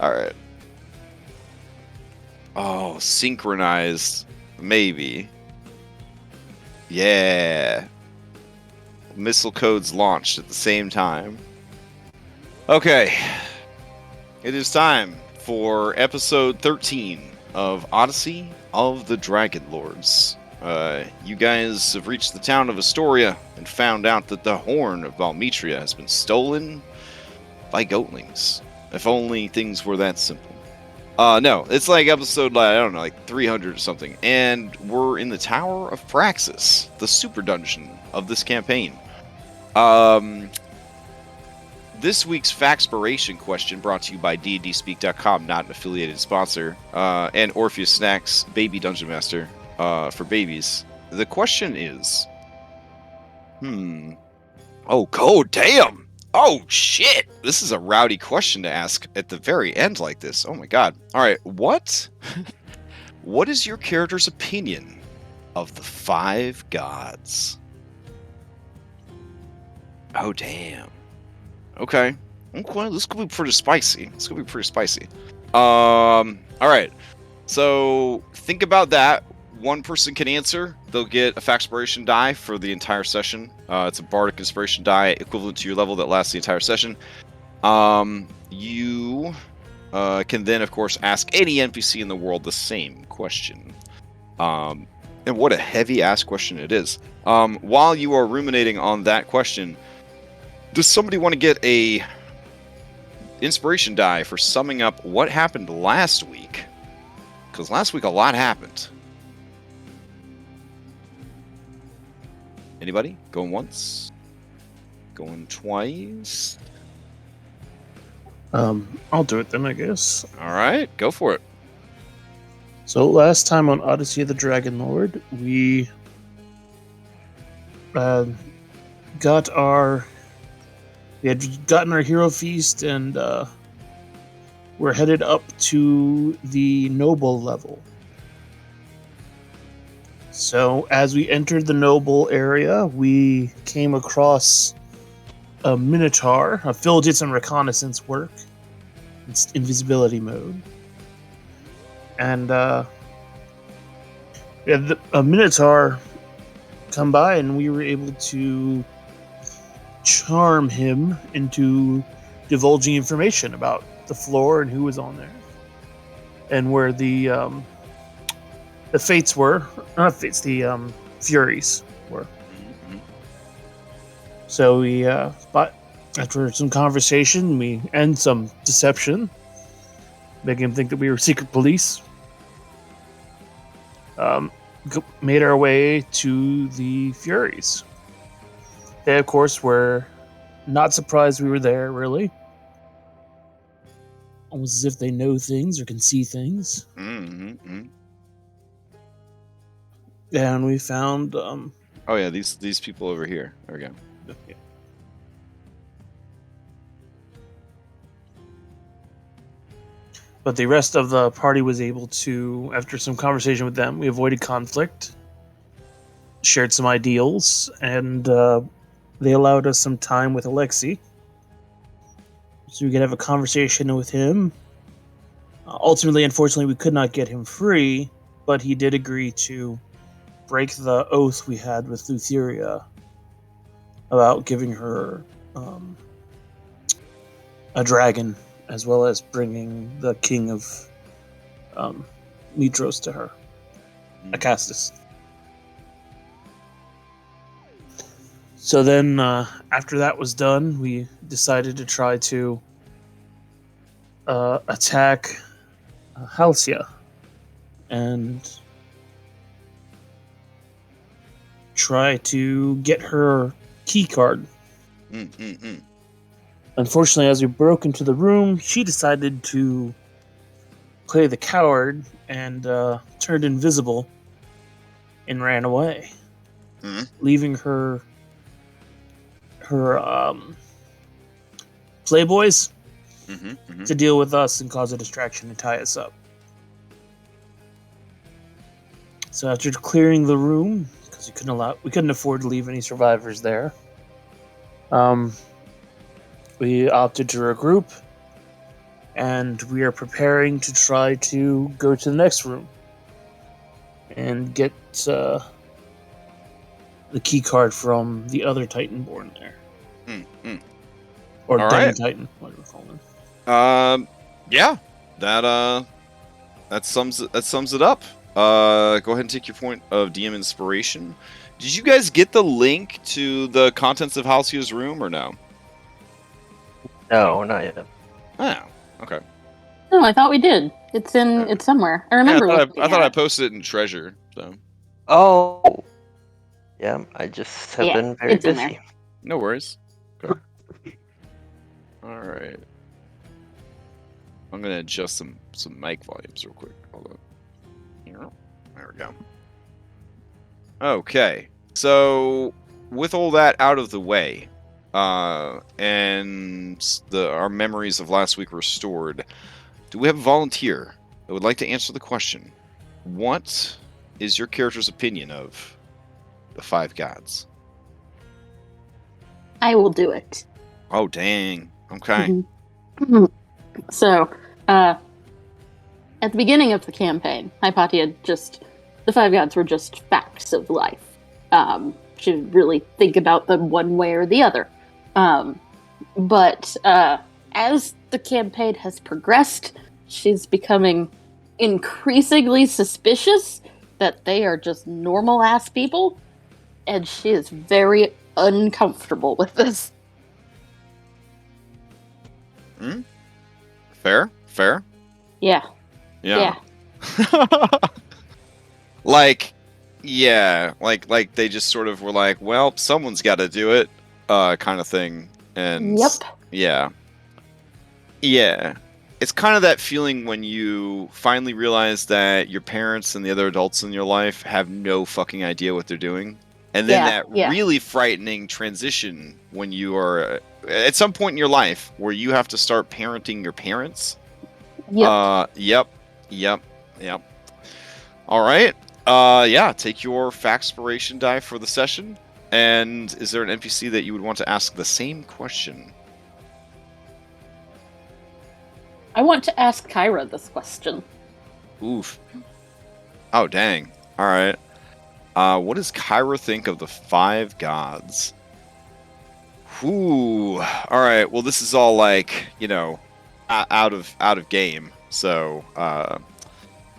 All right. Oh, synchronized. Maybe. Yeah. Missile codes launched at the same time. Okay. It is time for episode 13 of Odyssey of the Dragonlords. You guys have reached the town of Astoria and found out that the horn of Valmetria has been stolen by goatlings. If only things were that simple. No, it's like episode, I don't know, like 300 or something. And we're in the Tower of Praxis, the super dungeon of this campaign. This week's Faxpiration question brought to you by DNDspeak.com, not an affiliated sponsor, and Orpheus Snacks, Baby Dungeon Master, for babies. The question is, oh, god damn! Oh, shit! This is a rowdy question to ask at the very end like this. Oh my god. Alright, what is your character's opinion of the 5 gods? Oh, damn. Okay, this could be pretty spicy. Alright. So, think about that. One person can answer. They'll get a Faxpiration die for the entire session. It's a Bardic Inspiration die equivalent to your level that lasts the entire session. You can then, of course, ask any NPC in the world the same question. And what a heavy-ass question it is. While you are ruminating on that question, does somebody want to get a Inspiration die for summing up what happened last week? Because last week a lot happened. Anybody? Going once? Going twice? I'll do it then, I guess. Alright, go for it. So last time on Odyssey of the Dragonlord, we had gotten our hero feast and we're headed up to the noble level. So, as we entered the noble area, we came across a Minotaur. Phil did some reconnaissance work. It's invisibility mode. And we had a Minotaur come by, and we were able to charm him into divulging information about the floor and who was on there. And where the fates were, not fates, the Furies were. Mm-hmm. So we, but after some conversation, and some deception, making him think that we were secret police, made our way to the Furies. They, of course, were not surprised we were there, really. Almost as if they know things or can see things. Mm-hmm. And we found... oh yeah, these people over here. There we go. Okay. But the rest of the party was able to, after some conversation with them, we avoided conflict, shared some ideals, and they allowed us some time with Alexei. So we could have a conversation with him. Ultimately, unfortunately, we could not get him free, but he did agree to break the oath we had with Thylea about giving her a dragon, as well as bringing the king of Mitros to her, Acastus. So then, after that was done, we decided to try to attack Halcyon and try to get her key card. Unfortunately, as we broke into the room, she decided to play the coward and turned invisible and ran away, leaving her playboys to deal with us and cause a distraction and tie us up. So after clearing the room, because we couldn't afford to leave any survivors there, we opted to regroup and we are preparing to try to go to the next room and get the key card from the other Titanborn there. Or All Demi right. Titan, whatever we call him. Yeah, that sums it up. Go ahead and take your point of DM inspiration. Did you guys get the link to the contents of Halcyon's room or no? No, not yet. Oh, okay. No, I thought we did. It's somewhere. I remember. Yeah, looking I thought at I it. posted it in Treasure. So Oh, yeah. I just have Yeah, been very it's in there. busy. no worries. Okay. All right. I'm gonna adjust some mic volumes real quick. Hold on. There we go. Okay, so with all that out of the way, and our memories of last week restored, do we have a volunteer that would like to answer the question? What is your character's opinion of the five gods? I will do it. Oh, dang. Okay. So, at the beginning of the campaign, Hypatia the five gods were just facts of life. She didn't really think about them one way or the other. But as the campaign has progressed, she's becoming increasingly suspicious that they are just normal-ass people, and she is very uncomfortable with this. Fair? Yeah. Like they just sort of were like, well, someone's got to do it, kind of thing. And Yep. yeah, it's kind of that feeling when you finally realize that your parents and the other adults in your life have no fucking idea what they're doing, and then that really frightening transition when you are at some point in your life where you have to start parenting your parents. Yep. Yep. All right. Yeah, take your Factspiration die for the session. And is there an NPC that you would want to ask the same question? I want to ask Kyrah this question. Oof. Oh, dang. All right. What does Kyrah think of the five gods? Ooh. All right. Well, this is all like, out of game. So,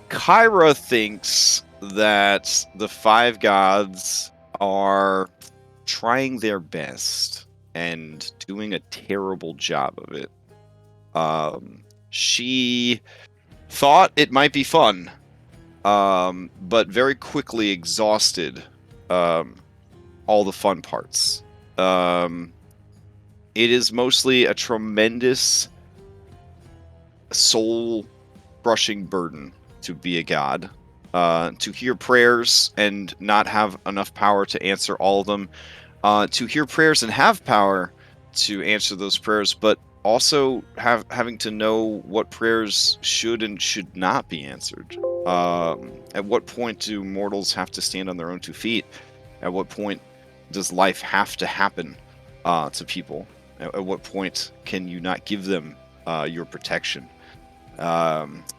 Kyrah thinks that the five gods are trying their best and doing a terrible job of it. She thought it might be fun, but very quickly exhausted all the fun parts. It is mostly a tremendous soul-crushing burden to be a god. To hear prayers and not have enough power to answer all of them. To hear prayers and have power to answer those prayers, but also having to know what prayers should and should not be answered. At what point do mortals have to stand on their own 2 feet? At what point does life have to happen to people? At what point can you not give them your protection?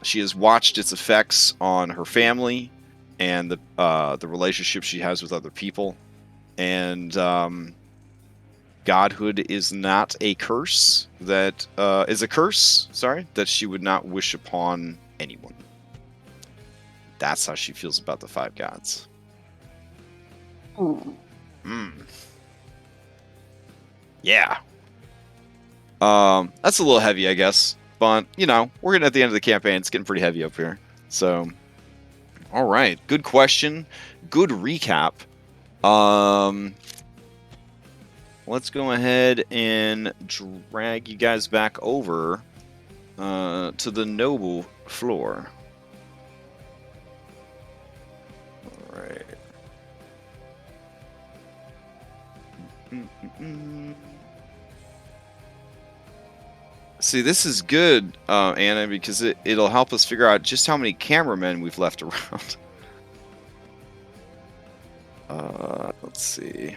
She has watched its effects on her family and the relationship she has with other people, and godhood is not a curse that that she would not wish upon anyone. That's how she feels about the five gods. Yeah. That's a little heavy, I guess. But, we're getting at the end of the campaign. It's getting pretty heavy up here. So, all right. Good question. Good recap. Let's go ahead and drag you guys back over to the noble floor. All right. See, this is good, Anna, because it'll help us figure out just how many cameramen we've left around. Let's see.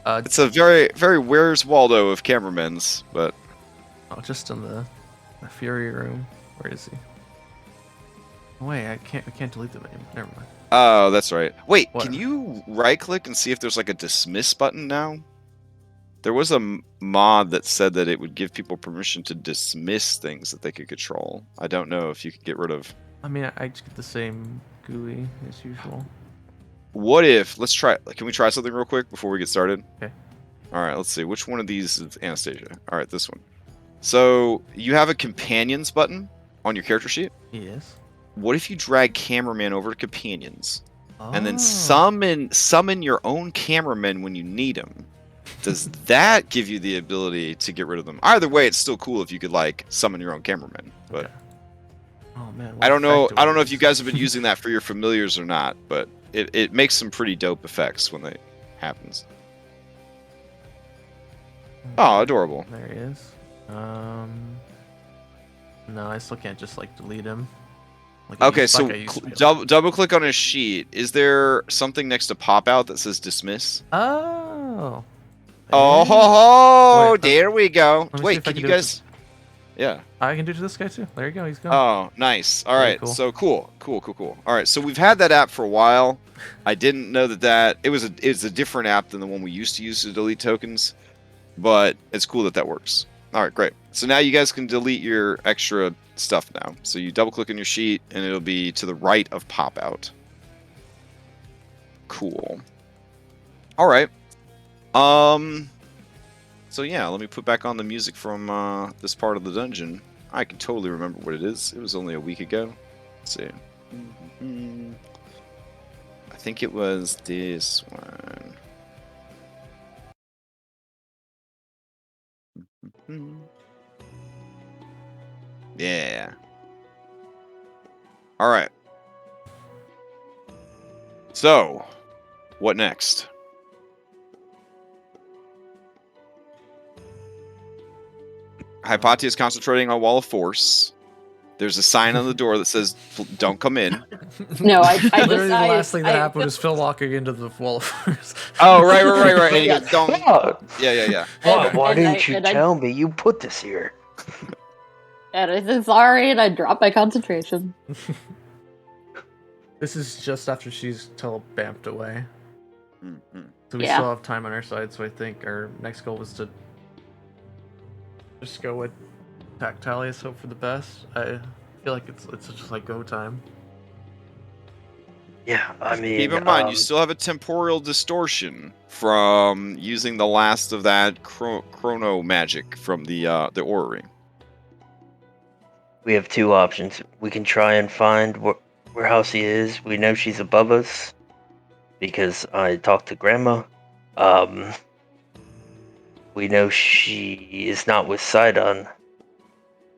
It's a very, very Where's Waldo of cameramen's, but just in the Fury room. Where is he? Oh, wait, I can't delete them anymore. Never mind. oh, that's right. Wait, can Whatever. you right-click and see if there's like a dismiss button now? There was a mod that said that it would give people permission to dismiss things that they could control. I don't know if you could get rid of. I mean, I just get the same GUI as usual. What if? Let's try. Can we try something real quick before we get started? Okay. All right. Let's see. Which one of these is Anastasia? All right, this one. So you have a companions button on your character sheet. Yes. What if you drag cameraman over to companions and then Oh. summon your own cameraman when you need them? Does that give you the ability to get rid of them? Either way, it's still cool if you could like summon your own cameraman. But Okay. Oh man. I don't know. what I don't know if effect you do we guys have been using that for your familiars or not, but it makes some pretty dope effects when that happens. use? Oh, adorable. There he is. No, I still can't just like delete him. Like I Okay, used- so like I used to be able to. double click on his sheet. Is there something next to pop out that says dismiss? Oh. Oh, There. ho, ho, Wait, there we go. let me see Wait, if I can can you do it guys? Yeah. I can do it to this guy too. There you go. He's gone. Oh, nice. All Very right. cool. So cool. All right. So we've had that app for a while. I didn't know that it was a different app than the one we used to use to delete tokens, but it's cool that works. All right, great. So now you guys can delete your extra stuff now. So you double click on your sheet and it'll be to the right of pop out. Cool. All right. So yeah, let me put back on the music from this part of the dungeon. I can totally remember what it is. It was only a week ago. Let's see. I think it was this one. Yeah. All right. So, what next? Hypatia is concentrating on Wall of Force. There's a sign on the door that says, "Don't come in." No, I Literally the last thing that I- happened was Phil walking into the wall of force. Oh, right. And he Yes. goes, "Don't." Oh, Yeah. why And didn't you and I- tell me you put this here? And I said sorry, and I dropped my concentration. This is just after she's telebamped away. Mhm. So we Yeah. still have time on our side, so I think our next goal was to just go with Tactilius, hope for the best. I feel like it's just like go time. Yeah, I mean, Keep in mind, you still have a temporal distortion from using the last of that chrono magic from the Aura Ring. we have two options. We can try and find where Halsey is. We know she's above us because I talked to Grandma. We know she is not with Sidon,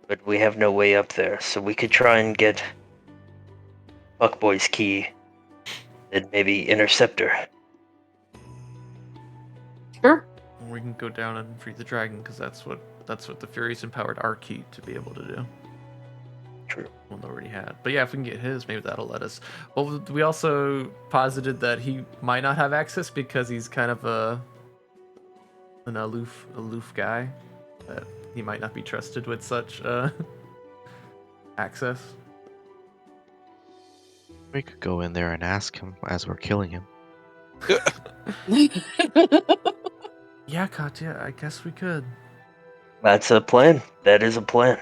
but we have no way up there. So we could try and get Fuckboy's key and maybe intercept her. Sure. Or we can go down and free the dragon, because that's what the Furies empowered our key to be able to do. True. One already had. But yeah, if we can get his, maybe that'll let us. Well, we also posited that he might not have access because he's kind of an aloof guy. That he might not be trusted with such access. We could go in there and ask him as we're killing him. Yeah, Katya, I guess we could. That's a plan. That is a plan.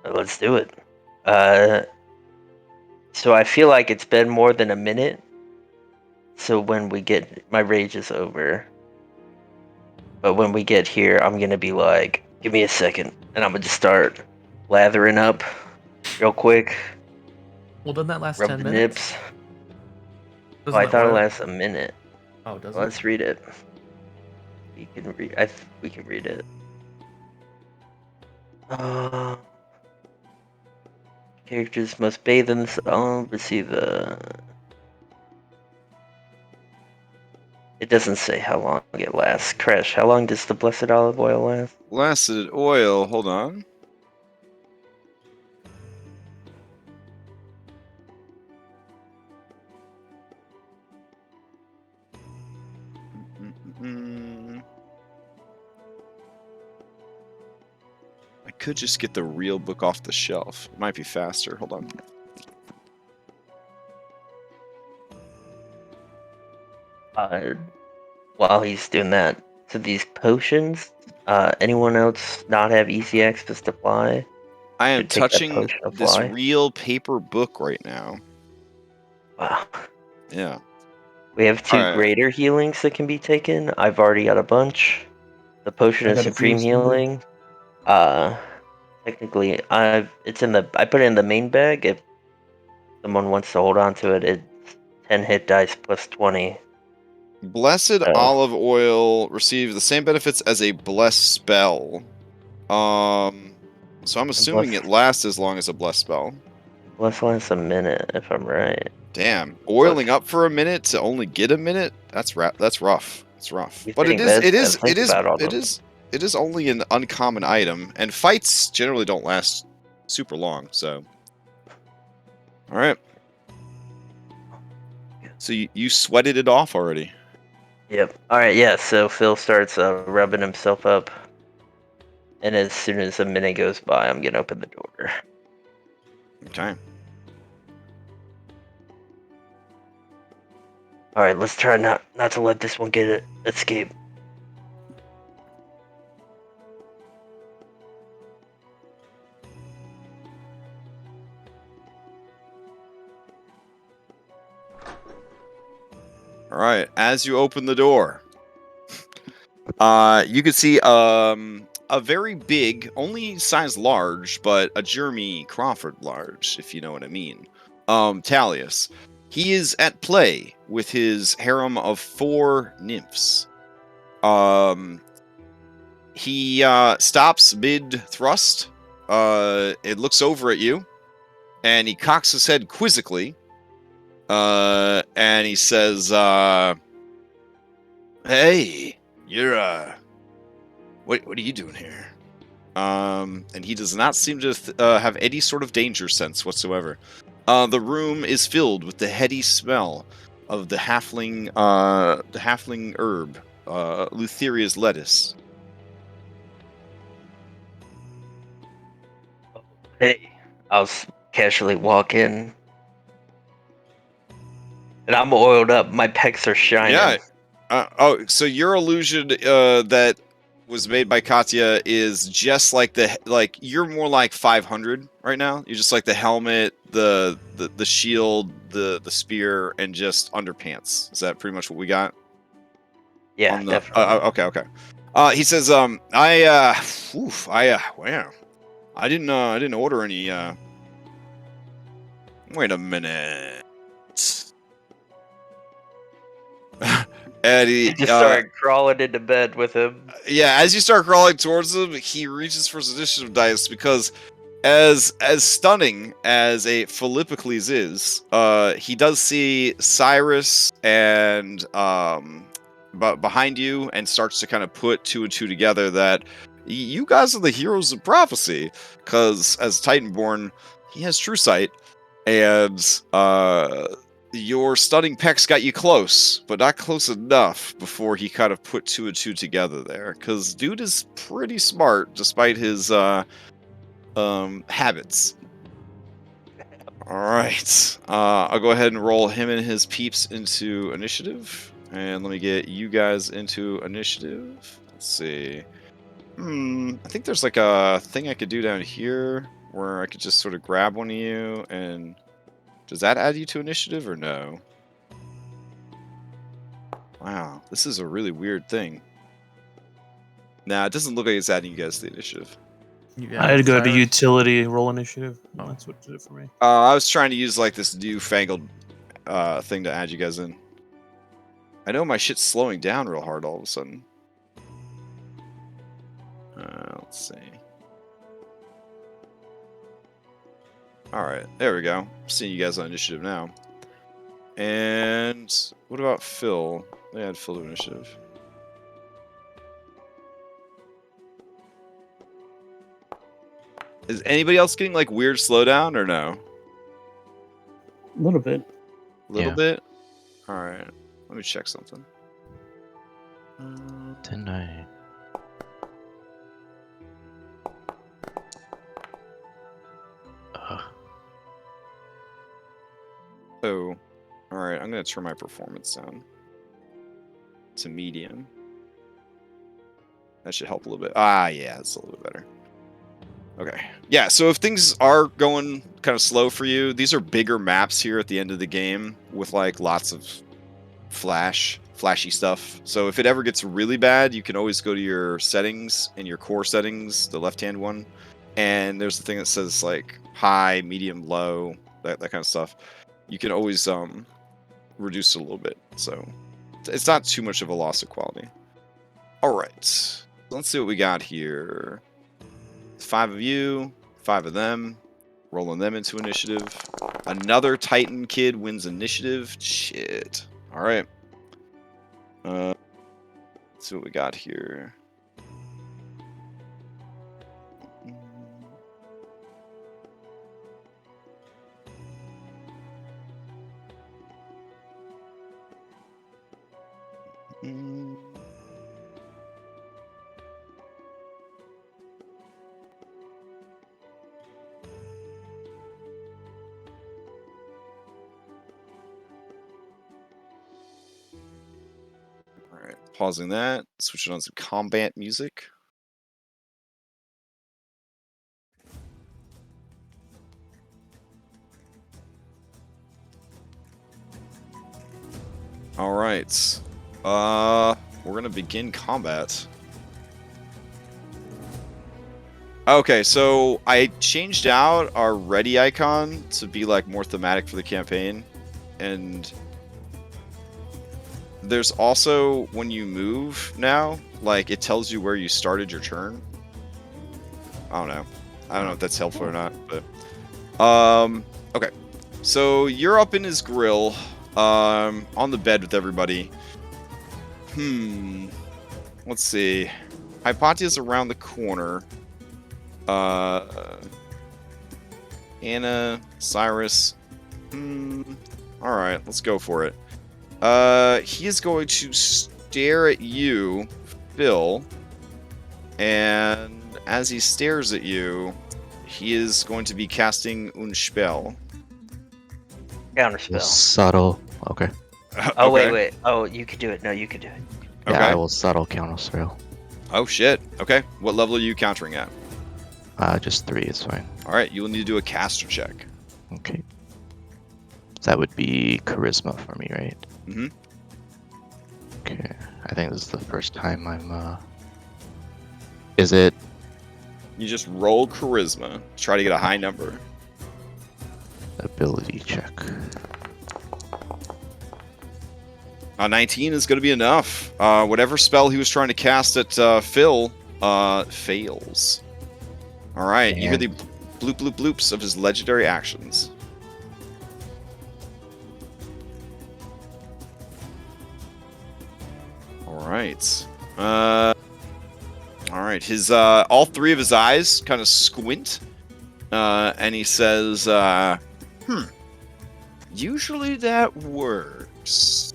Let's do it. So I feel like it's been more than a minute. So when we get, my rage is over. But when we get here, I'm gonna be like, give me a second, and I'm gonna just start lathering up real quick. Well, doesn't that last Rub 10 the minutes? nips. Doesn't Oh, I that thought it what? lasts a minute. Oh, does Well, it? let's read it. We can read. We can read it. Characters must bathe in the sun, receive the. It doesn't say how long it lasts. Crash, how long does the blessed olive oil last? Blasted oil. Hold on. could just get the real book off the shelf. It might be faster. Hold on. While he's doing that, so these potions, anyone else not have easy access to fly? I am Should take that touching potion of this fly. real paper book right now. Wow. Yeah. We have 2 Alright. greater healings that can be taken. I've already got a bunch. The potion I of got a supreme few, so- healing. Technically, I put it in the main bag. If someone wants to hold on to it, it's 10 hit dice plus 20. Blessed Oh. olive oil receives the same benefits as a blessed spell. So I'm assuming it lasts as long as a blessed spell. Bless lasts a minute, if I'm right. Damn, oiling up for a minute to only get a minute? That's rough. It's rough. You But think it is only an uncommon item, and fights generally don't last super long. So, all right. So you sweated it off already. Yep. All right. Yeah. So Phil starts rubbing himself up, and as soon as a minute goes by, I'm gonna open the door. Okay. All right. Let's try not to let this one escape. All right. As you open the door, you can see a very big, only size large, but a Jeremy Crawford large, if you know what I mean. Talius. He is at play with his harem of 4 nymphs. He stops mid-thrust. It looks over at you, and he cocks his head quizzically. And he says, "Hey, you're what are you doing here?" And he does not seem to have any sort of danger sense whatsoever. The room is filled with the heady smell of the halfling herb, Lutheria's lettuce. Hey, I'll casually walk in, and I'm oiled up. My pecs are shining. Yeah. So your illusion that was made by Katya is just like you're more like 500 right now. You're just like the helmet, the shield, the spear, and just underpants. Is that pretty much what we got? Yeah, definitely. Okay. He says, wow, I didn't order any. Wait a minute. And he just started crawling into bed with him. Yeah, as you start crawling towards him, he reaches for his initiative dice because, as stunning as a Philippocles is, he does see Cyrus and behind you, and starts to kind of put 2 and 2 together that you guys are the heroes of prophecy. Because as Titanborn, he has true sight, and your stunning pecs got you close, but not close enough before he kind of put 2 and 2 together there. Because dude is pretty smart, despite his habits. All right, I'll go ahead and roll him and his peeps into initiative, and let me get you guys into initiative. Let's see. I think there's like a thing I could do down here where I could just sort of grab one of you and. Does that add you to initiative or no? Wow, this is a really weird thing. Nah, it doesn't look like it's adding you guys to the initiative. I had to go to Cyrus? utility, roll initiative. Oh. That's what did it for me. I was trying to use like this newfangled thing to add you guys in. I know my shit's slowing down real hard all of a sudden. Let's see. Alright, there we go. I'm seeing you guys on initiative now. And what about Phil? They had Phil to initiative. Is anybody else getting like weird slowdown or no? A little bit. Little Yeah. bit? Alright. Let me check something. 10-9. Oh, all right. I'm gonna turn my performance down to medium. That should help a little bit. Ah, yeah, that's a little bit better. Okay. Yeah, so if things are going kind of slow for you, these are bigger maps here at the end of the game with like lots of flashy stuff. So if it ever gets really bad, you can always go to your settings in your core settings, the left-hand one, and there's the thing that says like high, medium, low, that kind of stuff. You can always reduce it a little bit. So it's not too much of a loss of quality. All right. Let's see what we got here. 5 of you, 5 of them. Rolling them into initiative. Another Titan kid wins initiative. Shit. All right. Let's see what we got here. Alright, pausing that, switching on some combat music. Alright. We're gonna begin combat. Okay, so I changed out our ready icon to be like more thematic for the campaign. And there's also, when you move now, like it tells you where you started your turn. I don't know if that's helpful or not, but okay. So you're up in his grill, on the bed with everybody. Let's see. Hypatia's around the corner. Anna, Cyrus. Alright, let's go for it. He is going to stare at you, Phil, and as he stares at you, he is going to be casting Unspell. Counterspell. Subtle. Okay. Oh, Okay. wait. Oh, you could do it. No, you could do it. Yeah, Okay. I will subtle counterspell. Oh, shit. Okay. What level are you countering at? Just 3 is fine. Alright, you will need to do a caster check. Okay. So that would be charisma for me, right? Mm-hmm. Okay. I think this is the first time I'm, Is it... You just roll charisma. Try to get a high number. Ability check. 19 is going to be enough. Whatever spell he was trying to cast at Phil fails. Alright, you hear the bloop bloop bloops of his legendary actions. Alright. Alright, his all 3 of his eyes kind of squint. And he says, usually that works.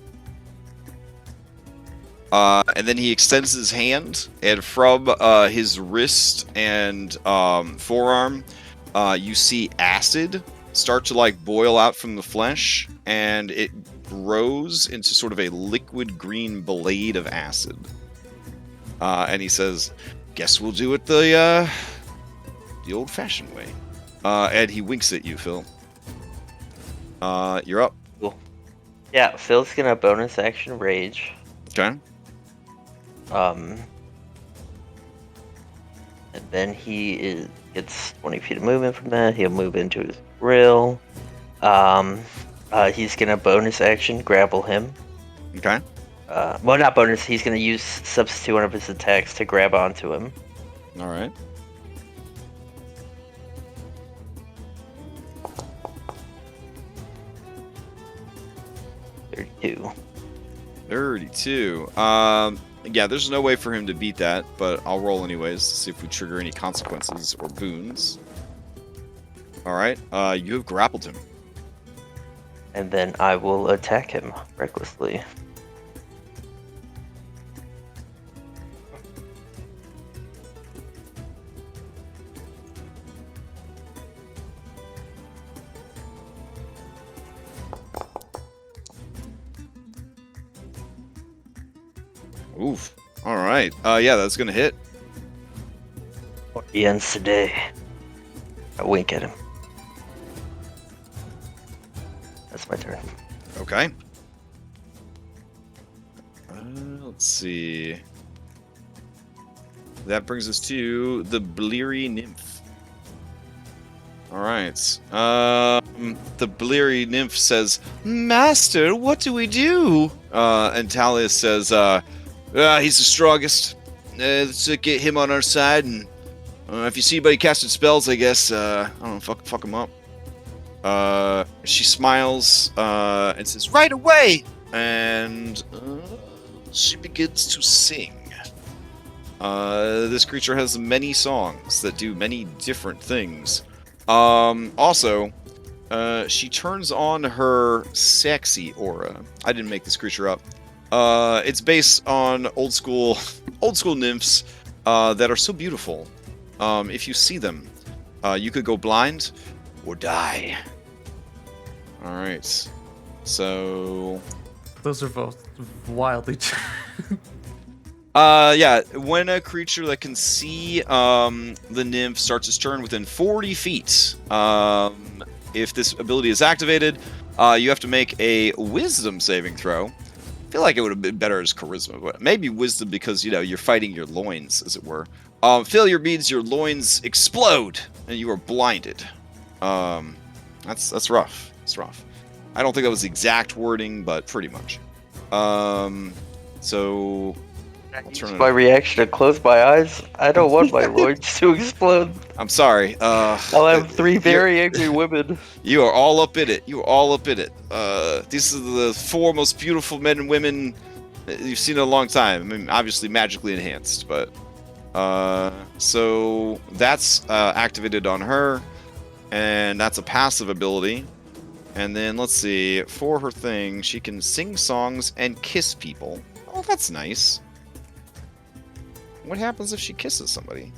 And then he extends his hand, and from his wrist and forearm, you see acid start to like boil out from the flesh, and it grows into sort of a liquid green blade of acid. And he says, "Guess we'll do it the old-fashioned way." And he winks at you, Phil. You're up. Cool. Yeah, Phil's gonna bonus action rage. Okay. And then he gets 20 feet of movement from that. He'll move into his grill. He's gonna bonus action grapple him. Okay. Well, not bonus. He's gonna use substitute one of his attacks to grab onto him. All right. Two. 32. Yeah, there's no way for him to beat that, but I'll roll anyways to see if we trigger any consequences or boons. Alright, you have grappled him. And then I will attack him recklessly. Oof. All right. Yeah, that's gonna hit. He ends today. I wink at him. That's my turn. Okay. Let's see. That brings us to the Bleary Nymph. All right. The Bleary Nymph says, "Master, what do we do?" And Thylea says, "He's the strongest. Let's get him on our side, and if you see anybody casting spells, I guess I don't know, fuck him up." She smiles and says, "Right away!" And she begins to sing. This creature has many songs that do many different things. Also, she turns on her sexy aura. I didn't make this creature up. It's based on old school nymphs that are so beautiful. If you see them, you could go blind or die. All right. So Those are both wildly. yeah, when a creature that can see the nymph starts its turn within 40 feet, if this ability is activated, you have to make a wisdom saving throw. I feel like it would have been better as charisma, but maybe wisdom because, you know, you're fighting your loins, as it were. Failure means your loins explode and you are blinded. That's rough. It's rough. I don't think that was the exact wording, but pretty much. So I'll turn it My on. reaction to close my eyes. I don't want my loins to explode. I'm sorry. I'll have 3 very angry women. You are all up in it. You are all up in it. These are the 4 most beautiful men and women you've seen in a long time. I mean, obviously magically enhanced, but so that's activated on her, and that's a passive ability. And then let's see, for her thing, she can sing songs and kiss people. Oh, that's nice. What happens if she kisses somebody?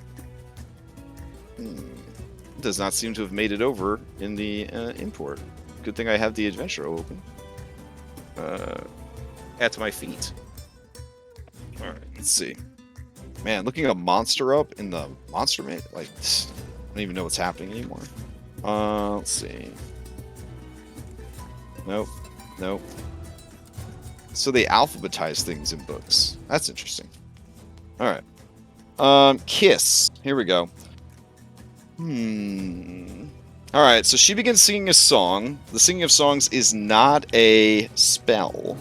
Does not seem to have made it over in the import. Good thing I have the adventure open. At my feet. Alright, let's see. Man, looking a monster up in the monster mate, like, I don't even know what's happening anymore. Let's see. Nope. Nope. So they alphabetize things in books. That's interesting. Alright. Kiss. Here we go. Alright, so she begins singing a song. The singing of songs is not a spell.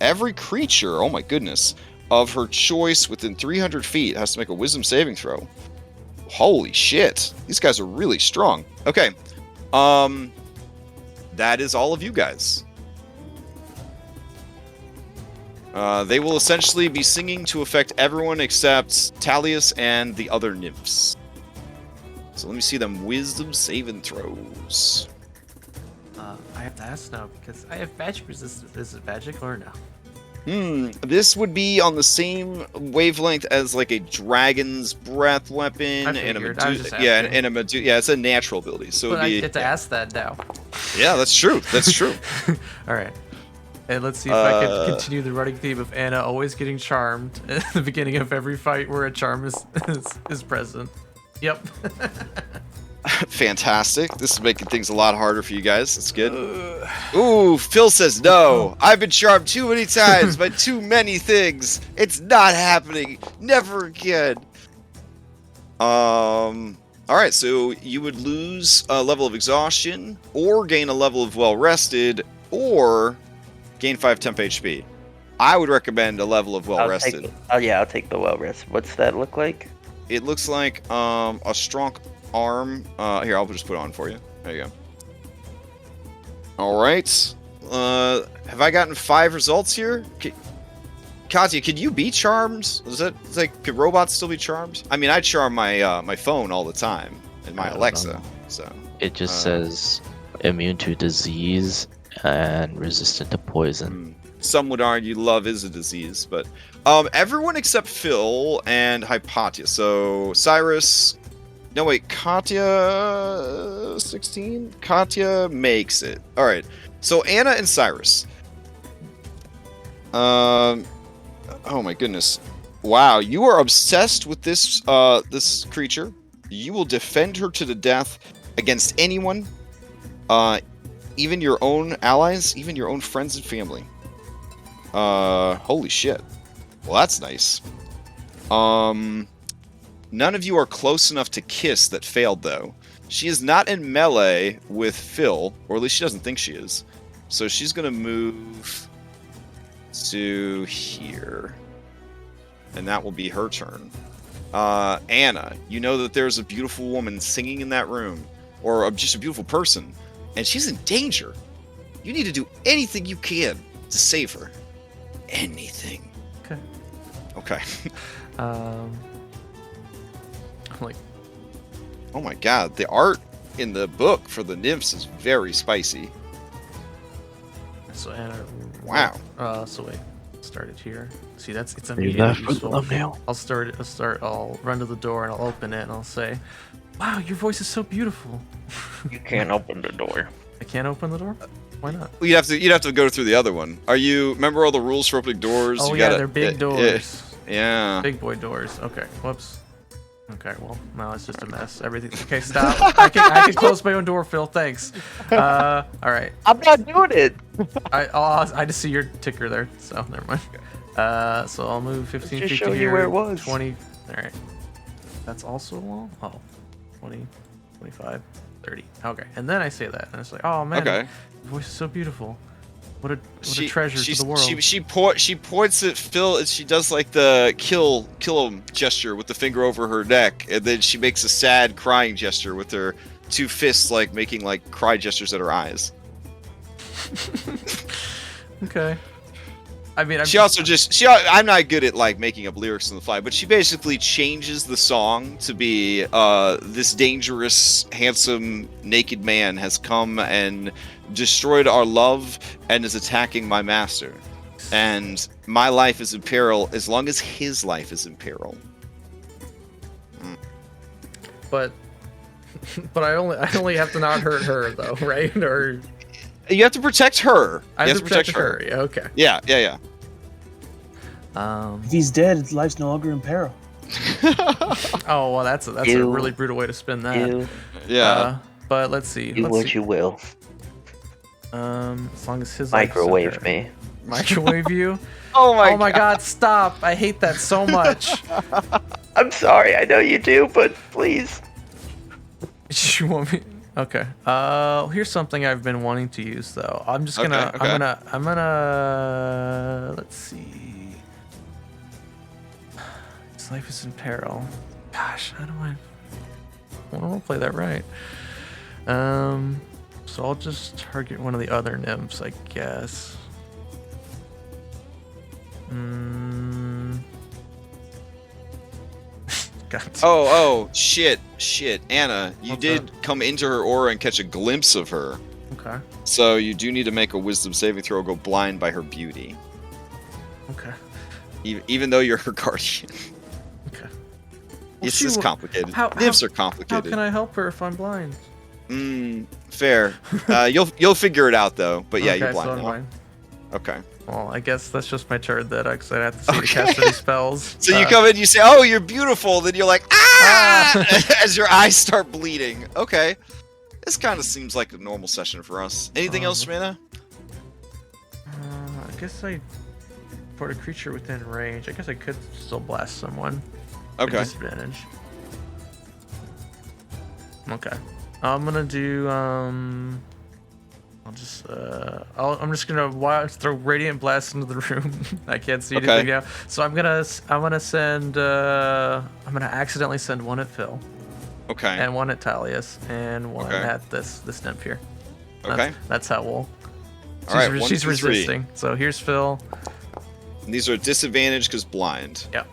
Every creature, oh my goodness, of her choice within 300 feet has to make a wisdom saving throw. Holy shit. These guys are really strong. Okay. That is all of you guys. They will essentially be singing to affect everyone except Thalias and the other nymphs. So let me see them wisdom saving throws. I have to ask now because I have magic resistance. Is it magic or no? This would be on the same wavelength as like a dragon's breath weapon and a Medusa. Yeah, and a Medusa. Yeah, it's a natural ability. So But it'd be, I get to ask that now. Yeah, that's true. That's true. All right. And let's see if I can continue the running theme of Anna always getting charmed at the beginning of every fight where a charm is present. Yep. Fantastic. This is making things a lot harder for you guys. That's good. Ooh, Phil says no. I've been charmed too many times by too many things. It's not happening. Never again. Alright, so you would lose a level of exhaustion, or gain a level of well-rested, or gain 5 temp HP. I would recommend a level of well-rested. I'll take the well-rested. What's that look like? It looks like a strong arm. Here, I'll just put it on for you. There you go. Alright. Have I gotten 5 results here? Katya, can you be charmed? Is that like, could robots still be charmed? I mean, I charm my my phone all the time and my Alexa. So It just says immune to disease and resistant to poison. Some would argue love is a disease, but everyone except Phil and Hypatia. So Cyrus, no wait, Katya 16. Katya makes it. All right. So Anna and Cyrus, Oh my goodness. Wow, you are obsessed with this this creature. You will defend her to the death against anyone, even your own allies, even your own friends and family. Holy shit. Well, that's nice. None of you are close enough to kiss. That failed, though. She is not in melee with Phil, or at least she doesn't think she is. So she's gonna move to here. And that will be her turn. Anna, you know that there's a beautiful woman singing in that room, or just a beautiful person, and she's in danger. You need to do anything you can to save her. Anything. Okay. Okay. I'm like, Oh my god, the art in the book for the nymphs is very spicy. so Anna. Wow. So wait, start it here. See, it's Leave immediately that for the useful. thumbnail. I'll run to the door and I'll open it and I'll say, "Wow, your voice is so beautiful." You can't open the door. I can't open the door. Why not? Well, you'd have to go through the other one. Remember all the rules for opening doors? Oh You yeah, gotta- they're big doors. Yeah. Big boy doors. Okay. Whoops. Okay. Well, now it's just a mess. Everything. Okay. Stop. I can close my own door, Phil. Thanks. All right. I'm not doing it. I just see your ticker there. So never mind. So I'll move 15 Just feet show to you here. where it was. 20. All right. That's also a wall. Oh, 20, 25, 30. Okay. And then I say that, and it's like, oh man, Okay. your voice is so beautiful. What a treasure to the world. She points at Phil and she does like the kill him gesture with the finger over her neck, and then she makes a sad crying gesture with her two fists, like making like cry gestures at her eyes. Okay. I mean, I'm not good at like making up lyrics on the fly, but she basically changes the song to be this dangerous, handsome, naked man has come and destroyed our love and is attacking my master. And my life is in peril as long as his life is in peril. but I only have to not hurt her though, right? Or You have to protect her. I You have to protect her. Yeah, okay. Yeah. If he's dead, life's no longer in peril. Oh well, that's a You- really brutal way to spin that. You Yeah. But let's see. do Let's what see. you will. As long as his life is in Microwave peril. me. Microwave you? Oh my god, stop! I hate that so much. I'm sorry, I know you do, but please. You want me? Okay. Here's something I've been wanting to use though. I'm just gonna. Okay. I'm gonna. Let's see. His life is in peril. Gosh, how do I want to play that right? So I'll just target one of the other nymphs, I guess. God. Oh, shit. Anna, you What's did come into her aura and catch a glimpse of her. Okay. So you do need to make a wisdom saving throw, go blind by her beauty. Okay. Even though you're her guardian. Okay. It's just complicated. how- Nymphs are How complicated. can I help her if I'm blind? Fair. You'll figure it out though. But yeah, Okay, you're blind so I'm now. blind. Okay. Well, I guess that's just my turn then, because I have to see to cast any spells. So you come in, you say, "Oh, you're beautiful." Then you're like, "Ah!" as your eyes start bleeding. Okay. This kind of seems like a normal session for us. Anything else, Samantha? I guess I put a creature within range. I guess I could still blast someone. At Okay. disadvantage. Okay. I'm gonna do I'm just gonna throw radiant blast into the room. I can't see Okay. anything now. So I'm gonna send I'm gonna accidentally send one at Phil Okay. and one at Talius and one Okay. at this nymph here. Okay. That's how we'll. All right. 1, She's 2, 3. resisting. So here's Phil. And these are disadvantaged because blind. Yep.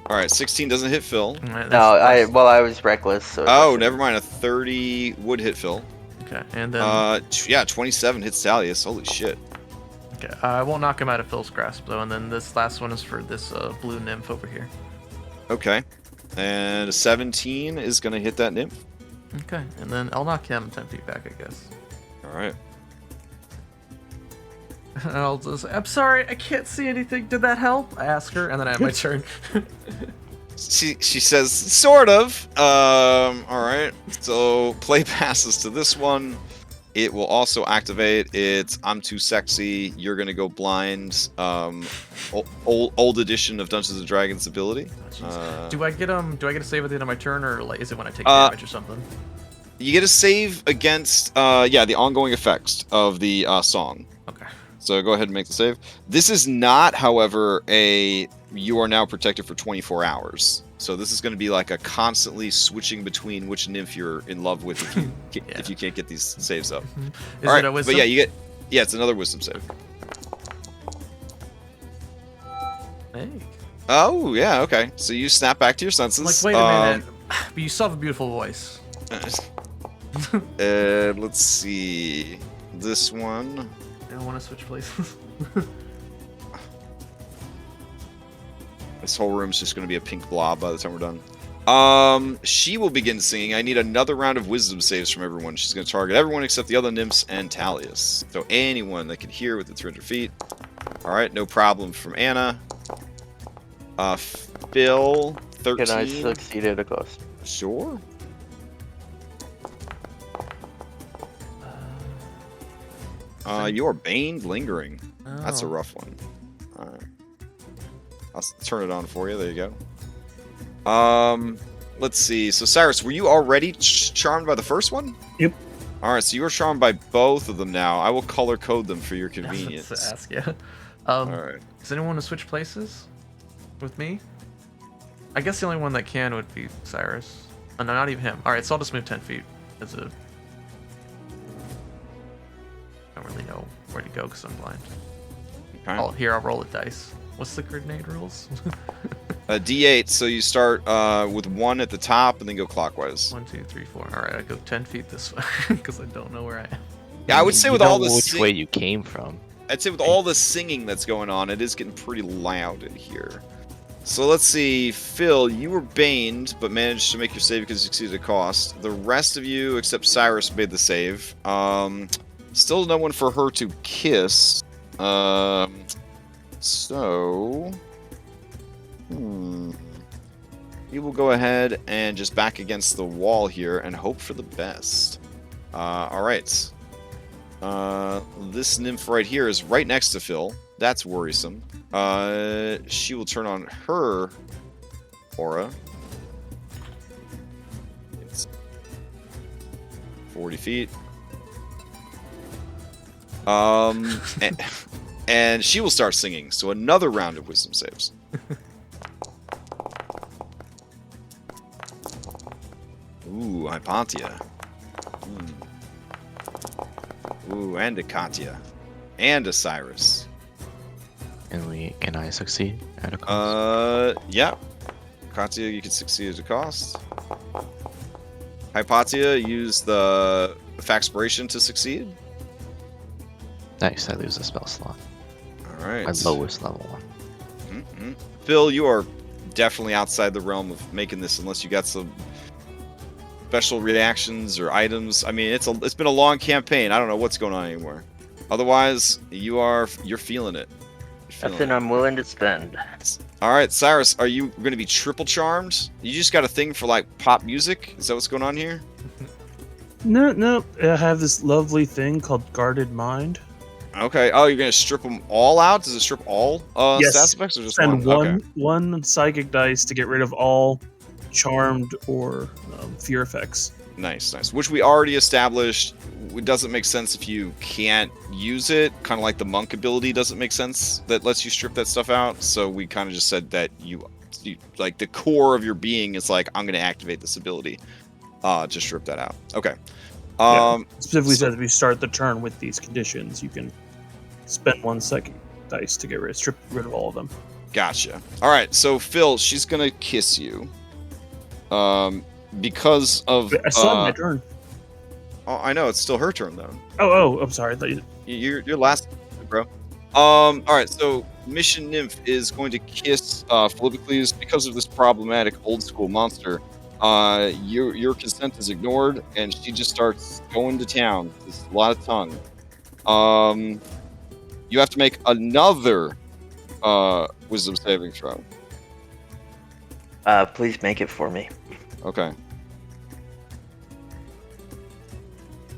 All right. 16 doesn't hit Phil. All right, No, I was reckless. So it Oh, doesn't- never mind. A 30 would hit Phil. Okay, and then 27 hits Talius. Holy shit. okay, I won't knock him out of Phil's grasp though, and then this last one is for this blue nymph over here. Okay. And a 17 is gonna hit that nymph. Okay, and then I'll knock him 10 feet back, I guess. All right. And I'll just, I'm sorry, I can't see anything. Did that help? I ask her, and then I have my turn. She says, sort of. All right. So play passes to this one. It will also activate its I'm too sexy, you're gonna go blind. Old edition of Dungeons and Dragons ability. Do I get a save at the end of my turn, or like is it when I take damage or something? You get a save against the ongoing effects of the song. Okay. So go ahead and make the save. This is not, however, you are now protected for 24 hours. So this is going to be like a constantly switching between which nymph you're in love with if you can't get these saves up. Is it a wisdom? But yeah, it's another wisdom save. Hey. Oh yeah, okay. So you snap back to your senses. Like, wait a minute. But you still have a beautiful voice. Let's see. This one. I don't want to switch places. This whole room's just going to be a pink blob by the time we're done. She will begin singing. I need another round of wisdom saves from everyone. She's going to target everyone except the other nymphs and Talius. So anyone that can hear within 300 feet. All right, no problem from Anna. Phil, 13. Can I succeed at a cost? Sure. You're baned lingering. That's a rough one. All right. I'll turn it on for you. There you go. Let's see. So Cyrus, were you already charmed by the first one? Yep. All right. So you are charmed by both of them now. I will color code them for your convenience. Ask, yeah. All right. Does anyone want to switch places with me? I guess the only one that can would be Cyrus. Oh, no, not even him. All right. So I'll just move 10 feet as a. I don't really know where to go because I'm blind. Okay. I'll roll a dice. What's the grenade rules? A D8, so you start with 1 at the top and then go clockwise. 1, 2, 3, 4. All right, I go 10 feet this way because I don't know where I am. Yeah, I would say You with know all the which way you came from. I'd say with all the singing that's going on, it is getting pretty loud in here. So let's see, Phil, you were baned, but managed to make your save because you succeeded a cost. The rest of you, except Cyrus, made the save. Still no one for her to kiss. So, you will go ahead and just back against the wall here and hope for the best. All right. This nymph right here is right next to Phil. That's worrisome. She will turn on her aura. It's 40 feet. And she will start singing. So another round of wisdom saves. Ooh, Hypatia. Ooh, and a Katya. And a Cyrus. Can I succeed at a cost? Yeah. Katya, you can succeed at a cost. Hypatia, use the Faxpiration to succeed. Nice, I lose a spell slot. Alright. My lowest level one. Mm-hmm. Phil, you are definitely outside the realm of making this unless you got some special reactions or items. I mean, it's been a long campaign. I don't know what's going on anymore. Otherwise, you're feeling it. Nothing I'm willing to spend. All right, Cyrus, are you going to be triple charmed? You just got a thing for like pop music? Is that what's going on here? No. I have this lovely thing called Guarded Mind. Okay. Oh, you're going to strip them all out? Does it strip all Yes. stat effects or just Spend one? Okay. one psychic dice to get rid of all charmed or fear effects. Nice. Which we already established. It doesn't make sense if you can't use it. Kind of like the monk ability doesn't make sense that lets you strip that stuff out. So we kind of just said that you like the core of your being is like, I'm going to activate this ability. Just strip that out. Okay. Specifically says if you start the turn with these conditions, you can spend one psychic dice to strip rid of all of them. Gotcha. All right. So Phil, she's going to kiss you. Because of I still have my turn. Oh, I know it's still her turn though. Oh, I'm sorry. You're last, bro. All right. So Mission Nymph is going to kiss Philippocles because of this problematic old school monster. Your consent is ignored, and she just starts going to town. There's a lot of tongue. You have to make another wisdom saving throw. Please make it for me. Okay.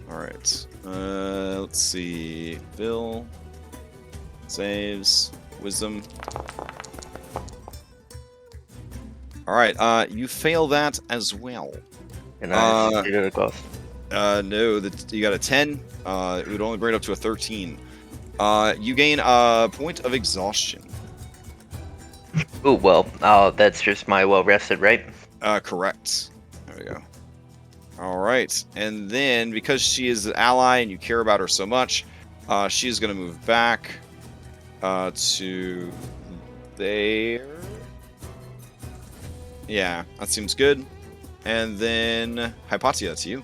All right. Let's see. Bill saves wisdom. All right. You fail that as well. And I shoot it across. No, you got a 10. It would only bring it up to a 13. You gain a point of exhaustion. Oh, well, that's just my well rested, right? Correct. There we go. All right. And then, because she is an ally and you care about her so much, she is going to move back to there. Yeah, that seems good. And then, Hypatia, to you.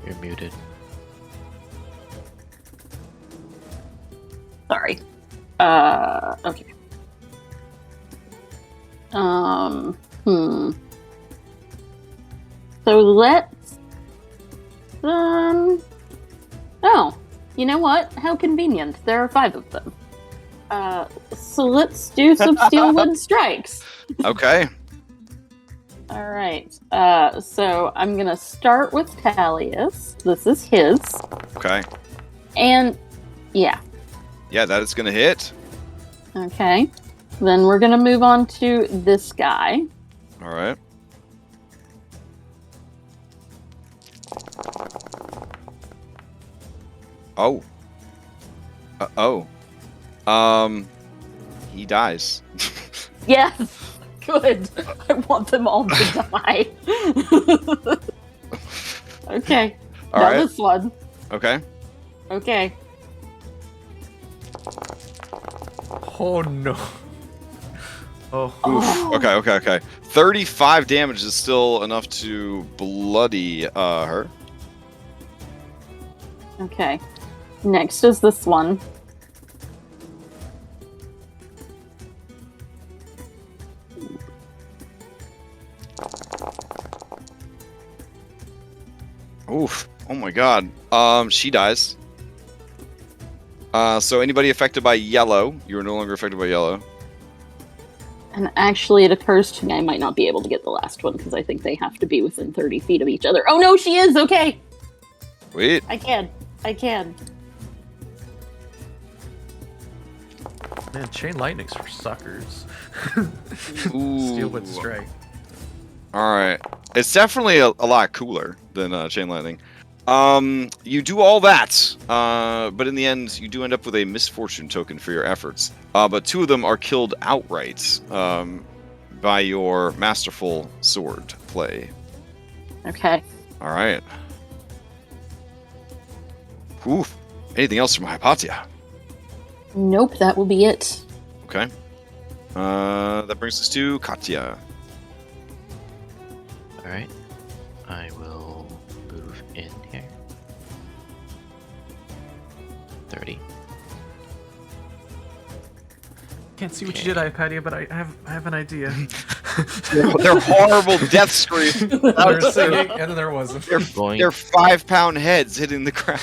You're muted. Sorry. Okay. So let's, oh, you know what? How convenient. There are 5 of them. So let's do some Steelwood strikes. Okay. All right. So I'm gonna start with Talius. This is his. Okay. And yeah. Yeah, that is going to hit. Okay. Then we're gonna move on to this guy. All right. Oh. He dies. Yes. Good. I want them all to die. Okay. All now right. this one. Okay. Okay. Oh no. Oh. Oof. Oh. Okay. 35 damage is still enough to bloody her. Okay. Next is this one. Oof. Oh my god. She dies. So anybody affected by yellow, you are no longer affected by yellow. And actually, it occurs to me I might not be able to get the last one because I think they have to be within 30 feet of each other. Oh no, she is! Okay! Wait. I can. Man, chain lightning's for suckers. Ooh. Steelwood strike. Alright. It's definitely a lot cooler than chain lightning. You do all that, but in the end, you do end up with a misfortune token for your efforts. But 2 of them are killed outright by your masterful sword play. Okay. All right. Oof. Anything else from Hypatia? Nope, that will be it. Okay. That brings us to Katya. Alright. I will move in here. 30. Can't see what you did, Hypatia, but I have an idea. They're horrible death screams. They're singing, and then there wasn't. They're Going, 5-pound heads hitting the ground.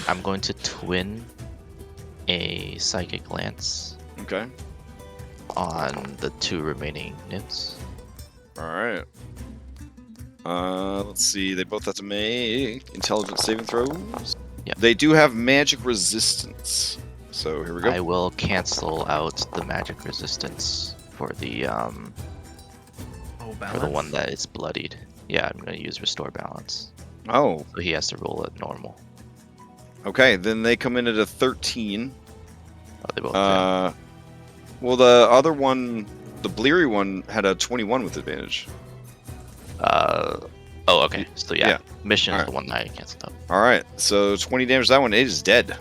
I'm going to twin a psychic lance Okay. on the 2 remaining nymphs. All right. Let's see. They both have to make intelligence saving throws. Yep. They do have magic resistance. So here we go. I will cancel out the magic resistance for the one that is bloodied. Yeah, I'm gonna use restore balance. Oh, So he has to roll it normal. okay. Then they come in at a 13. Oh, they both fail. Well, the other one, the Bleary one, had a 21 with advantage. Oh, okay. So yeah, Yeah. mission is Alright. the one that I canceled out. All right. So 20 damage to that one. It is dead.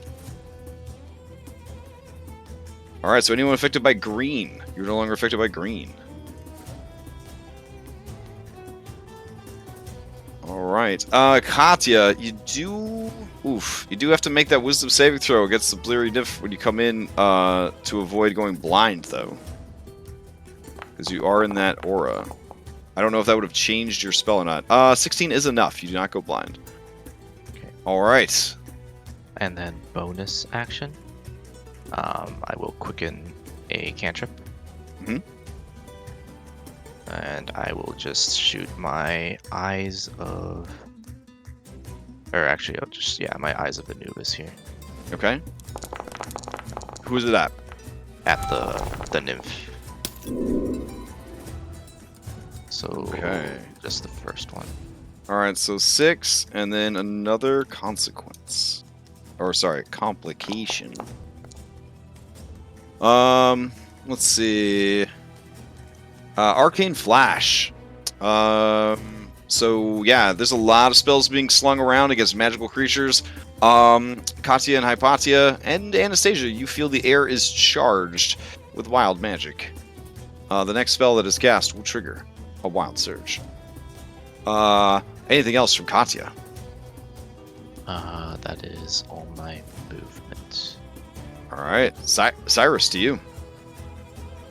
All right. So anyone affected by green, you're no longer affected by green. All right. Katya, you do Oof. You do have to make that wisdom saving throw against the bleary nymph when you come in to avoid going blind, though. Because you are in that aura. I don't know if that would have changed your spell or not. 16 is enough. You do not go blind. Okay. Alright. And then bonus action. I will quicken a cantrip. Mhm. And I will just shoot my eyes of... Or actually, I'll just... Yeah, my eyes of Anubis here. Okay. Who is it at? At the nymph. So, Okay. just the first one. Alright, so 6, and then another consequence. Or, sorry, complication. Let's see. Arcane Flash. So, yeah, there's a lot of spells being slung around against magical creatures. Katya and Hypatia, and Anastasia, you feel the air is charged with wild magic. The next spell that is cast will trigger a wild surge. Anything else from Katya? That is all my movement. Alright, Cyrus, to you.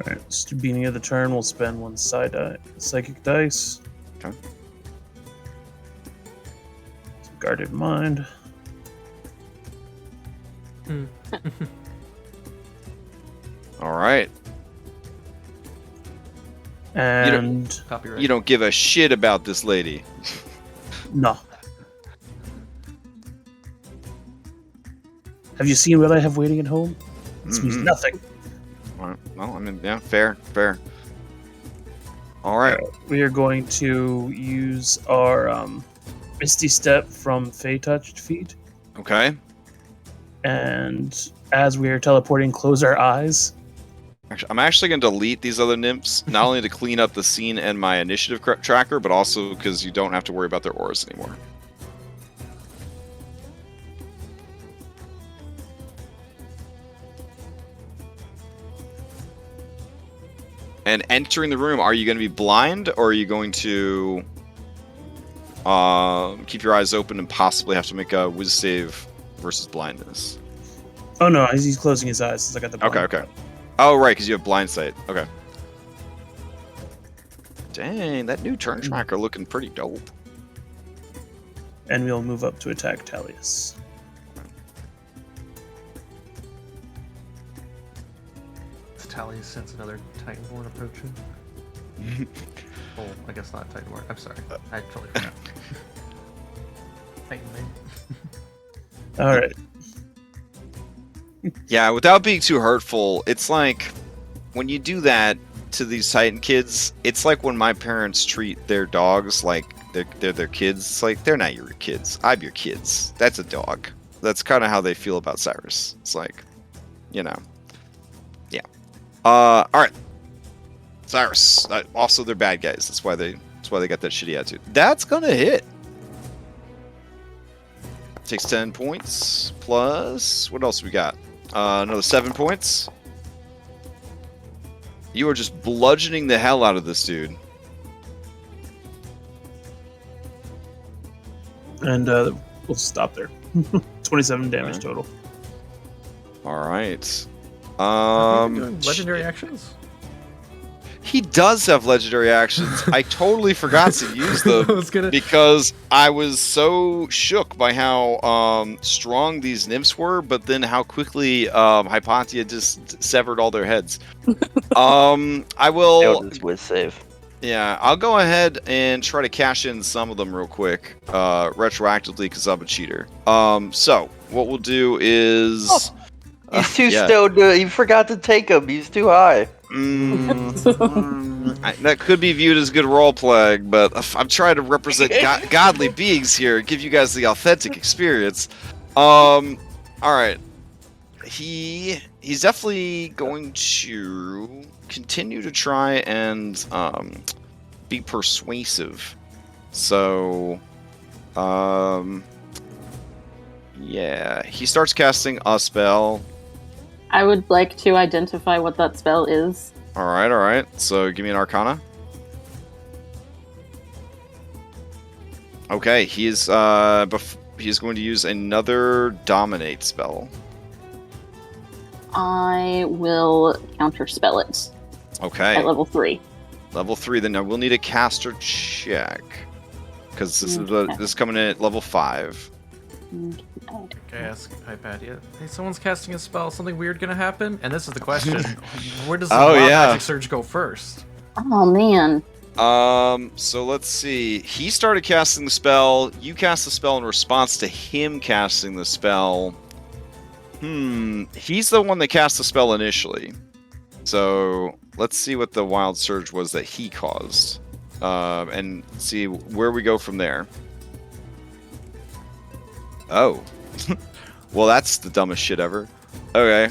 Alright, so the beginning of the turn, we'll spend one psychic dice. Okay. Some guarded mind. Alright. And Copyright. You don't give a shit about this lady. no. Have you seen what I have waiting at home? This means Mhm. nothing. Alright, well, I mean, yeah, fair. Alright. We are going to use our Misty Step from Fey Touched feat, Okay. and as we are teleporting, close our eyes. I'm actually going to delete these other nymphs, not only to clean up the scene and my initiative tracker, but also because you don't have to worry about their auras anymore. And entering the room, are you going to be blind, or are you going to keep your eyes open and possibly have to make a whiz save versus blindness? Oh no, he's closing his eyes since I got the blind. Okay. Oh, right, because you have blind sight. Okay. Dang, that new turn tracker looking pretty dope. And we'll move up to attack Talius. Tally sense another Titanborn approaching. Oh, I guess not Titanborn. I'm sorry. I totally forgot. Titan name. Alright. Yeah, without being too hurtful, it's like when you do that to these Titan kids, it's like when my parents treat their dogs like they're their kids. It's like, they're not your kids. I'm your kids. That's a dog. That's kind of how they feel about Cyrus. It's like, you know. Yeah. Alright. Cyrus. Also, they're bad guys. That's why they got that shitty attitude. That's gonna hit. Takes 10 points. Plus, what else we got? Another 7 points. You are just bludgeoning the hell out of this dude. And we'll stop there. 27 damage total. Alright. Doing legendary actions? He does have legendary actions. I totally forgot to use them because I was so shook by how strong these nymphs were, but then how quickly Hypatia just severed all their heads. I will. Just whiz save. Yeah, I'll go ahead and try to cash in some of them real quick, retroactively, because I'm a cheater. So what we'll do is. He's too stoned. You forgot to take him. He's too high. That could be viewed as good roleplay, but I'm trying to represent godly beings here, give you guys the authentic experience. All right, he's definitely going to continue to try and be persuasive. So, yeah, he starts casting a spell. I would like to identify what that spell is. All right. So give me an Arcana. Okay, he's he's going to use another dominate spell. I will counterspell it Okay. at level 3. Level 3, then I will need a caster check. Because this is coming in at level 5. Okay, ask Hypatia. Hey, someone's casting a spell. Something weird gonna happen? And this is the question: where does the wild magic surge go first? Oh man. So let's see. He started casting the spell. You cast the spell in response to him casting the spell. He's the one that cast the spell initially. So let's see what the wild surge was that he caused, and see where we go from there. Oh, well, that's the dumbest shit ever. Okay.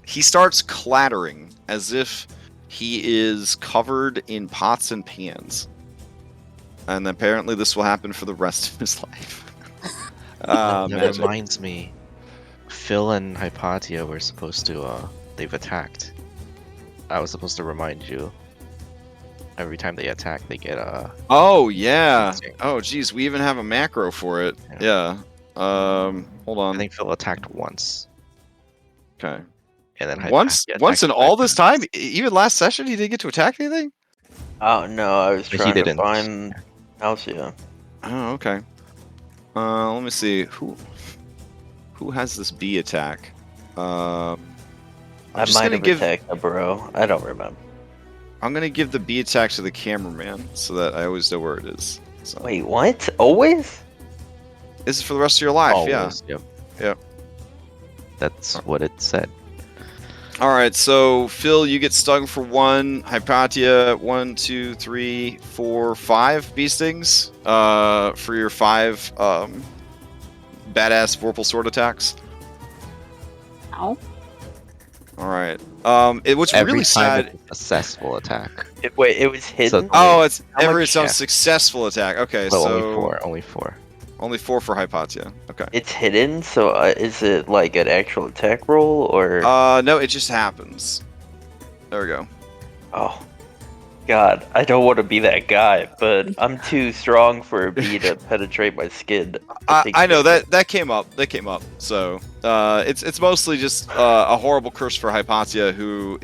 He starts clattering as if he is covered in pots and pans, and apparently this will happen for the rest of his life. That reminds me. Phil and Hypatia were supposed to, they've attacked. I was supposed to remind you. Every time they attack, they get Oh, yeah. Oh, geez, we even have a macro for it. Yeah. Hold on. I think Phil attacked once. Okay. And then once in all this time? Even last session, he didn't get to attack anything? Oh, no, I was But he trying to didn't. find Halcyon. Oh, okay. Let me see. Who has this bee attack? I might have attacked a bro. I don't remember. I'm gonna give the bee attack to the cameraman so that I always know where it is. So. Wait, what? Always? This is for the rest of your life, Always, yeah. Yep. Yep. That's what it said. Alright, so Phil, you get stung for 1. Hypatia, 1, 2, 3, 4, 5 bee stings. For your 5 badass Vorpal sword attacks. Ow. Alright. What's Every really time sad. it's a successful attack. Wait, it was hidden? Oh, it's How every much- time successful attack. Okay, Well, so only 4. only 4 for Hypatia. Okay. It's hidden, so is it like an actual attack roll, or... No, it just happens. There we go. Oh. God, I don't want to be that guy, but I'm too strong for a bee to penetrate my skin. I know that came up. So it's mostly just a horrible curse for Hypatia, who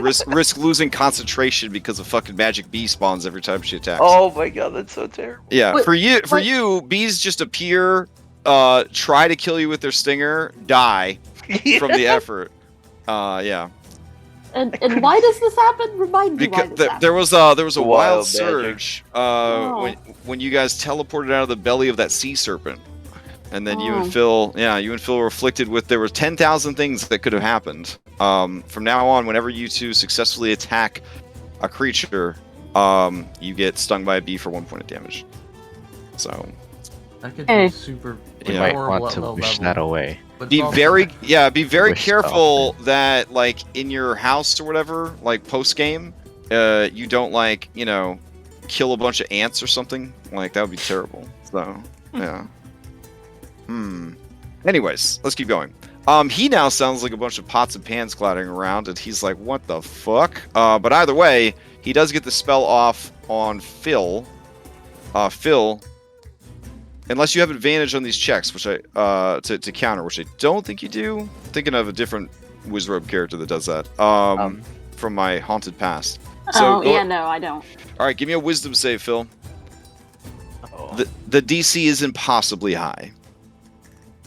risk losing concentration because of fucking magic bee spawns every time she attacks. Oh my god, that's so terrible. Yeah, Wait, for what? you, bees just appear, try to kill you with their stinger, die from the effort. Yeah. And why does this happen? Remind me why Because this happened. there was a wild Wild magic. surge when you guys teleported out of the belly of that sea serpent, and then you and Phil were afflicted with. There were 10,000 things that could have happened. From now on, whenever you two successfully attack a creature, you get stung by a bee for 1 point of damage. So That could Hey. be super You might horrible want at to low wish level. that away. But be it's also- very Wish careful that like in your house or whatever, like post game, you don't kill a bunch of ants or something. Like that would be terrible. So yeah. Anyways, let's keep going. He now sounds like a bunch of pots and pans clattering around, and he's like, "What the fuck?" But either way, he does get the spell off on Phil. Phil, unless you have advantage on these checks, which I to counter, which I don't think you do. I'm thinking of a different Wizrobe character that does that. From my haunted past. So no, I don't. all right, give me a Wisdom save, Phil. Oh. The DC is impossibly high.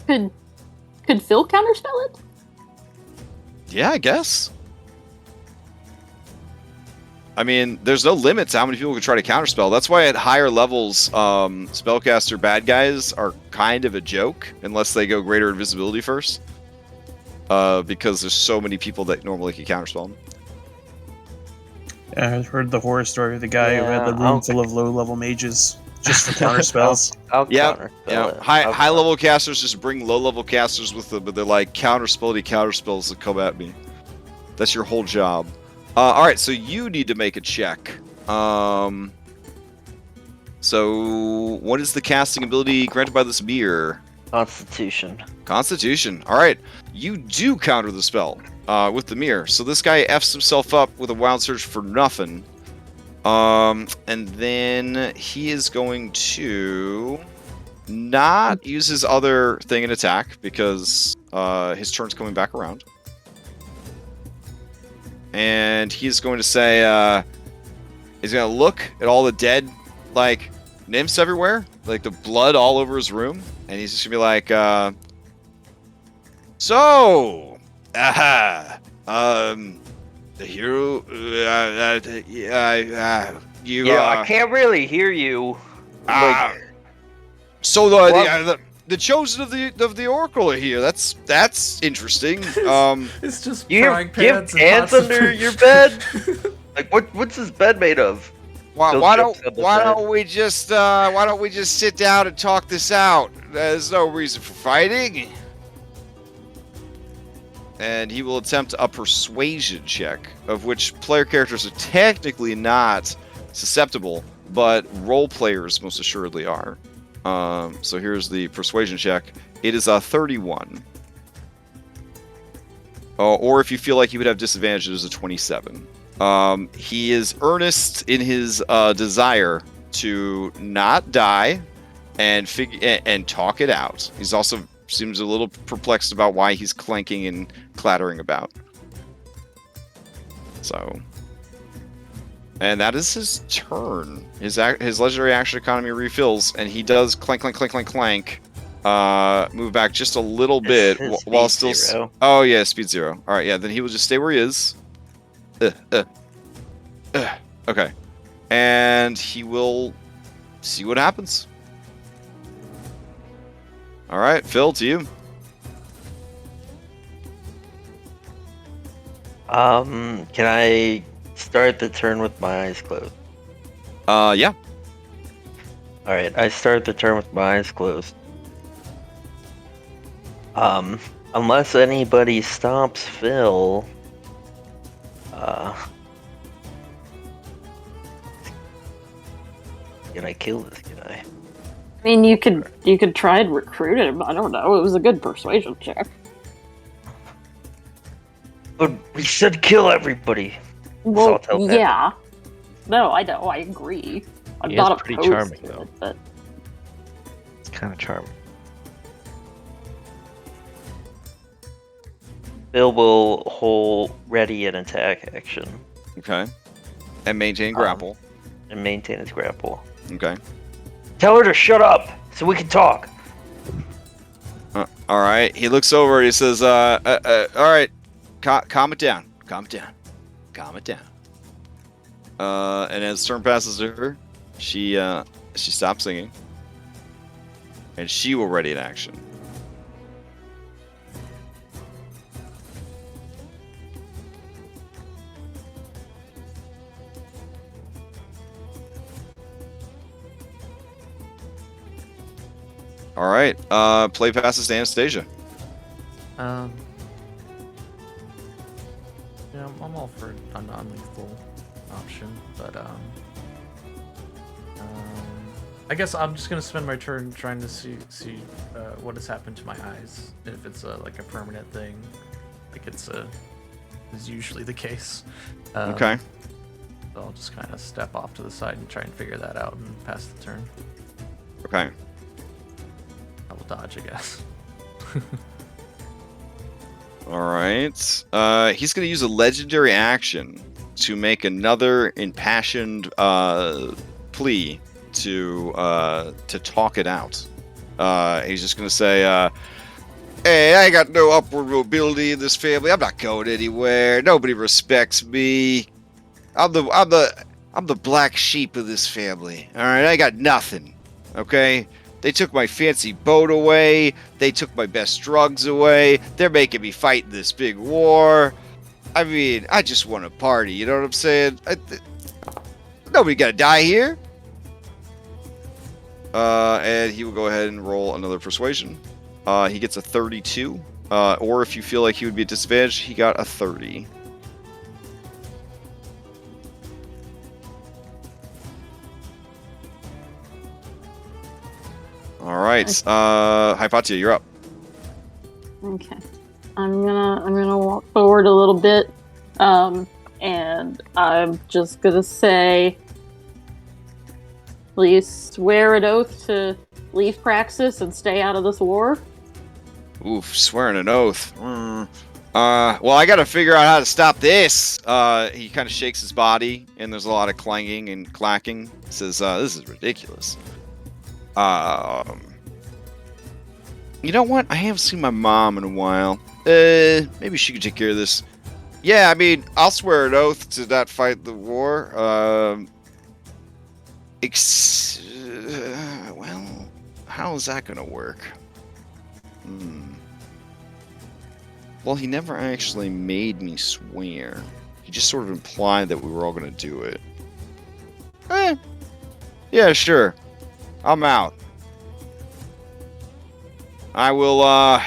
Could Phil counterspell it? Yeah, I guess. I mean, there's no limit to how many people can try to counterspell. That's why at higher levels, spellcaster bad guys are kind of a joke unless they go greater invisibility first. Because there's so many people that normally can counterspell them. Yeah, I've heard the horror story of the guy who had the Yeah, room full of low-level mages just for counter spells. I'll Yeah, counterspell yeah. it. High level casters just bring low level casters with them, but they're like counter spells that come at me. That's your whole job. All right, so you need to make a check. So what is the casting ability granted by this mirror? Constitution. Constitution. All right, you do counter the spell with the mirror. So this guy f's himself up with a wild surge for nothing. And then he is going to not use his other thing in attack because his turn's coming back around. And he's going to say, he's going to look at all the dead, like, nymphs everywhere, like the blood all over his room, and he's just going to be like, so, the hero, you, I can't really hear you. So the chosen of the Oracle are here. That's interesting. It's just You frying have pans and pants pots of under food. your bed? Like what's this bed made of? why Still jokes on the bed. don't we just sit down and talk this out? There's no reason for fighting. And he will attempt a persuasion check, of which player characters are technically not susceptible, but role players most assuredly are. So here's the persuasion check. It is a 31. Or if you feel like you would have disadvantage, it is a 27. He is earnest in his desire to not die and talk it out. He's also seems a little perplexed about why he's clanking and clattering about. So, and that is his turn. His legendary action economy refills, and he does clank, clank, clank, clank, clank. Move back just a little bit His while speed still. 0. Oh yeah, speed 0. All right, yeah. Then he will just stay where he is. Okay, and he will see what happens. All right, Phil, to you. Can I start the turn with my eyes closed? Yeah. Alright, I start the turn with my eyes closed. Unless anybody stops Phil, can I kill this guy? I mean, you could try and recruit him. I don't know. It was a good persuasion check. But we said kill everybody. Well, I'll tell Pepper. yeah. No, I know. I agree. I'm He is not pretty opposed charming, to though. it, but It's kind of charming. Phil will hold ready an attack action Okay. And maintain grapple. and maintain his grapple. Okay. Tell her to shut up so we can talk. All right. He looks over and he says, all right, calm it down. Calm it down. Calm it down. And as turn passes to her, she stops singing. And she will ready an action. All right. Play passes to Anastasia. Yeah, I'm all for a non-lethal option, but I guess I'm just gonna spend my turn trying to see what has happened to my eyes. If it's like a permanent thing, like it's is usually the case. Okay. So I'll just kind of step off to the side and try and figure that out and pass the turn. Okay. I will dodge, I guess. All right. He's going to use a legendary action to make another impassioned plea to talk it out. He's just going to say, "Hey, I got no upward mobility in this family. I'm not going anywhere. Nobody respects me. I'm the black sheep of this family. All right, I got nothing. Okay." They took my fancy boat away. They took my best drugs away. They're making me fight in this big war. I mean, I just want to party. You know what I'm saying? Nobody got to die here. And he will go ahead and roll another persuasion. He gets a 32. Or if you feel like he would be at disadvantage, he got a 30. All right, Hypatia, you're up. okay. I'm gonna walk forward a little bit, and I'm just gonna say, Will you swear an oath to leave Praxis and stay out of this war? Oof, swearing an oath. Well, I gotta figure out how to stop this. He kind of shakes his body, and there's a lot of clanging and clacking. He says, this is ridiculous. You know what? I haven't seen my mom in a while. Maybe she could take care of this. Yeah, I mean, I'll swear an oath to not fight the war. Well, how is that gonna work? Well, he never actually made me swear. He just sort of implied that we were all gonna do it. Yeah, sure. I'm out. I will, I,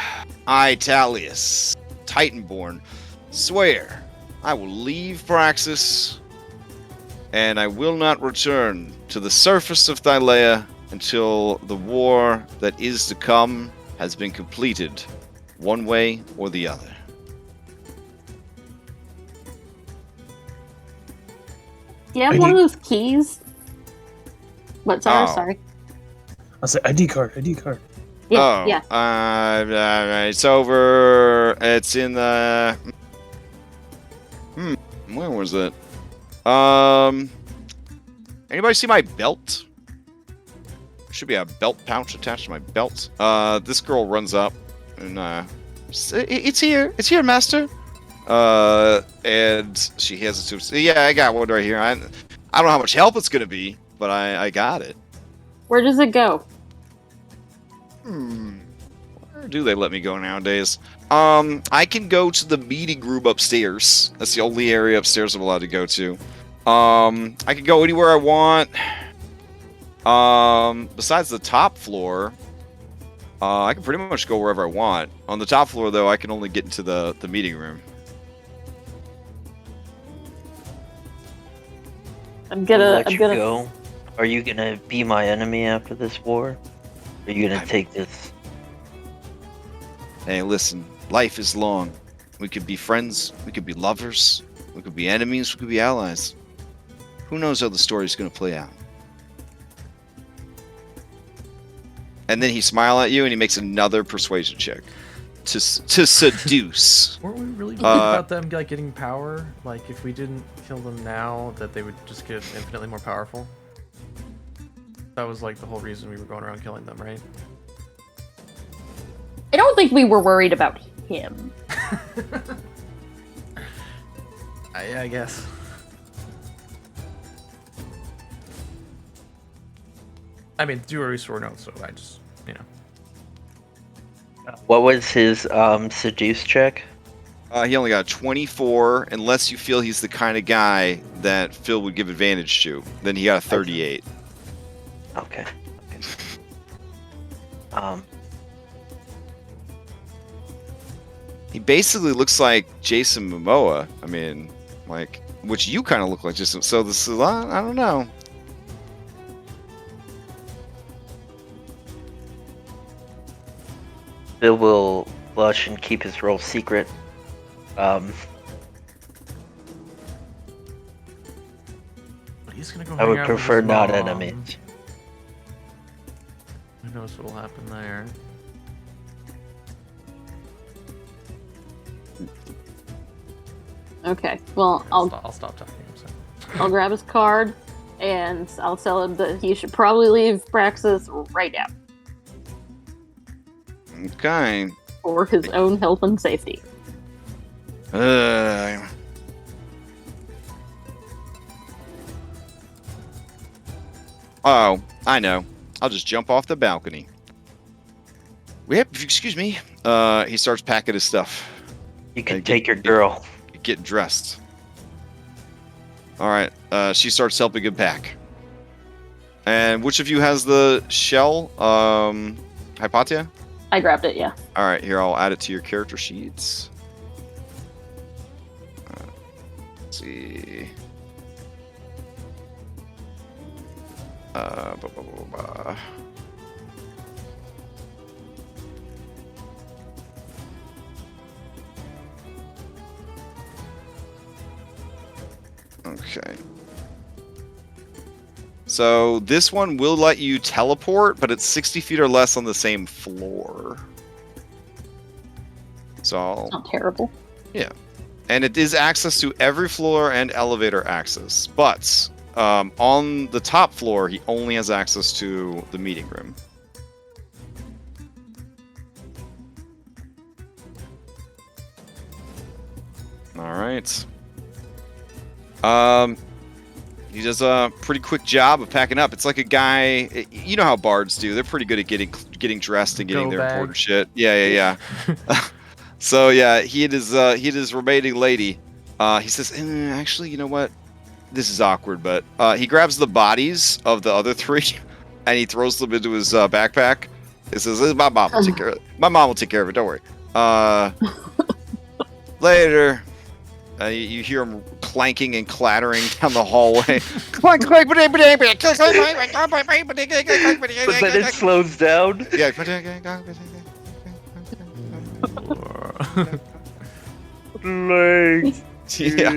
Talius, Titanborn, swear I will leave Praxis, and I will not return to the surface of Thylea until the war that is to come has been completed, one way or the other. Do you have one of those keys? What? Sorry, Oh. sorry. I'll say ID card. Yeah, Oh, yeah. it's over. It's in the. Where was it? Anybody see my belt? There should be a belt pouch attached to my belt. This girl runs up and it's here, master. And she hesitates. Yeah, I got one right here. I don't know how much help it's gonna be, but I got it. Where does it go? Where do they let me go nowadays? I can go to the meeting room upstairs. That's the only area upstairs I'm allowed to go to. I can go anywhere I want. Besides the top floor, I can pretty much go wherever I want. On the top floor, though, I can only get into the meeting room. I'm gonna go. Are you gonna be my enemy after this war? Are you gonna take this? Hey, listen, life is long. We could be friends, we could be lovers, we could be enemies, we could be allies. Who knows how the story's gonna play out? And then he smiles at you and he makes another persuasion check to seduce. Weren't we really worried about them like getting power? Like if we didn't kill them now, that they would just get infinitely more powerful? That was like the whole reason we were going around killing them, right? I don't think we were worried about him. I guess. I mean, do already swore no, so I just, you know. What was his seduce check? He only got 24, unless you feel he's the kind of guy that Phil would give advantage to. Then he got a 38. Okay. He basically looks like Jason Momoa. I mean, like, which you kind of look like Jason. So this is, I don't know. Bill will blush and keep his role secret. But he's gonna go. I would hang out with prefer his not mom. enemies. Who knows what'll happen there? Okay, well, I'll stop talking. So. I'll grab his card, and I'll tell him that he should probably leave Praxis right now Okay. for his own health and safety. Oh, I know. I'll just jump off the balcony. Excuse me. He starts packing his stuff. You can take your girl. Getting dressed. All right. She starts helping him pack. And which of you has the shell? Hypatia? I grabbed it, yeah. All right. Here, I'll add it to your character sheets. Let's see. Blah, blah, blah, blah. Okay. So this one will let you teleport, but it's 60 feet or less on the same floor. So Not terrible. and it is access to every floor and elevator access. But on the top floor, he only has access to the meeting room. All right. He does a pretty quick job of packing up. It's like a guy, you know how bards do. They're pretty good at getting dressed and getting Go their bag. important shit. Yeah. So yeah, he and his remaining lady. He says, actually, you know what? This is awkward, but he grabs the bodies of the other three and he throws them into his backpack. He says, my mom will take care of it. My mom will take care of it. Don't worry. Later. You hear him clanking and clattering down the hallway. But then it slows down. Yeah. Yeah.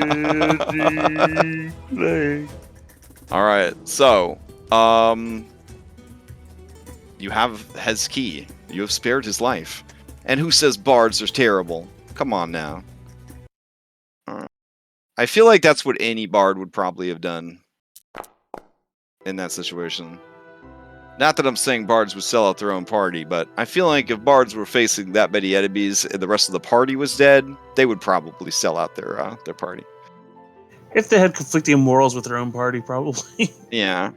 All right. So, you have his key. You have spared his life. And who says bards are terrible? Come on now. I feel like that's what any bard would probably have done in that situation. Not that I'm saying bards would sell out their own party, but I feel like if bards were facing that many enemies and the rest of the party was dead, they would probably sell out their party. If they had conflicting morals with their own party, probably. Yeah.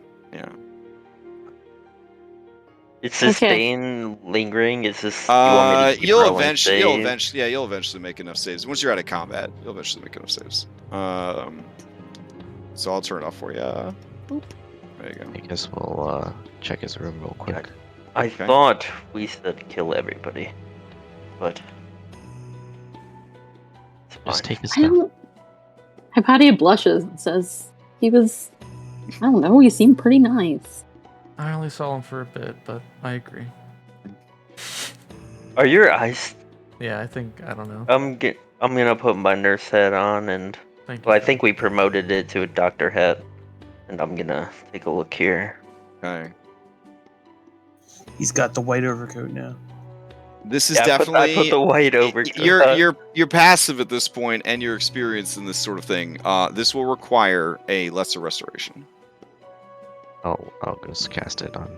Is this Okay. Bane lingering? Is this? You want me to keep You'll rolling eventually saves? you'll eventually make enough saves. Once you're out of combat, you'll eventually make enough saves. So I'll turn it off for you. Boop. There you go. I guess we'll check his room real quick. I Okay. thought we said kill everybody, but it's Just fine. take his I stuff. don't. Hypatia blushes and says he was. I don't know. He seemed pretty nice. I only saw him for a bit, but I agree. Are your eyes? Yeah, I think I don't know. I'm gonna put my nurse hat on, and Thank you. well, I think we promoted it to a doctor hat, and I'm gonna take a look here. Okay. He's got the white overcoat now. This is Yeah, definitely I put the white over. you're passive at this point, and you're experienced in this sort of thing. This will require a lesser restoration. I'll just cast it on.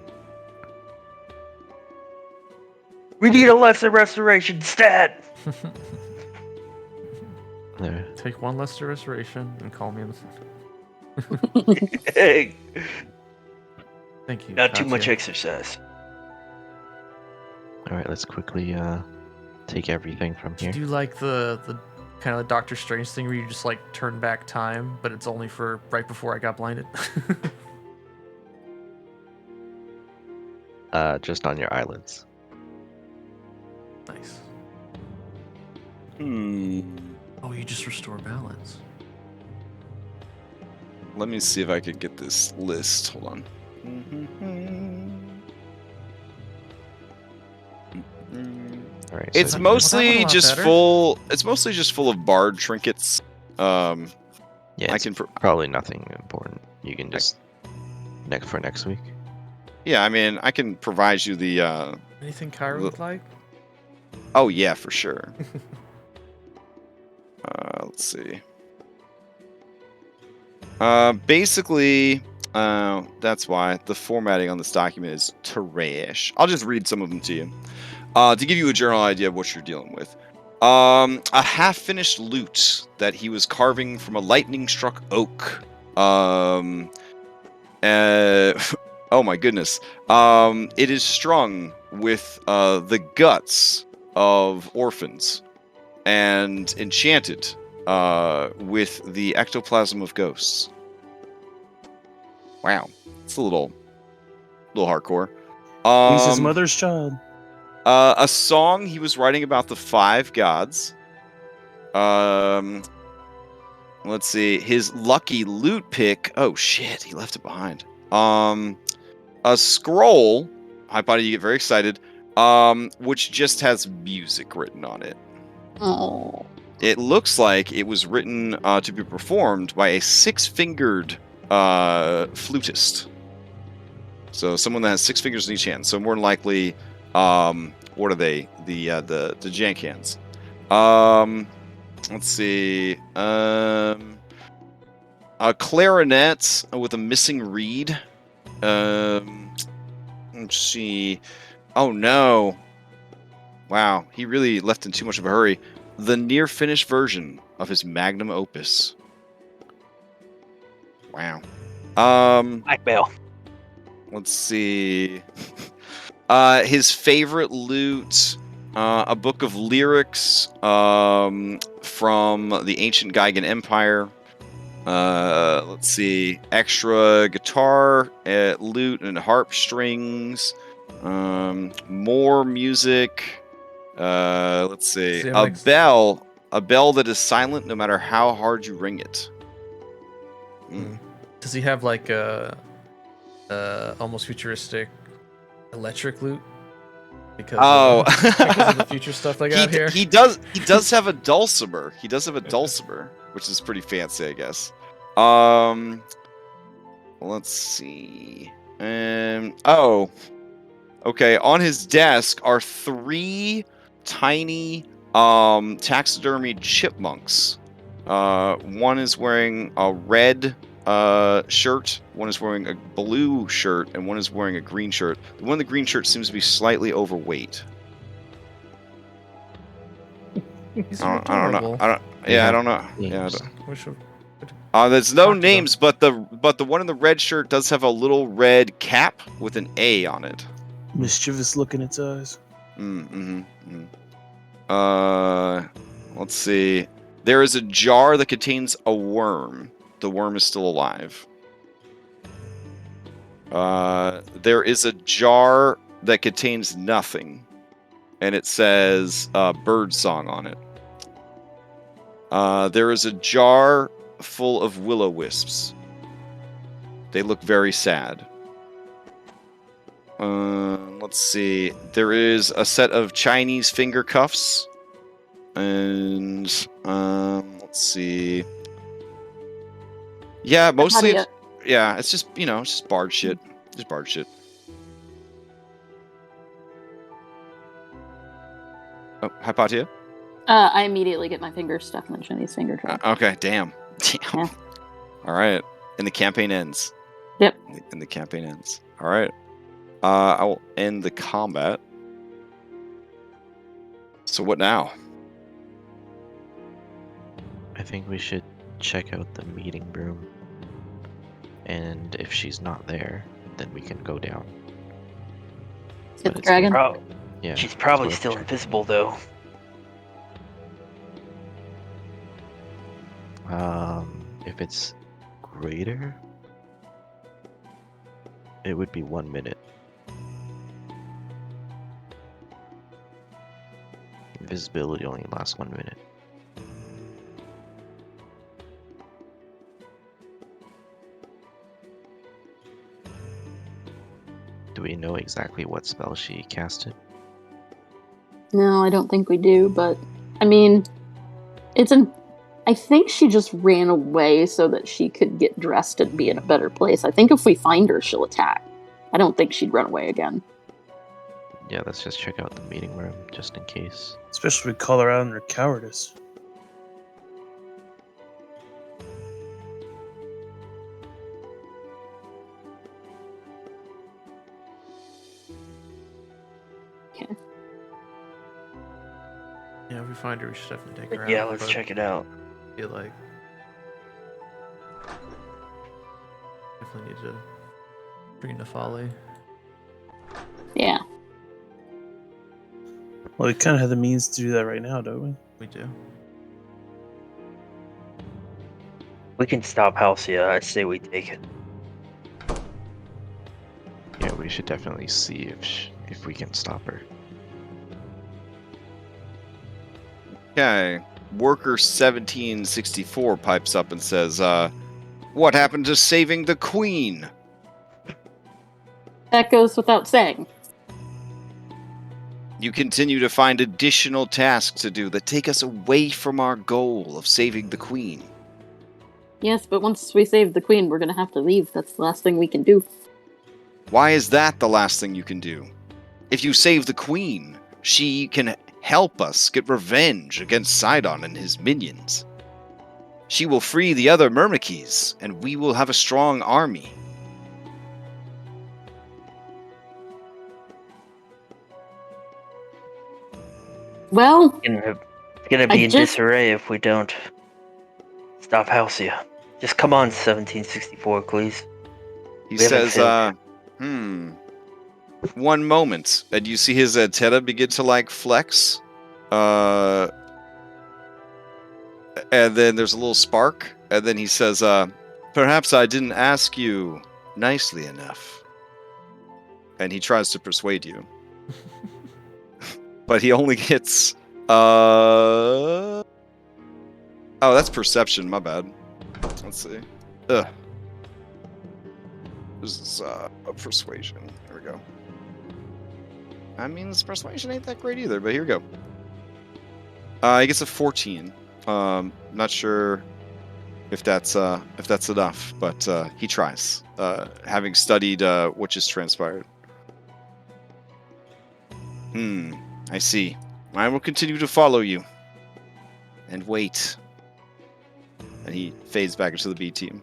We need a lesser restoration stat. There. Take one lesser restoration and call me in the Hey, Thank you. not too much Katya. exercise. All right, let's quickly take everything from Do here. you like the kind of Doctor Strange thing where you just like turn back time, but it's only for right before I got blinded? Just on your eyelids. Nice. Hmm. Oh, you just restore balance. Let me see if I could get this list. Hold on. All right. It's so that- mostly well, that went a lot just better. full. It's mostly just full of bard trinkets. yeah, I it's can. probably nothing important. You can just next week. Yeah, I mean, I can provide you the. Anything Kyrah would like? Oh yeah, for sure. Let's see. Basically, that's why the formatting on this document is trash. I'll just read some of them to you. To give you a general idea of what you're dealing with. A half-finished lute that he was carving from a lightning-struck oak. Oh my goodness. It is strung with the guts of orphans and enchanted with the ectoplasm of ghosts. Wow, it's a little hardcore. He's his mother's child. A song he was writing about the 5 gods. Let's see. His lucky loot pick. Oh shit, he left it behind. A scroll. Hi, buddy, you get very excited. Which just has music written on it. Oh. It looks like it was written to be performed by a 6-fingered flutist. So someone that has 6 fingers in each hand. So more than likely, what are they? The Jankans. Let's see. A clarinet with a missing reed. Let's see. Oh no. Wow, he really left in too much of a hurry. The near finished version of his magnum opus. Wow. Blackmail. Let's see. His favorite loot, a book of lyrics from the ancient Gaigan Empire. Let's see. Extra guitar, lute, and harp strings. More music. Let's see. A bell that is silent no matter how hard you ring it. Does he have like a almost futuristic electric lute? Because of the future stuff they got here. He does have a dulcimer. He does have a dulcimer, which is pretty fancy, I guess. Let's see. Okay. On his desk are 3 tiny taxidermy chipmunks. One is wearing a red shirt, one is wearing a blue shirt, and one is wearing a green shirt. The one in the green shirt seems to be slightly overweight. He's I don't know. I don't know. Yeah, there's no names, but the one in the red shirt does have a little red cap with an A on it. Mischievous look in its eyes. Let's see. There is a jar that contains a worm. The worm is still alive. There is a jar that contains nothing, and it says bird song on it. There is a jar full of will-o-wisps. They look very sad. Let's see. There is a set of Chinese finger cuffs. And let's see. Yeah, mostly it's just, it's just bard shit. Just bard shit. Oh, Hypatia? I immediately get my fingers stuck in the Chinese finger trap. Okay, damn. Yeah. All right. And the campaign ends. Yep. And the campaign ends. All right. I will end the combat. So what now? I think we should check out the meeting room. And if she's not there, then we can go down. Get the dragon? Yeah. She's probably still invisible, though. If it's greater, it would be 1 minute. Invisibility only lasts 1 minute. Do we know exactly what spell she casted? No, I don't think we do, but I mean, I think she just ran away so that she could get dressed and be in a better place. I think if we find her, she'll attack. I don't think she'd run away again. Yeah, let's just check out the meeting room, just in case. Especially if we call her out on her cowardice. Okay. Yeah, if we find her, we should definitely take her out. Yeah, let's check it out. I feel like definitely need to bring in the folly. Yeah. Well, we kind of have the means to do that right now, don't we? We do. We can stop Halcyon. I say we take it. Yeah, we should definitely see if we can stop her. Okay. Worker 1764 pipes up and says, what happened to saving the queen? That goes without saying. You continue to find additional tasks to do that take us away from our goal of saving the queen. Yes, but once we save the queen, we're going to have to leave. That's the last thing we can do. Why is that the last thing you can do? If you save the queen, she can help us get revenge against Sidon and his minions. She will free the other Myrmikes, and we will have a strong army. Well, It's gonna be in disarray if we don't stop Halcyon. Just come on, 1764, please. He We haven't says, failed. one moment, and you see his antenna begin to, like, flex. And then there's a little spark, and then he says, perhaps I didn't ask you nicely enough. And he tries to persuade you. But he only gets, oh, that's perception, my bad. Let's see. Ugh. This is, a persuasion. There we go. I mean, this persuasion ain't that great either, but here we go. He gets a 14. Not sure if that's enough, but he tries. Having studied what just transpired. I see. I will continue to follow you. And wait. And he fades back into the B team.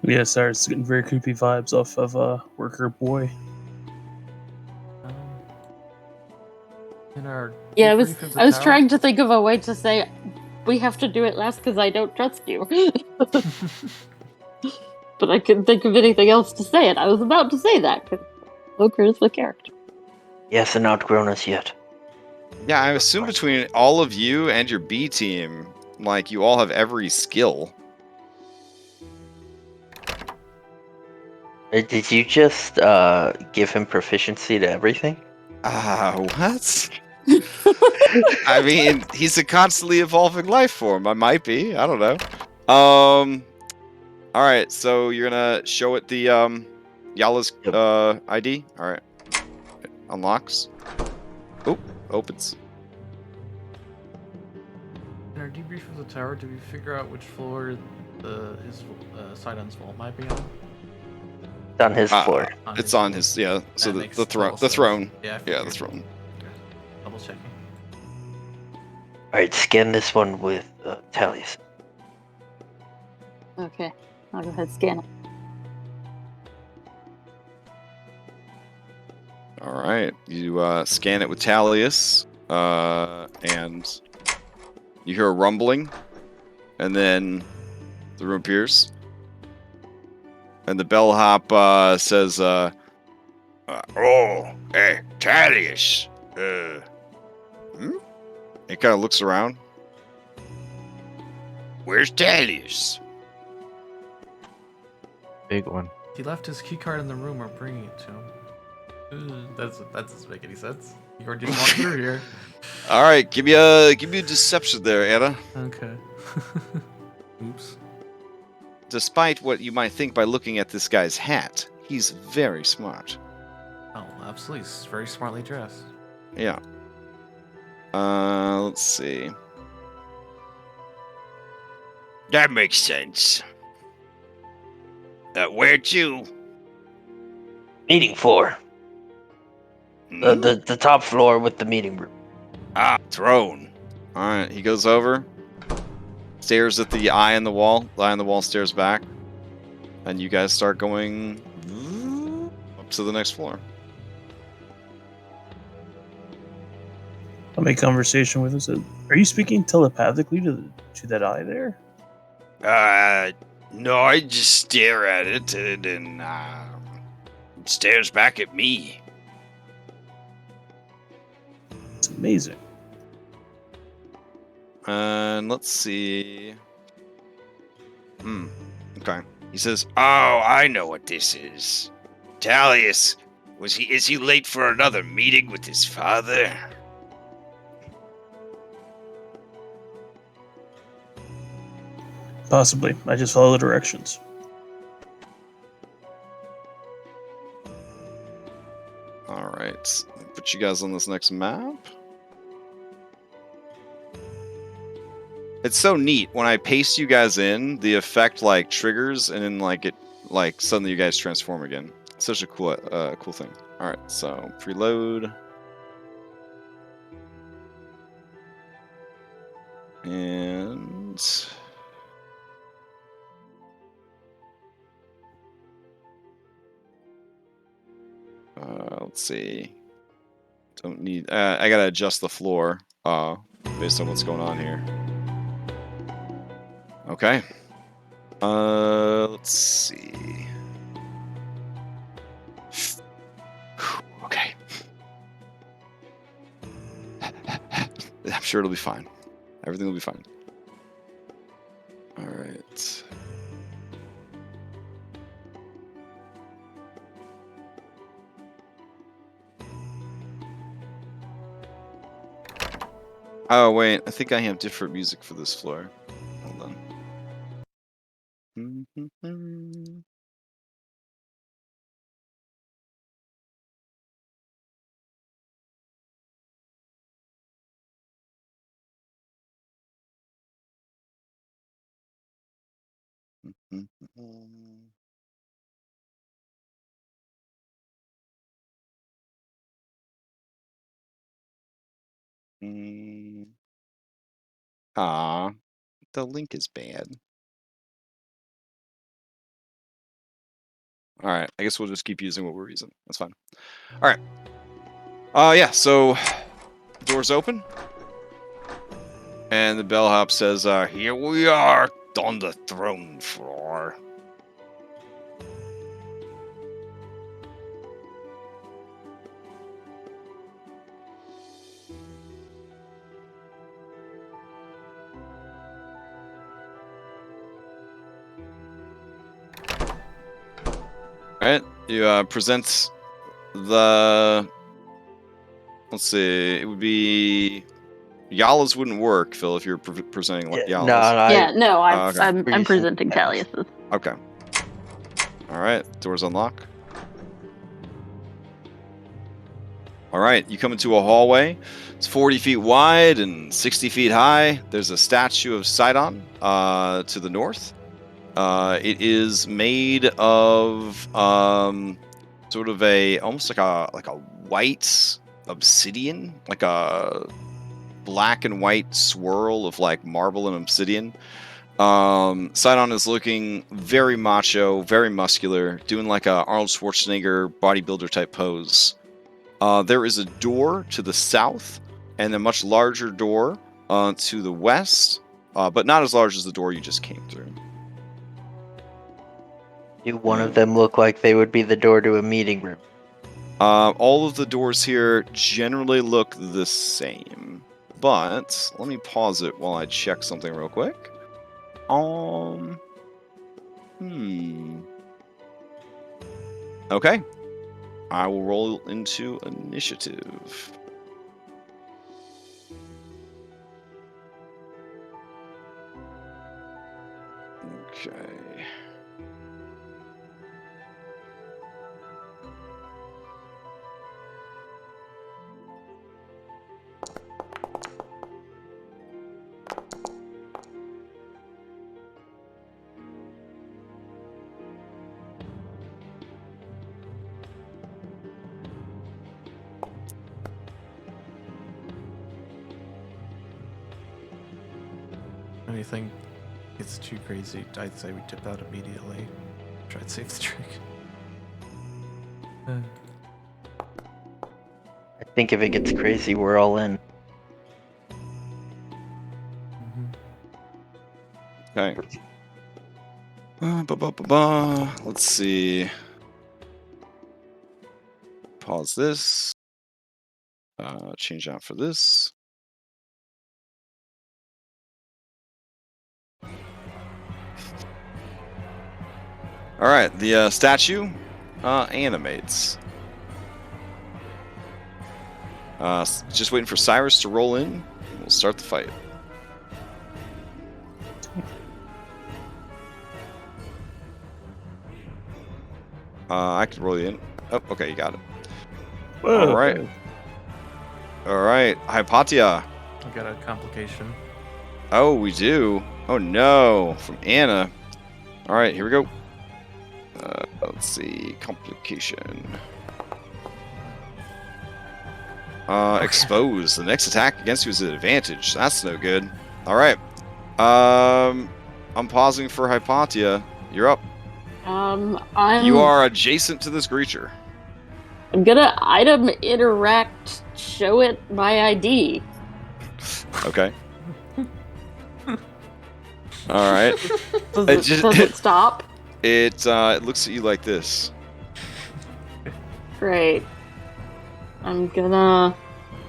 Yeah, sorry, it's getting very creepy vibes off of Worker Boy. In our yeah, I debrief of the was tower- trying to think of a way to say we have to do it last because I don't trust you. But I couldn't think of anything else to say it. I was about to say that because Joker is the character. He hasn't outgrown us yet. Yeah, I assume between all of you and your B team, like, you all have every skill. Did you just give him proficiency to everything? What? I mean, he's a constantly evolving life form. I might be. I don't know. All right, so you're gonna show it the Yala's ID. All right, it unlocks. Oop, opens. In our debrief of the tower, did we figure out which floor his Sidon's vault might be on? It's on his floor. It's on his So That the makes throne. total The sense. throne. Yeah, I Yeah, figured. the throne. Okay. Double checking. Alright, scan this one with Tallius. Okay, I'll go ahead and scan it. All right, you scan it with Tallius, and you hear a rumbling, and then the room appears, and the bellhop says, "Oh, hey, Tallius. He kind of looks around. Where's Tallius? Big one. He left his keycard in the room. We're bringing it to him. That doesn't make any sense. You already just walked through here. All right, give me a deception there, Anna. Okay. Oops. Despite what you might think by looking at this guy's hat, he's very smart. Oh, absolutely. He's very smartly dressed. Yeah. Let's see. That makes sense. Where to? Meeting floor. The top floor with the meeting room. Throne. Alright, he goes over, stares at the eye on the wall. The eye on the wall stares back. And you guys start going up to the next floor. I'll make conversation with him. Are you speaking telepathically to that eye there? No, I just stare at it and then it stares back at me. It's amazing. And let's see. Okay. He says, "Oh, I know what this is. Tallius, is he late for another meeting with his father?" Possibly. I just follow the directions. All right. Put you guys on this next map. It's so neat. When I paste you guys in, the effect like triggers, and then like it like suddenly you guys transform again. It's such a cool cool thing. All right, so preload. And let's see. Don't need. I gotta adjust the floor based on what's going on here. Okay. Let's see. Okay. I'm sure it'll be fine. Everything will be fine. All right. Oh wait, I think I have different music for this floor. Hold on. Ah, the link is bad. All right, I guess we'll just keep using what we're using. That's fine. All right. Yeah. So, doors open, and the bellhop says, "Here we are on the throne floor." All right. You present the. Let's see. It would be. Yalas wouldn't work, Phil, if you're presenting like Yalas. Yeah, no, okay. I'm presenting Callius's. Okay. All right. Doors unlock. All right. You come into a hallway. It's 40 feet wide and 60 feet high. There's a statue of Sidon to the north. It is made of sort of almost like a white obsidian, like a black and white swirl of like marble and obsidian. Sidon is looking very macho, very muscular, doing like a Arnold Schwarzenegger bodybuilder type pose. There is a door to the south and a much larger door to the west, but not as large as the door you just came through. Do one of them look like they would be the door to a meeting room? All of the doors here generally look the same, but let me pause it while I check something real quick. Okay. I will roll into initiative. Okay. Anything gets too crazy, I'd say we tip out immediately. Try to save the drink. I think if it gets crazy, we're all in. Okay. Let's see. Pause this. Change out for this. All right, the statue animates. Just waiting for Cyrus to roll in. And we'll start the fight. I can roll you in. Oh, okay, you got it. Whoa. All right. All right, Hypatia. I got a complication. Oh, we do. Oh no, from Anna. All right, here we go. Let's see, complication. Expose. The next attack against you is an advantage. That's no good. All right. I'm pausing for Hypatia. You're up. You are adjacent to this creature. I'm gonna item interact, show it my ID. Okay. All right. Does it stop? It looks at you like this. Great. I'm gonna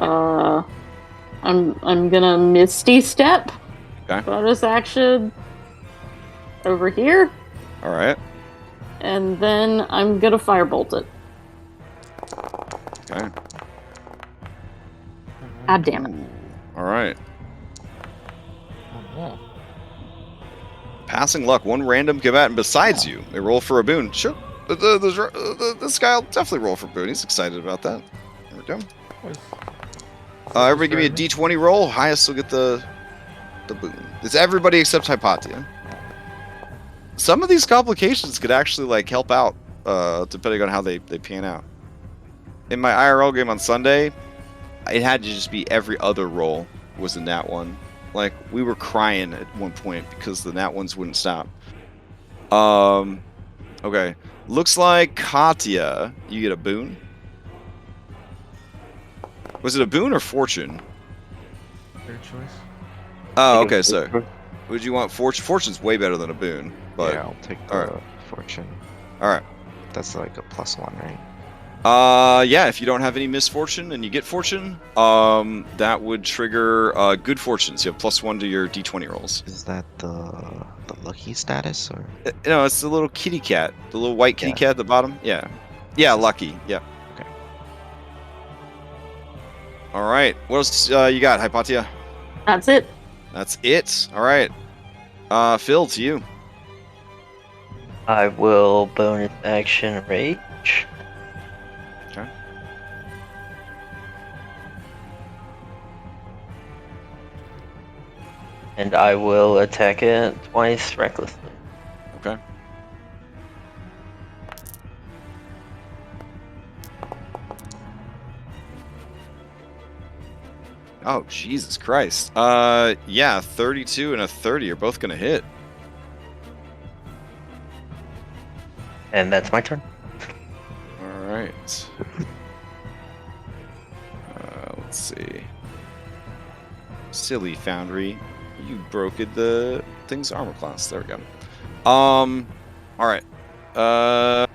I'm gonna Misty Step. Okay. Bonus action over here. All right. And then I'm gonna firebolt it. Okay. Ah, damn it. All right. Oh, Passing luck. One random combatant besides you. They roll for a boon. Sure. This guy will definitely roll for a boon. He's excited about that. There we go. Everybody give me a d20 roll. Highest will get the boon. It's everybody except Hypatia. Some of these complications could actually like help out, depending on how they pan out. In my IRL game on Sunday, it had to just be every other roll was a nat one. Like we were crying at one point because the nat ones wouldn't stop. Okay. Looks like Katya, you get a boon. Was it a boon or fortune? Your choice. Oh, okay. So, would you want fortune? Fortune's way better than a boon. But yeah, I'll take the fortune. all right. That's like a +1, right? Yeah. If you don't have any misfortune and you get fortune, that would trigger good fortune. So you have +1 to your d20 rolls. Is that the lucky status or? No, it's the little kitty cat, the little white kitty cat at the bottom. Yeah. Yeah, lucky. Yeah. Okay. All right. What else you got, Hypatia? That's it. That's it. All right. Phil, to you. I will bonus action rage. Okay. And I will attack it twice recklessly. Okay. Oh, Jesus Christ. Yeah, 32 and a 30 are both going to hit. And that's my turn. All right. Let's see. Silly Foundry. You broke the thing's armor class. There we go. All right.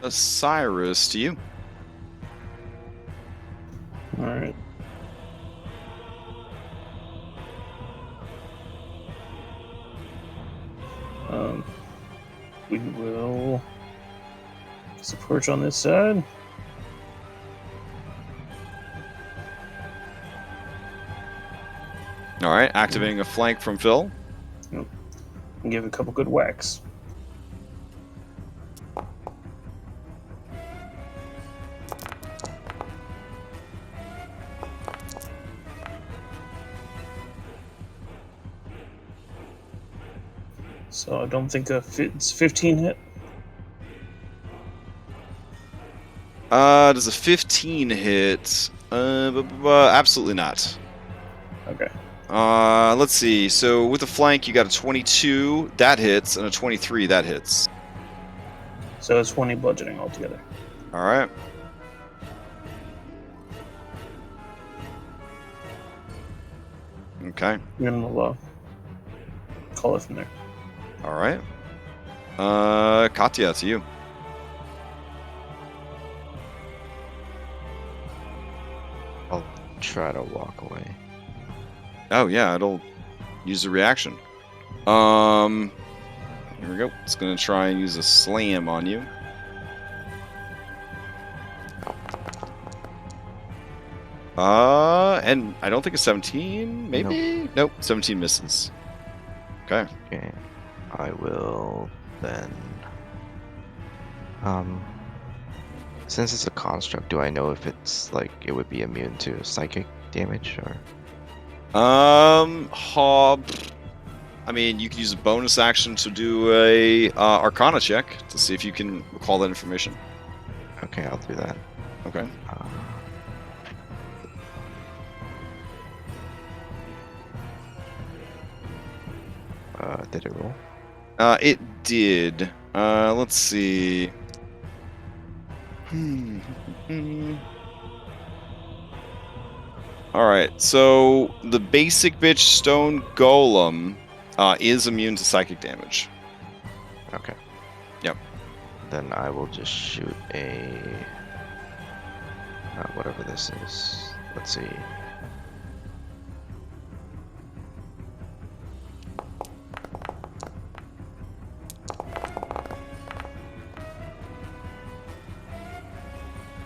Cyrus, to you. All right. We will approach on this side. All right, activating a flank from Phil. And give a couple good whacks. So I don't think it's 15 hit. Does a 15 hit? Absolutely not. Okay. Let's see. So with the flank, you got a 22 that hits, and a 23 that hits. So it's 20 bludgeoning altogether. All right. Okay. And we'll call it from there. All right. Katya, to you. I'll try to walk away. Oh yeah, it'll use a reaction. Here we go. It's gonna try and use a slam on you. And I don't think a 17, maybe? Nope, 17 misses. Okay. Okay. I will then. Since it's a construct, do I know if it's like it would be immune to psychic damage or? I mean, you can use a bonus action to do a Arcana check to see if you can recall that information. Okay, I'll do that. Okay. Did it roll? It did. Let's see. All right. So the basic bitch stone golem is immune to psychic damage. Okay. Yep. Then I will just shoot a whatever this is. Let's see.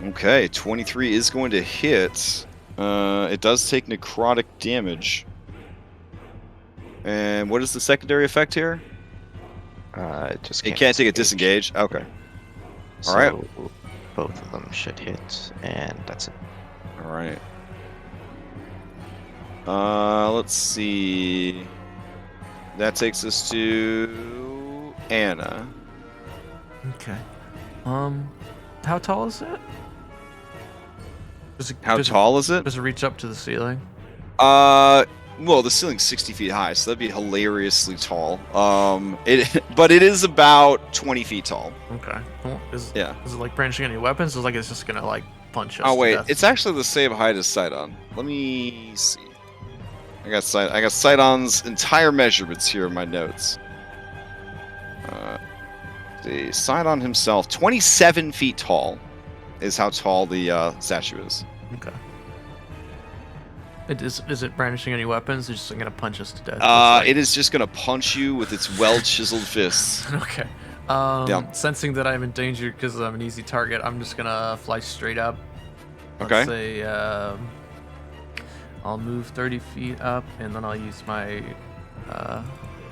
Okay, 23 is going to hit. It does take necrotic damage. And what is the secondary effect here? It just It can't take a disengage. Okay. So All right. Both of them should hit, and that's it. All right. Let's see. That takes us to Anna. Okay. How tall is it? How tall is it? Does it reach up to the ceiling? Well, the ceiling's 60 feet high, so that'd be hilariously tall. But it is about 20 feet tall. Okay. Well, is Yeah. it like brandishing any weapons? Or like it's just gonna like punch us? Oh to wait, death? it's actually the same height as Sidon. Let me see. I got Sidon's entire measurements here in my notes. The Sidon himself, 27 feet tall, is how tall the statue is. Okay. Is it brandishing any weapons? It's just gonna punch us to death. It is just gonna punch you with its well-chiseled fists. Okay. Yeah. Sensing that I'm in danger because I'm an easy target, I'm just gonna fly straight up. Let's Okay. say I'll move 30 feet up, and then I'll use my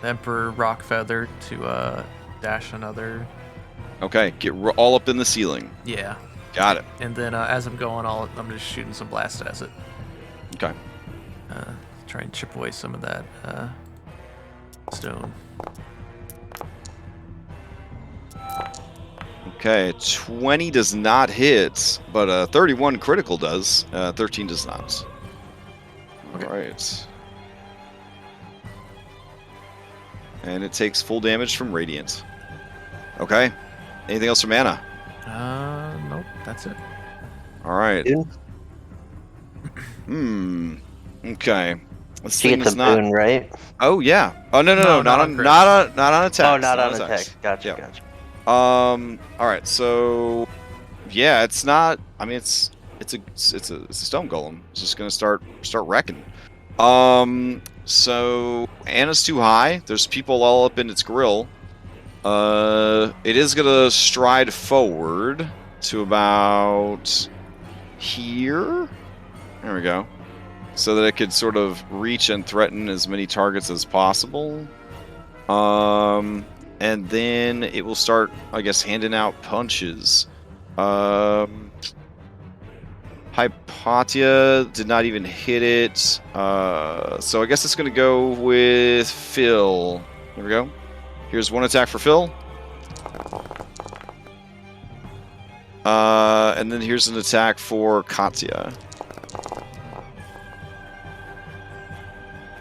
Emperor Rock Feather to dash another. Okay, get all up in the ceiling. Yeah. Got it. And then as I'm going, I'm just shooting some blast at it. Okay. Try and chip away some of that stone. Okay, 20 does not hit, but 31 critical does. 13 does not. Okay. All right. And it takes full damage from Radiant. Okay. Anything else from Anna? Nope, that's it. All right. Boon? Okay. This She thing gets is a not. boon, right? Oh yeah. Oh no, No, not not on on crits. not on attacks. Oh, not on attacks. attack. Gotcha, Yeah. gotcha. All right. So, yeah, it's not. I mean, it's a stone golem. It's just gonna start wrecking. So Anna's too high. There's people all up in its grill. It is gonna stride forward to about here. There we go. So that it could sort of reach and threaten as many targets as possible. And then it will start, I guess, handing out punches. Hypatia did not even hit it. So I guess it's going to go with Phil. There we go. Here's one attack for Phil. And then here's an attack for Katya.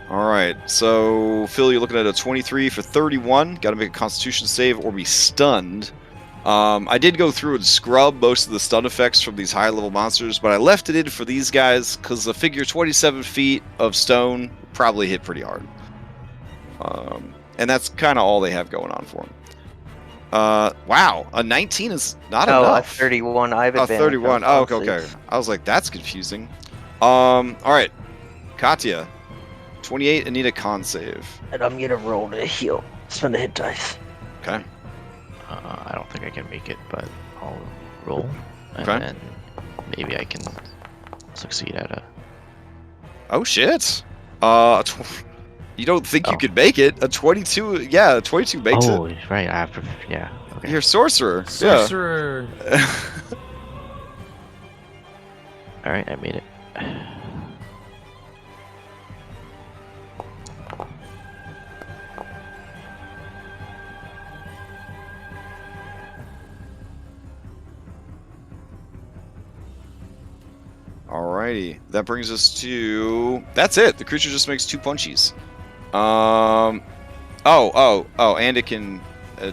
Alright, so Phil, you're looking at a 23 for 31. Got to make a Constitution save or be stunned. I did go through and scrub most of the stun effects from these high-level monsters, but I left it in for these guys because the figure 27 feet of stone probably hit pretty hard. And that's kind of all they have going on for them. Wow, a 19 is not enough. A 31. I have Oh, advantage. 31. on Oh, okay, okay. saves. I was like, that's confusing. Alright. Katya. 28 and need a con save. And I'm gonna roll to heal. Spend a hit dice. Okay. I don't think I can make it, but I'll roll, and Okay. then maybe I can succeed at a. Oh, shit. You don't think you Oh. could make it? A 22, yeah, a 22 makes Oh, it. right. I have to. Yeah. Okay. You're a sorcerer. Sorcerer. Yeah. All right. I made it. Alrighty. That brings us to... That's it. The creature just makes 2 punchies. And it can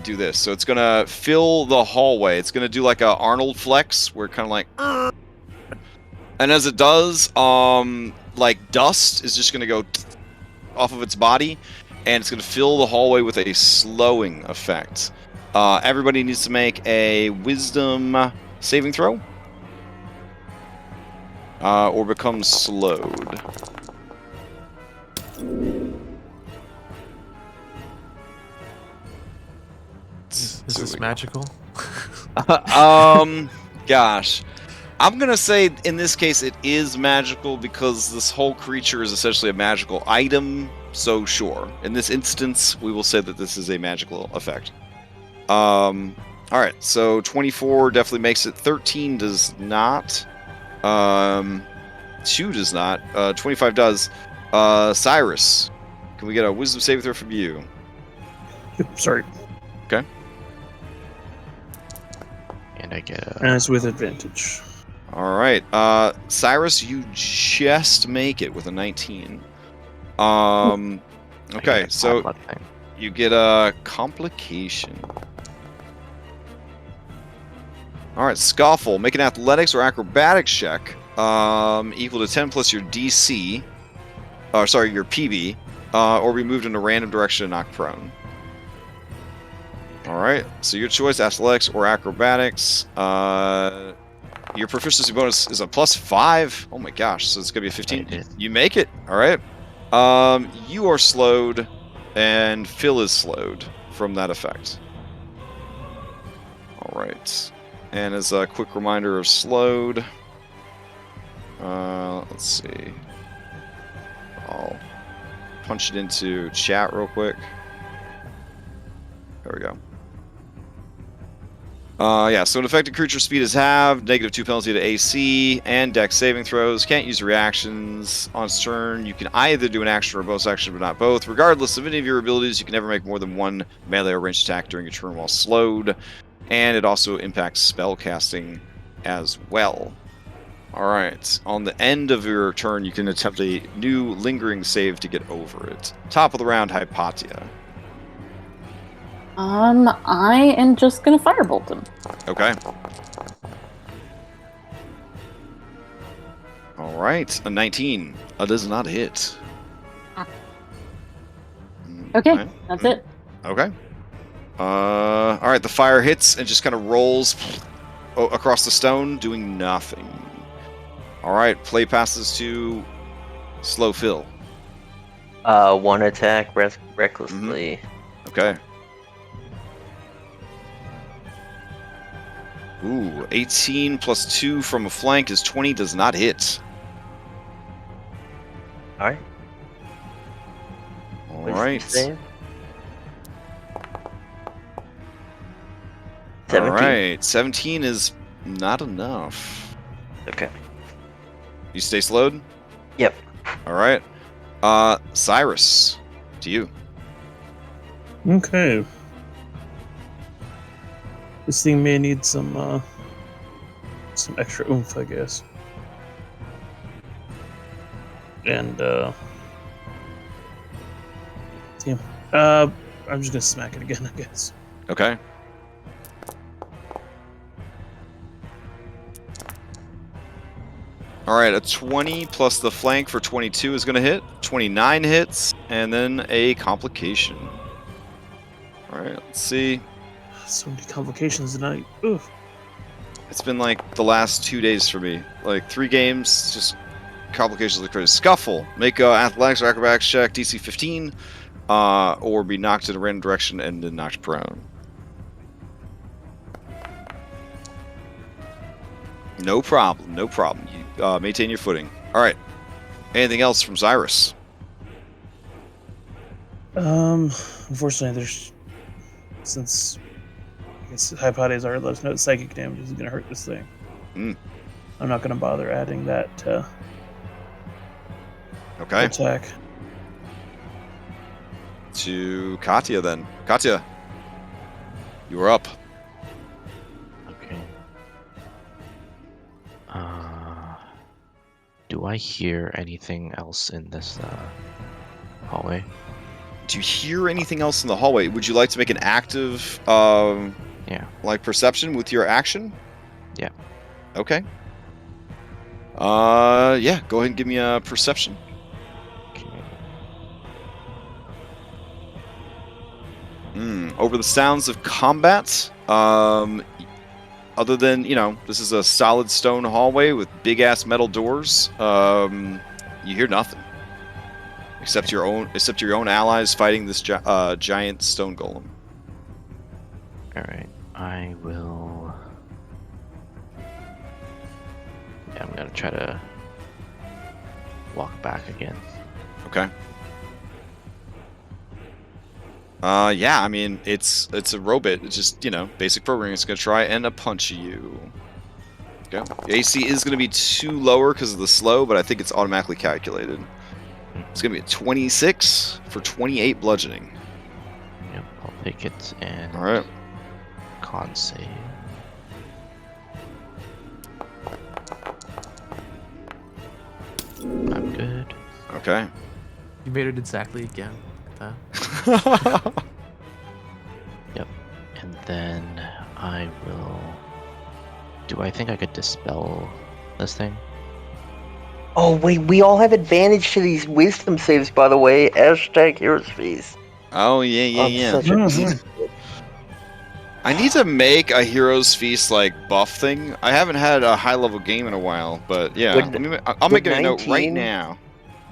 do this. So it's going to fill the hallway. It's going to do like a Arnold flex, where it kind of like... And as it does, like dust is just going to go off of its body, and it's going to fill the hallway with a slowing effect. Everybody needs to make a wisdom saving throw, or become slowed. Is this magical? Gosh. I'm going to say in this case it is magical because this whole creature is essentially a magical item, so sure. In this instance, we will say that this is a magical effect. Alright, so 24 definitely makes it. 13 does not. 2 does not. 25 does. Cyrus, can we get a wisdom saving throw from you? Sorry. Okay. And I get a... And it's with advantage. Alright, Cyrus, you just make it with a 19. Okay, so you get a complication. Alright, Scoffle, make an athletics or acrobatics check equal to 10 plus your DC, your PB, or be moved in a random direction and knocked prone. Alright, so your choice, athletics or acrobatics. Your proficiency bonus is a +5. Oh my gosh, so it's going to be a 15. You make it. Alright. You are slowed, and Phil is slowed from that effect. Alright. And as a quick reminder of slowed, let's see. I'll punch it into chat real quick. There we go. So an affected creature speed is halved, -2 penalty to AC, and dex saving throws. Can't use reactions on its turn. You can either do an action or a bonus action, but not both. Regardless of any of your abilities, you can never make more than 1 melee or ranged attack during your turn while slowed. And it also impacts spell casting as well. Alright, on the end of your turn, you can attempt a new lingering save to get over it. Top of the round, Hypatia. I am just gonna firebolt him. Okay. Alright, a 19. Does not hit. Okay, that's it. Okay. Alright, the fire hits and just kind of rolls across the stone, doing nothing. Alright, play passes to Slow Phil. 1 attack recklessly. Okay. Ooh, 18 plus 2 from a flank is 20, does not hit. Alright. Alright. 17. Alright, 17 is not enough. Okay. You stay slowed? Yep. Alright. Cyrus, to you. Okay. This thing may need some extra oomph, I guess. And I'm just gonna smack it again, I guess. Okay. Alright, a 20 plus the flank for 22 is going to hit. 29 hits, and then a complication. Alright, let's see. So many complications tonight. Oof. It's been like the last 2 days for me. Like 3 games, just complications like crazy. Scuffle. Make a athletics or acrobatics check, DC 15, or be knocked in a random direction and then knocked prone. No problem, no problem. You maintain your footing. Alright. Anything else from Cyrus? Unfortunately, since I guess Hypatia's already let us know that psychic damage is going to hurt this thing. I'm not going to bother adding that Okay. attack. To Katya then. Katya, you are up. Okay. Do I hear anything else in this hallway? Do you hear anything else in the hallway? Would you like to make an active, Yeah. like perception with your action? Yeah. Okay. Yeah. Go ahead and give me a perception. Okay. Over the sounds of combat, other than, this is a solid stone hallway with big ass metal doors, you hear nothing. Except your own allies fighting this giant stone golem. Alright. I will... Yeah, I'm gonna try to walk back again. Okay. Yeah, I mean, it's a robot. It's just, basic programming. It's going to try and punch you. Okay. The AC is going to be too lower because of the slow, but I think it's automatically calculated. It's going to be a 26 for 28 bludgeoning. Yep, I'll take it and... Alright. Con save. I'm good. Okay. You made it exactly again. Look at that. Yep. And then I will... Do I think I could dispel this thing? Oh wait, we all have advantage to these wisdom saves, by the way. Hashtag Heroes Feast. Oh, yeah. I'm such a I need to make a Hero's Feast, buff thing. I haven't had a high-level game in a while, but yeah. I'll make a note right 19 now.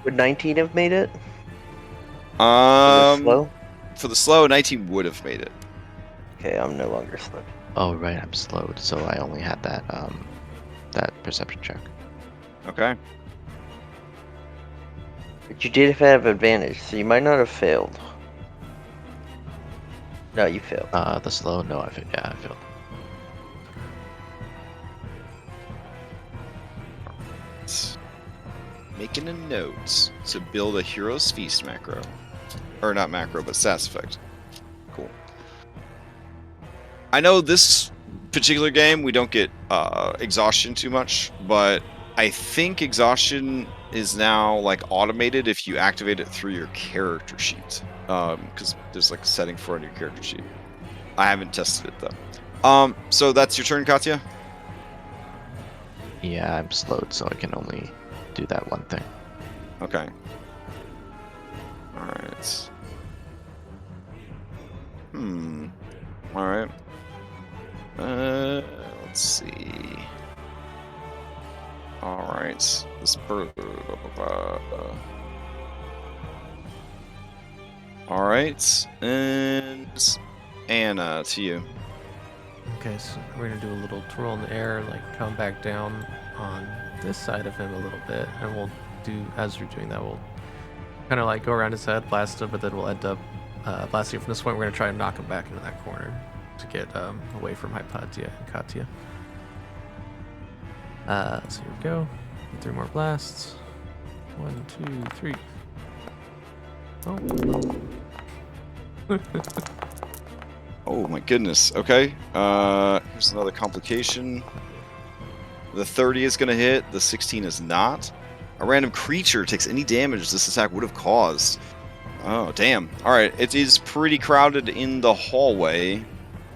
Would 19 have made it? Slow? For the slow, 19 would have made it. Okay, I'm no longer slow. Oh, right, I'm slowed, so I only had that, that perception check. Okay. But you did have advantage, so you might not have failed. No, you failed. The slow? No, I failed. Yeah, I failed. Making a note to build a Hero's Feast macro. Or not macro, but SAS effect. Cool. I know this particular game, we don't get exhaustion too much, but I think exhaustion is now automated if you activate it through your character sheet. Because there's a setting for it on your character sheet. I haven't tested it though. So that's your turn, Katya? Yeah, I'm slowed, so I can only do that one thing. Okay. Alright. Alright. Let's see. Alright. Alright. And Anna, to you. Okay, so we're gonna do a little twirl in the air, come back down on this side of him a little bit, and we'll do, as we're doing that, we'll kind of go around his head, blast him, but then we'll end up blasting him from this point. We're gonna try and knock him back into that corner to get away from Hypatia and Katya. So here we go. 3 more blasts. 1, 2, 3. Oh. Oh my goodness. Okay. Here's another complication. The 30 is going to hit. The 16 is not. A random creature takes any damage this attack would have caused. Oh, damn. Alright, it is pretty crowded in the hallway,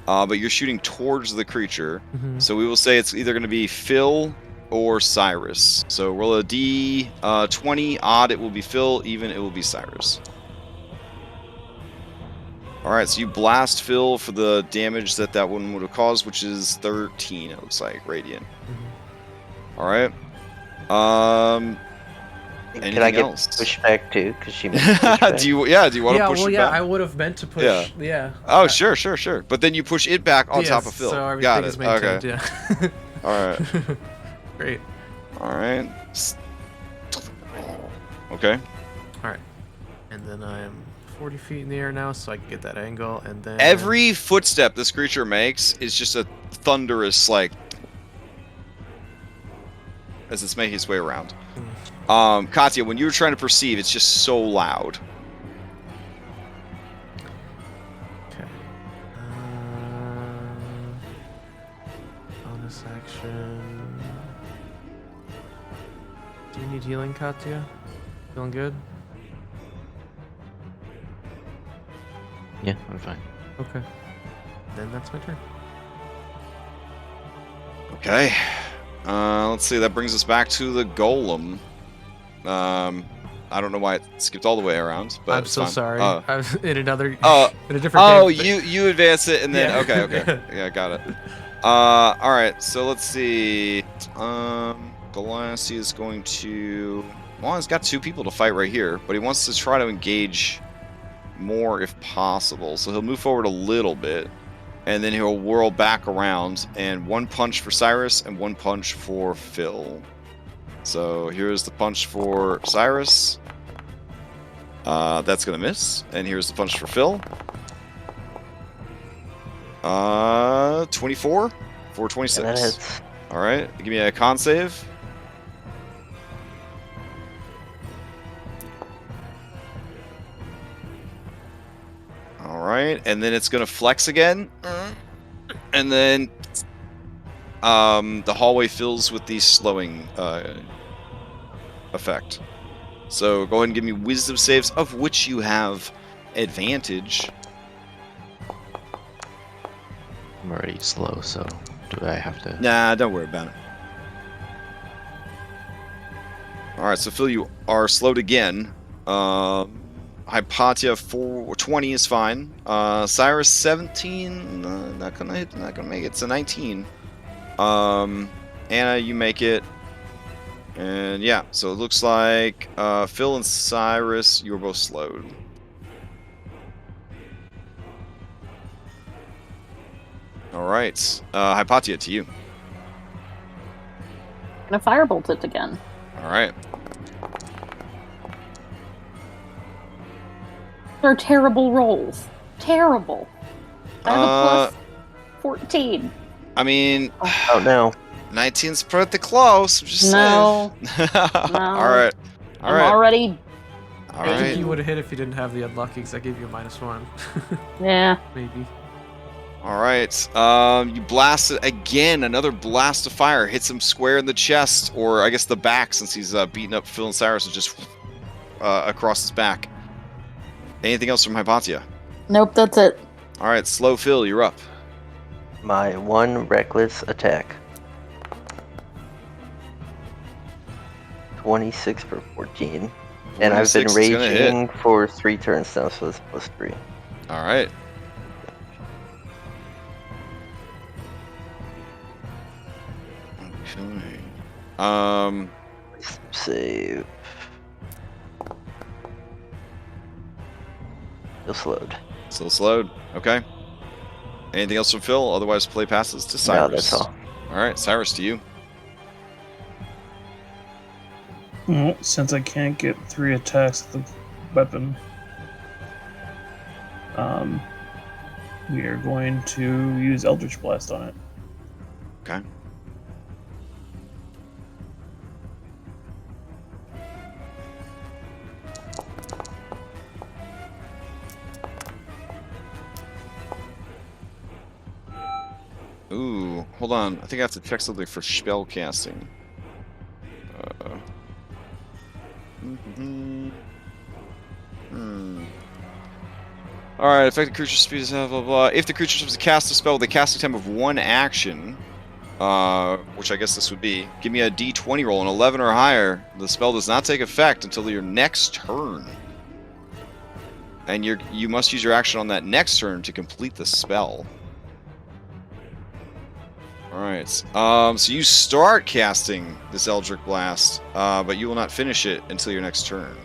but you're shooting towards the creature. Mm-hmm. So we will say it's either going to be Phil or Cyrus. So roll a D20. Odd, it will be Phil. Even, it will be Cyrus. Alright, so you blast Phil for the damage that one would have caused, which is 13, it looks like, radiant. Mm-hmm. Alright. Can I get else? pushback too? Because she made pushback. do you want to push it back? I would have meant to push. Yeah. Oh, sure. But then you push it back on top of Phil. So everything Got is it. maintained, Okay. yeah. Alright. Great. Alright. Okay. Alright. And then I'm 40 feet in the air now, so I can get that angle, and then... Every footstep this creature makes is just a thunderous, as it's making its way around. Katya, when you were trying to perceive, it's just so loud. Okay. Bonus action... Do you Need healing, Katya? Feeling good? Yeah, I'm fine. Okay. Then that's my turn. Okay. Let's see. That brings us back to the golem. I don't know why it skipped all the way around, but I'm it's so fine. sorry. I was in another, in a different. Oh, game. you advance it and then Yeah. okay. Yeah, got it. All right. So let's see. Galassi is going to. Well, he's got 2 people to fight right here, but he wants to try to engage more if possible. So he'll move forward a little bit, and then he'll whirl back around, and 1 punch for Cyrus and 1 punch for Phil. So here's the punch for Cyrus. That's gonna miss. And here's the punch for Phil. 24 for 26. That hits. All right, give me a con save. All right, and then it's gonna flex again, and then the hallway fills with the slowing effect. So go ahead and give me wisdom saves, of which you have advantage. I'm already slow, so do I have to? Nah, don't worry about it. All right, so Phil, you are slowed again. Hypatia 20 is fine. Cyrus 17, not gonna hit, not gonna make it. It's a 19. Anna, you make it. And yeah, so it looks like Phil and Cyrus, you were both slowed. All right, Hypatia, to you. Gonna firebolt it again. All right. They're terrible rolls. Terrible. I have a plus 14. I mean, Oh no. 19's pretty close. I'm just No. saying. No. All right. All I'm right. already. All I think right. you would have hit if you didn't have the unlucky, because I gave you a -1. Yeah. Maybe. All right. You blast it again. Another blast of fire hits him square in the chest, or I guess the back, since he's beating up Phil and Cyrus, is just across his back. Anything else from Hypatia? Nope, that's it. All right, slow Phil, you're up. My 1 reckless attack. 26 for 14. And I've been 26 is gonna hit. raging for 3 turns now, so it's +3. All right. Okay. Save. Still slowed. Still slowed. Okay. Anything else from Phil? Otherwise, play passes to Cyrus. No, that's all. All right, Cyrus, to you. Well, since I can't get 3 attacks with the weapon, we are going to use Eldritch Blast on it. Okay. Ooh, hold on. I think I have to check something for spell casting. Alright, affected creature speed is blah blah blah. If the creature attempts to cast a spell with a casting time of 1 action, which I guess this would be, give me a d20 roll, an 11 or higher. The spell does not take effect until your next turn. And you must use your action on that next turn to complete the spell. Alright, so you start casting this Eldritch Blast, but you will not finish it until your next turn.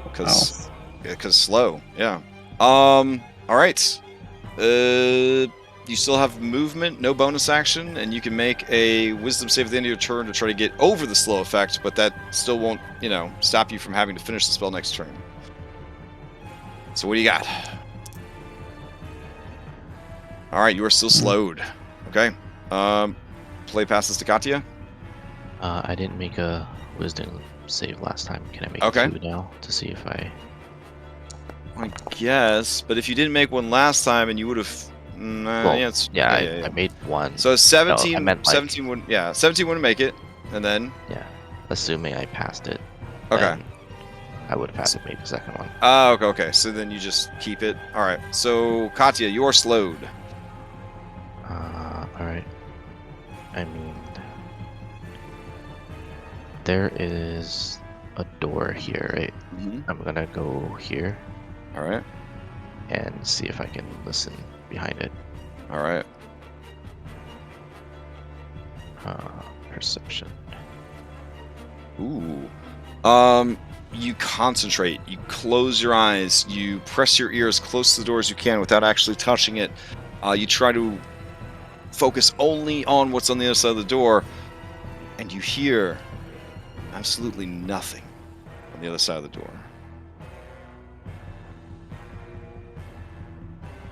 Because slow, yeah. Alright. You still have movement, no bonus action, and you can make a wisdom save at the end of your turn to try to get over the slow effect, but that still won't, stop you from having to finish the spell next turn. So what do you got? Alright, you are still slowed. Okay. Play passes to Katya. I didn't make a wisdom save last time. Can I make 2 now to see if I guess, but if you didn't make one last time and you would have... I made 1. So 17, No, I meant 17 wouldn't, 17 wouldn't make it, and then... Yeah. assuming I passed it. Okay. then I would have had to make the second one. Oh, okay. So then you just keep it. All right. So Katya, you are slowed. Alright. I mean, there is a door here, right? Mm-hmm. I'm gonna go here All right. and see if I can listen behind it. All right. Perception. Ooh. You concentrate. You close your eyes. You press your ears close to the door as you can without actually touching it. You try to focus only on what's on the other side of the door, and you hear absolutely nothing on the other side of the door.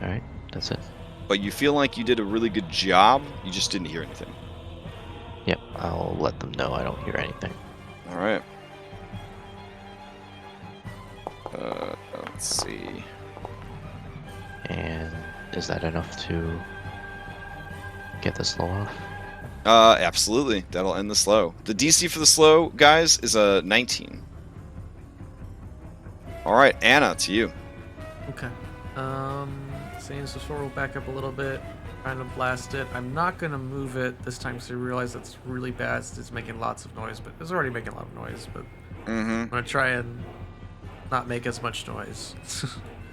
Alright, that's it. But you feel like you did a really good job. You just didn't hear anything. Yep, I'll let them know I don't hear anything. All right. Let's see. And is that enough to get the slow off? Absolutely. That'll end the slow. The DC for the slow, guys, is a 19. All right, Anna, to you. Okay. Seeing so sword will back up a little bit, trying to blast it. I'm not gonna move it this time because I realize that's really bad. It's making lots of noise, but it's already making a lot of noise. But I'm gonna try and not make as much noise.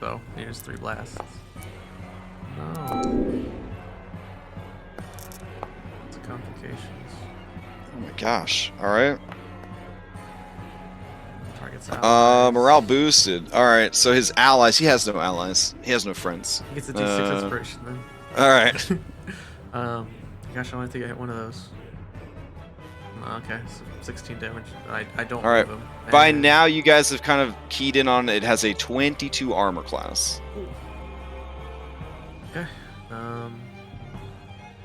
So here's 3 blasts. No. It's complications. Oh my gosh. All right. Target's out. Morale boosted. All right. So his allies. He has no allies. He has no friends. He gets a D6 inspiration then. All right. Gosh, I only think I hit one of those. Okay, so 16 damage. I don't All right. move him. By And- now, you guys have kind of keyed in on it. It has a 22 armor class. Okay.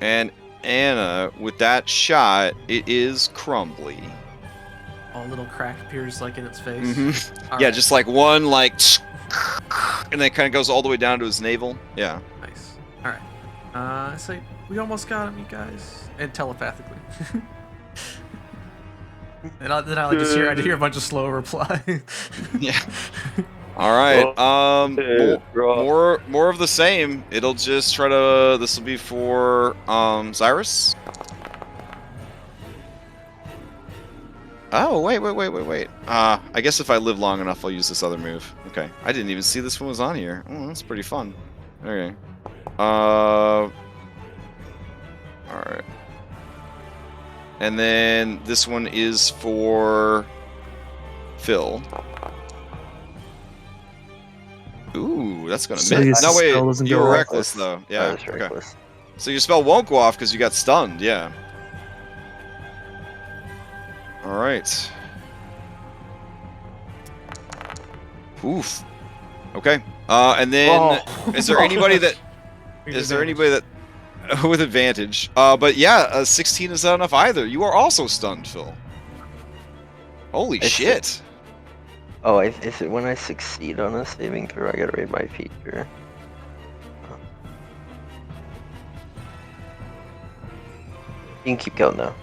And Anna, with that shot, it is crumbly. A little crack appears like in its face. Mm-hmm. All Yeah, right. just like one, like, and then kind of goes all the way down to his navel. Yeah. Nice. All right. I say we almost got him, you guys, and telepathically. And then I just hear a bunch of slow reply. Yeah. All right. More of the same. It'll just try to. This will be for Cyrus. Oh wait. I guess if I live long enough, I'll use this other move. Okay. I didn't even see this one was on here. Oh, that's pretty fun. Okay. All right. And then this one is for Phil. Ooh, that's gonna So miss. your No, wait, spell doesn't you go were off? reckless though. Yeah. I was Okay. reckless. So your spell won't go off because you got stunned. Yeah. All right. Oof. Okay. And then is there anybody that with advantage? But yeah, 16 is not enough either. You are also stunned, Phil. Holy It's- shit. Oh, is it when I succeed on a saving throw? I gotta read my feature. You can keep going though.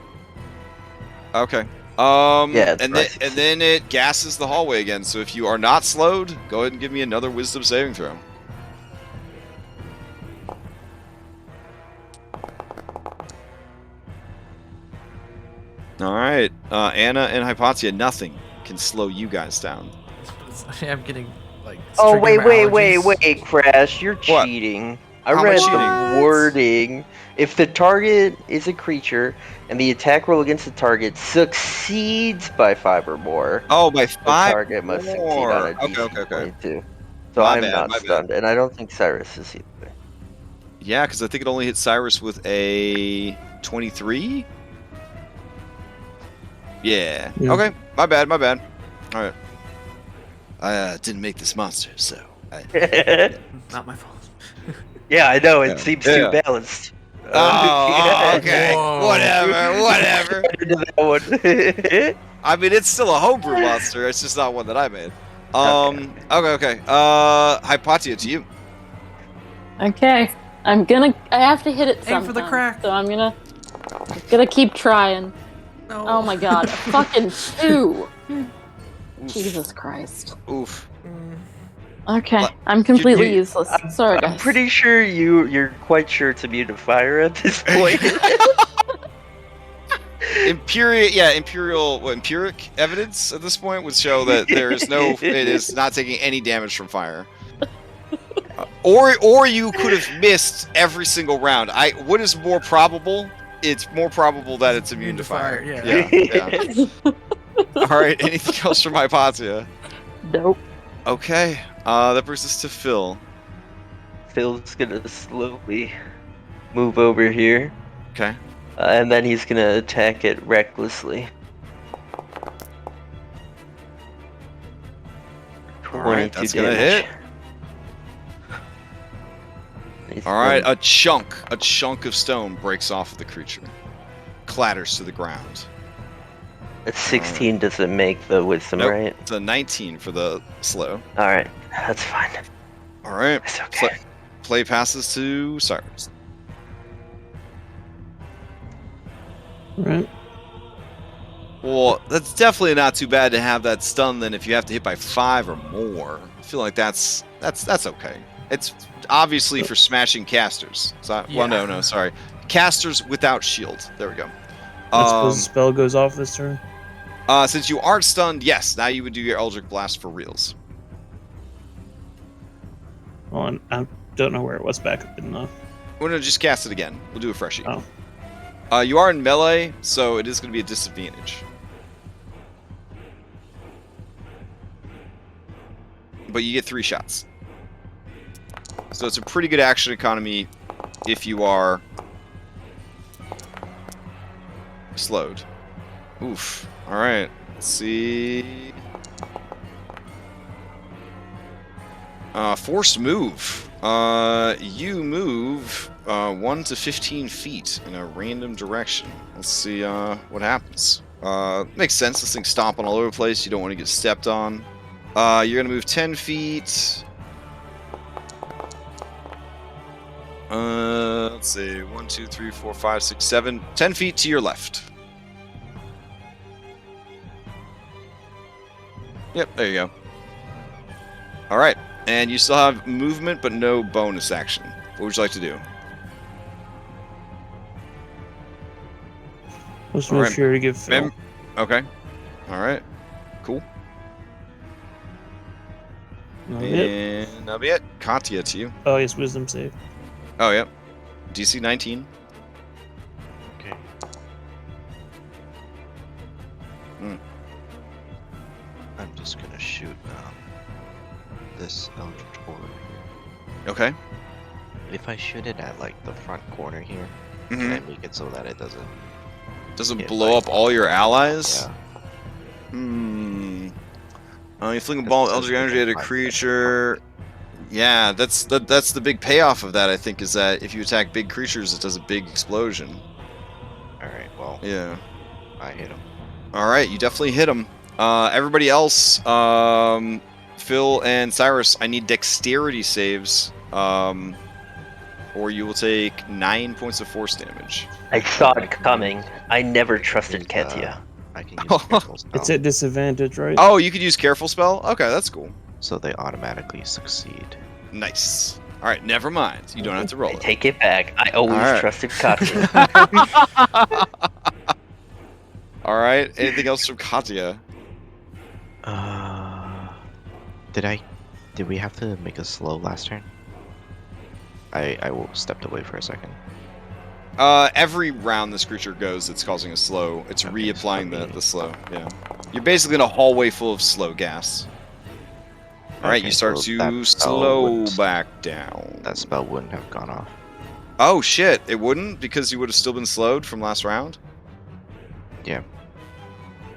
Okay. Yeah, it's and right. then it gasses the hallway again. So if you are not slowed, go ahead and give me another wisdom saving throw. All right, Anna and Hypatia, nothing can slow you guys down. I'm getting like. Oh triggering my allergies. wait, Crash! You're What? cheating. How am I I read cheating? the wording. If the target is a creature and the attack roll against the target succeeds by 5 or more, Oh, by the 5 target must succeed more. on a DC Okay. 22. So My I'm bad, not my bad. stunned, and I don't think Cyrus is either. Yeah, because I think it only hit Cyrus with a 23. Yeah. Yeah. Okay. My bad. All right. I didn't make this monster, so. Not my fault. Yeah, I know. It Yeah. seems Yeah. too balanced. Oh, okay. Whoa. Whatever. Into that one. I mean, it's still a homebrew monster. It's just not one that I made. Okay. Hypatia, to you. Okay. I have to hit it Aim sometime. for the crack. So I'm gonna keep trying. No. Oh my god, a fucking 2! Jesus Christ. Oof. Okay, I'm completely you- useless. Sorry, guys. I'm pretty sure you're quite sure it's immune to fire at this point. Empiric evidence at this point would show that there is no, it is not taking any damage from fire. Or you could have missed every single round. What is more probable? It's more probable that it's immune to fire. Yeah. All right. Anything else from Hypatia? Nope. Okay. That brings us to Phil. Phil's gonna slowly move over here. Okay. And then he's gonna attack it recklessly. All right, that's gonna damage. hit. He's All right, gonna- a chunk of stone breaks off of the creature, clatters to the ground. A 16 doesn't make the wisdom, Nope. right? It's a 19 for the slow. All right, that's fine. All right, It's okay. play passes to Cyrus. Right. Well, that's definitely not too bad to have that stun. Then, if you have to hit by 5 or more, I feel like that's okay. It's obviously for smashing casters. So, well, no, sorry, casters without shield. There we go. I suppose the spell goes off this turn. Since you aren't stunned, yes, now you would do your Eldritch Blast for reals. Well, I don't know where it was back up in the. Well, no, just cast it again. We'll do a freshie. Oh. You are in melee, so it is going to be a disadvantage. But you get 3 shots. So it's a pretty good action economy if you are slowed. Oof. Alright. Let's see. Forced move. You move 1 to 15 feet in a random direction. Let's see what happens. Makes sense. This thing's stomping all over the place. You don't want to get stepped on. You're going to move 10 feet. Let's see. 1, 2, 3, 4, 5, 6, 7. 10 feet to your left. Yep, there you go. Alright. And you still have movement, but no bonus action. What would you like to do? Let's move Alright. here to give Phil. Okay. Alright. Cool. Yep. And that'll be it. Katya to you. Oh, yes, wisdom save. Oh, yep. DC 19. Okay. I'm just gonna shoot this Eldritch Orb here. Okay. If I shoot it at like the front corner here, Mhm. can I make it so that it doesn't? Doesn't hit, blow like- up all your allies? Yeah. You fling a ball of Eldritch energy at a creature. Yeah, that's the big payoff of that, I think, is that if you attack big creatures, it does a big explosion. All right. Well, Yeah. I hit him. All right, you definitely hit him. Everybody else, Phil and Cyrus, I need dexterity saves, or you will take 9 points of force damage. I saw it coming. I never trusted Katia. I can use careful spell, It's at disadvantage, right? Oh, you could use careful spell? Okay, that's cool. so they automatically succeed. Nice. All right, never mind. You don't have to roll I it. take it back. I always Alright. trusted Katia. All right, anything else from Katya? Did we have to make a slow last turn? I stepped away for a second. Every round this creature goes, it's causing a slow. It's Okay, reapplying so let me- the slow. Yeah. You're basically in a hallway full of slow gas. All right, Okay, you start so to that spell slow wouldn't- back down. That spell wouldn't have gone off. Oh shit! It wouldn't because you would have still been slowed from last round. Yeah.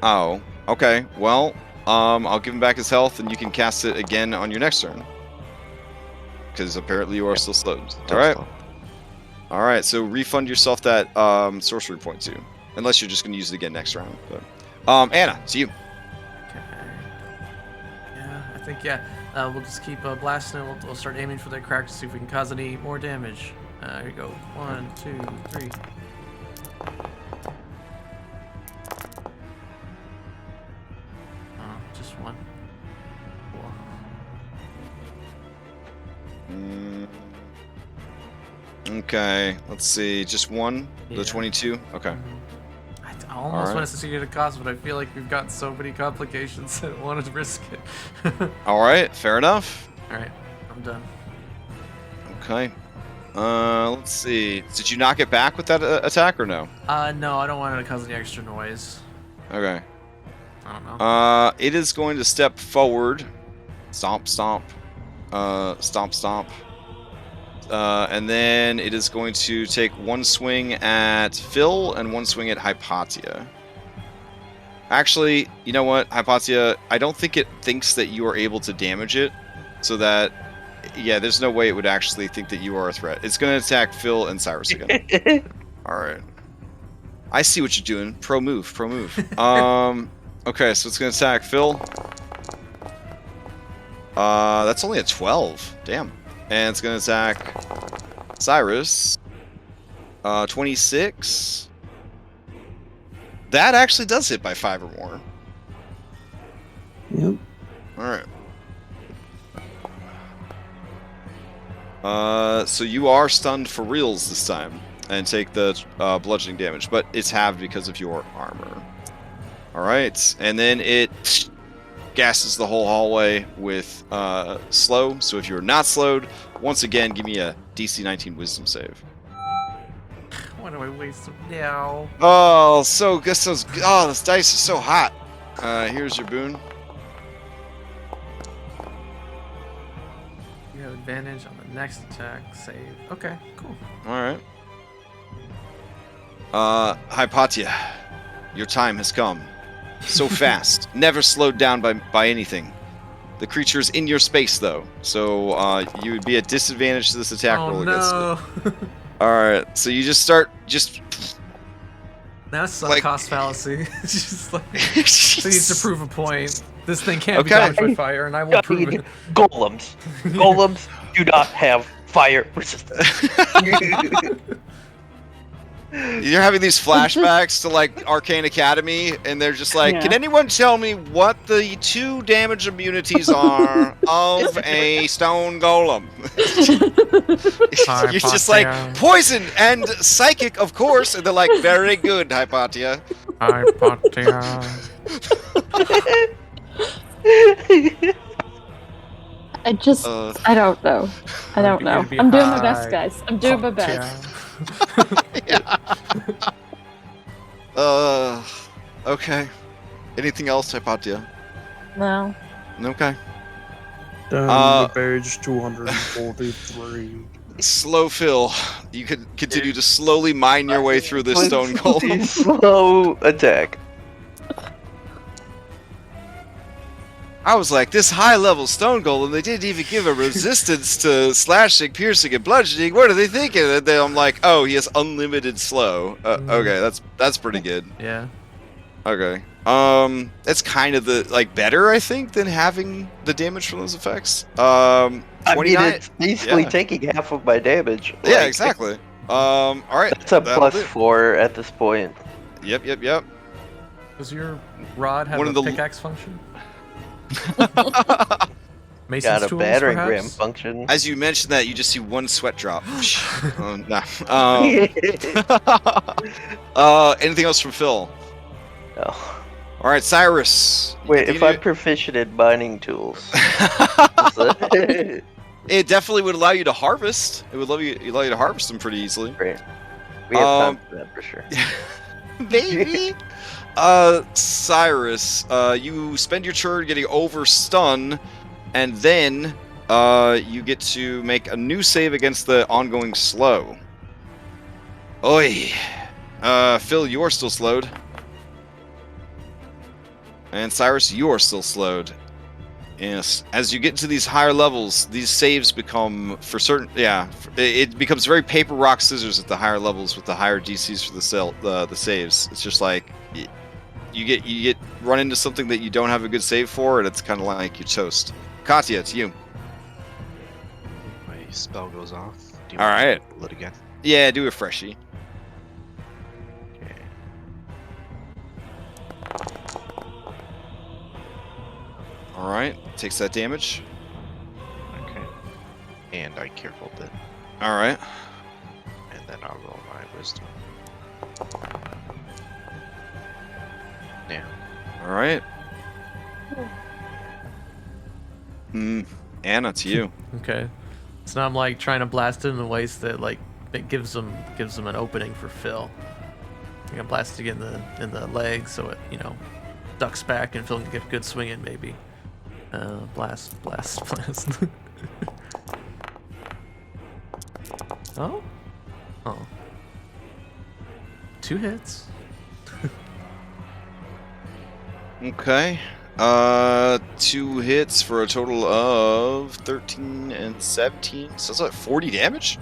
Oh, okay. Well, I'll give him back his health, and you can cast it again on your next turn. Because apparently you are still slowed. Still All right. slow. Oh. All right. So refund yourself that sorcery point too, unless you're just going to use it again next round. But Anna, it's you. Okay. Yeah, I think we'll just keep blasting it. We'll start aiming for that crack to see if we can cause any more damage. Here you go. 1, 2, 3. Okay, let's see. Just one? Yeah. The 22? Okay. I almost want to see it at a cost, but I feel like we've got so many complications that I wanted to risk it. Alright, fair enough. Alright, I'm done. Okay. Let's see. Did you knock it back with that attack or no? No, I don't want it to cause any extra noise. Okay. I don't know. It is going to step forward. Stomp, stomp. Stomp, stomp. And then it is going to take one swing at Phil and one swing at Hypatia. Actually, you know what, Hypatia, I don't think it thinks that you are able to damage it, so that, yeah, there's no way it would actually think that you are a threat. It's going to attack Phil and Cyrus again. Alright. I see what you're doing. Pro move, pro move. Okay, so it's going to attack Phil. That's only a 12. Damn. And it's going to attack Cyrus. 26. That actually does hit by 5 or more. Yep. Alright. So you are stunned for reals this time. And take the bludgeoning damage. But it's halved because of your armor. Alright. And then it gasses the whole hallway with slow. So if you're not slowed, once again, give me a DC 19 Wisdom save. Why do I waste them now? Oh, so guess those. Oh, this dice is so hot. Here's your boon. You have advantage on the next attack. Save. Okay, cool. All right. Hypatia, your time has come. So fast, never slowed down by anything. The creature is in your space, though, so you would be at disadvantage to this attack roll against it. Alright, so you just start, Now it's like- cost fallacy. It's just like, so you need to prove a point. This thing can't be dodged by fire, and I will prove it. Golems. Golems do not have fire resistance. You're having these flashbacks to, like, Arcane Academy, and they're just like, Yeah. can anyone tell me what the 2 damage immunities are of a stone golem? You're just like, poison and psychic, of course, and they're like, very good, Hypatia. Hypatia. I just, I don't know. I don't know. I'm doing my best, guys. I'm doing my best. Okay. Anything else, Hypatia? No. Okay. Down to page 243. Slow Phil, you can continue to slowly mine your way through this stone golem. Slow attack. I was like, this high-level stone golem, they didn't even give a resistance to slashing, piercing, and bludgeoning. What are they thinking? And then I'm like, oh, he has unlimited slow. Okay, that's pretty good. Yeah. Okay. That's kind of the, like, better, I think, than having the damage from those effects. 29. I mean, it's basically taking half of my damage. Yeah, Like, exactly. All right. That's a that'll do. +4 at this point. Yep. Does your rod have One a of the- pickaxe function? Mason's Got a tools, battering perhaps? ram function. As you mentioned that, you just see one sweat drop. Nah. Anything else from Phil? No. All right, Cyrus. Wait, if I'm proficient in mining tools. It definitely would allow you to harvest. It would allow you to harvest them pretty easily. Great. We have time for that for sure. Baby. Cyrus, you spend your turn getting over stun, and then you get to make a new save against the ongoing slow. Oi. Phil, you are still slowed. And Cyrus, you are still slowed. Yes. As you get into these higher levels, these saves become, for certain, it becomes very paper, rock, scissors at the higher levels with the higher DCs for the saves. It's just like you get run into something that you don't have a good save for, and it's kind of like you're toast. Katya, it's you. My spell goes off. Do you All want me right. to roll it again? Yeah, do a freshie. Okay. All right, takes that damage. Okay. And I careful it. All right. And then I'll roll my wisdom. Yeah. All right. Anna, to you. Okay. So now I'm like trying to blast it in the ways that like it gives them an opening for Phil. I can blast it in the leg so it ducks back and Phil can get a good swing in maybe. Blast. Oh. 2 hits. Okay. 2 hits for a total of 13 and 17. So it's like 40 damage?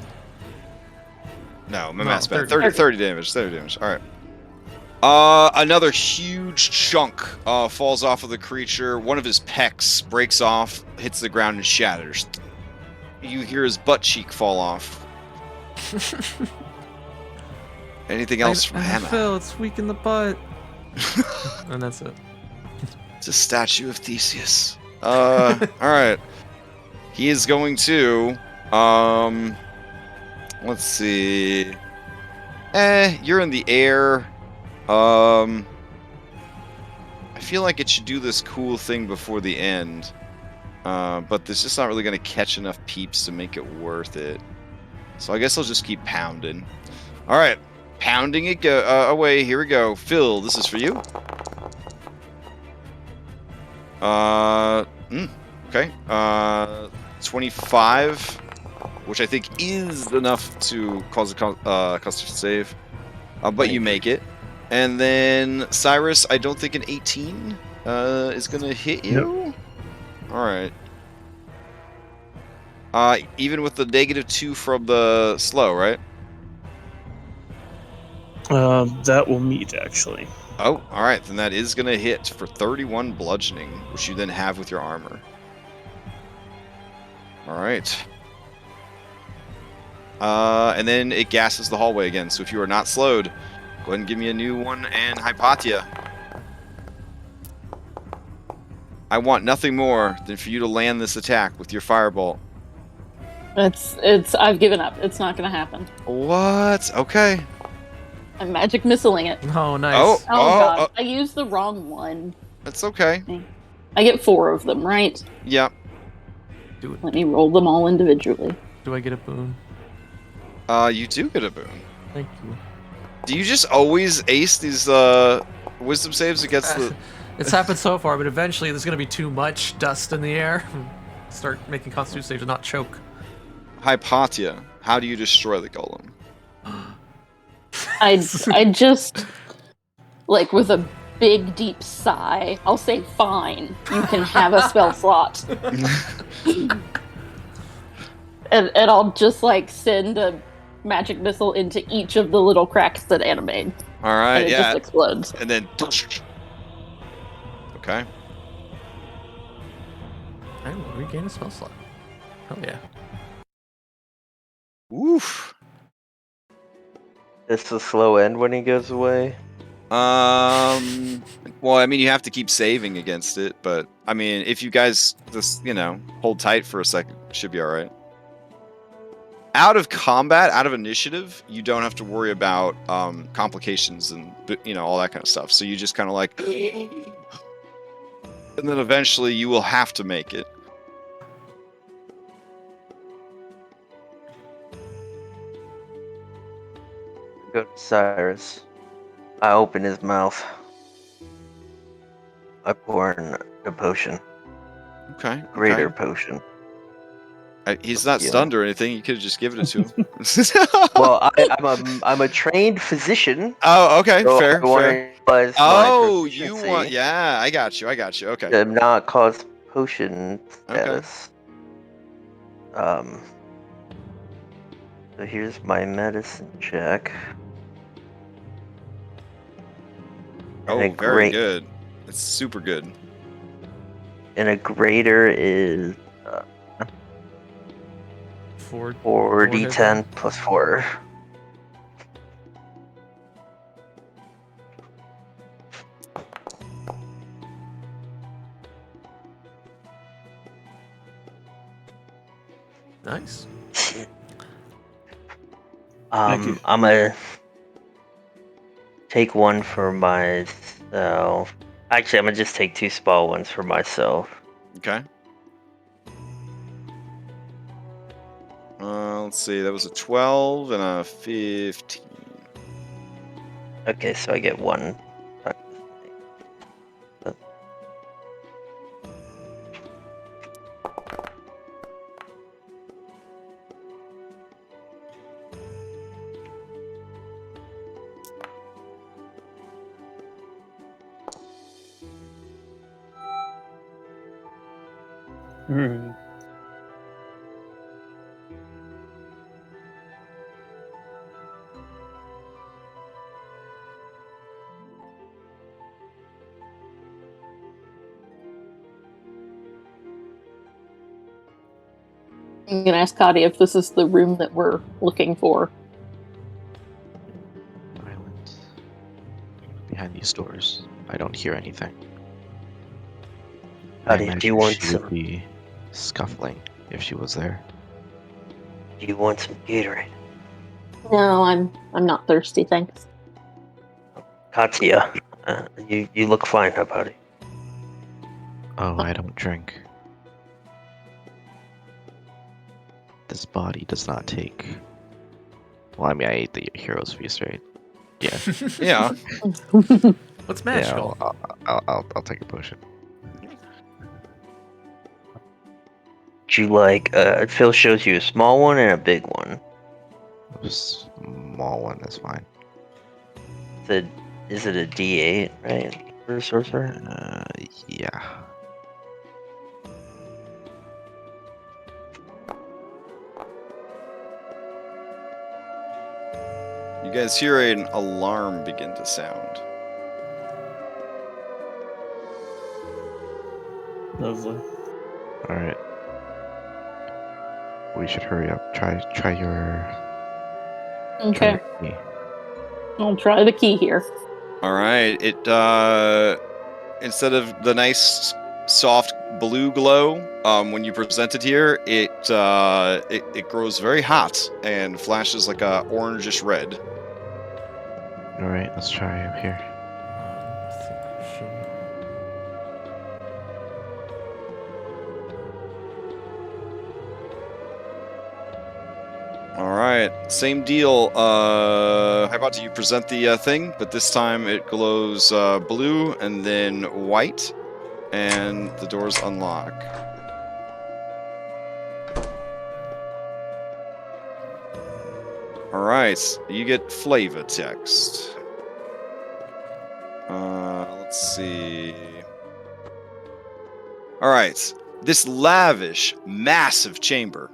No, my math's bad. 30 damage. 30 damage. All right. Another huge chunk falls off of the creature. One of his pecs breaks off, hits the ground, and shatters. You hear his butt cheek fall off. Anything else from Hannah? Phil, it's weak in the butt. And that's it. It's a statue of Theseus. All right. He is going to. Let's see. You're in the air. I feel like it should do this cool thing before the end. But it's just not really going to catch enough peeps to make it worth it. So I guess I'll just keep pounding. All right. Pounding it away. Here we go. Phil, this is for you. Okay. 25, which I think is enough to cause a Constitution save. But you make it. And then Cyrus, I don't think an 18 is gonna hit you. Nope. All right. Even with the -2 from the slow, right? That will meet, actually. Oh, all right. Then that is going to hit for 31 bludgeoning, which you then have with your armor. All right. And then it gasses the hallway again. So if you are not slowed, go ahead and give me a new one. And Hypatia, I want nothing more than for you to land this attack with your firebolt. I've given up. It's not going to happen. What? Okay. I'm magic missiling it. Oh, nice. Oh god, I used the wrong one. That's okay. I get 4 of them, right? Yep. Do it. Let me roll them all individually. Do I get a boon? You do get a boon. Thank you. Do you just always ace these wisdom saves against the... It's happened so far, but eventually there's going to be too much dust in the air. Start making constitution saves to not choke. Hypatia, how do you destroy the golem? I just, like, with a big, deep sigh, I'll say, fine, you can have a spell slot. and I'll just, like, send a magic missile into each of the little cracks that animate. All right, and it just explodes. And then... Okay. I will regain a spell slot. Hell yeah. Oof. It's a slow end when he goes away. Well, I mean, you have to keep saving against it, but I mean, if you guys just, hold tight for a second, it should be all right. Out of combat, out of initiative, you don't have to worry about complications and all that kind of stuff. So you just kind of like, and then eventually you will have to make it. Go to Cyrus. I open his mouth. I pour in a potion. Okay. Greater potion. He's not stunned or anything. You could have just given it to him. Well, I'm a trained physician. Oh, okay. So Fair. Oh, you want? Yeah, I got you. Okay. To not cause potion status. Okay. So here's my medicine check. Oh, very good. It's super good. And a greater is 4d10 plus 4. Nice. Thank you. I'm gonna take one for myself. Actually, I'm gonna just take 2 small ones for myself. Okay. Let's see. That was a 12 and a 15. Okay, so I get 1. Hmm. I'm gonna ask Kadi if this is the room that we're looking for. Island. Behind these doors. I don't hear anything. I Do you imagine want she would some? be scuffling if she was there. Do you want some Gatorade? No, I'm not thirsty, thanks. Katya, you look fine, buddy. Oh, I don't drink. This body does not take. Well, I mean, I ate the hero's feast, right? Yeah. Yeah. What's Yeah, magical? I'll take a potion. Would you like? Phil shows you a small one and a big one. A small one is fine. Is it a D8, right? For a sorcerer? Yeah. You guys hear an alarm begin to sound. Lovely. All right. We should hurry up. Try your. Okay, key. I'll try the key here. All right. It instead of the nice soft blue glow when you present it here, it grows very hot and flashes like a orangish red. All right, let's try up here. I think we should. All right, same deal. How about you present the thing, but this time it glows blue and then white, and the doors unlock. All right, you get flavor text. Let's see. All right, this lavish, massive chamber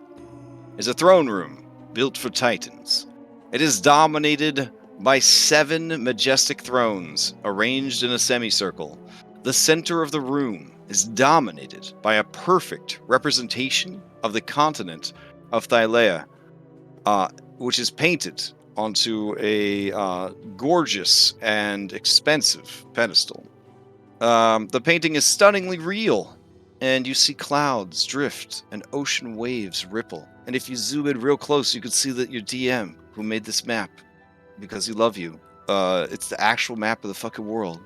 is a throne room built for titans. It is dominated by 7 majestic thrones arranged in a semicircle. The center of the room is dominated by a perfect representation of the continent of Thylea, which is painted onto a gorgeous and expensive pedestal. The painting is stunningly real, and you see clouds drift and ocean waves ripple. And if you zoom in real close, you can see that your DM, who made this map, because he loves you, it's the actual map of the fucking world.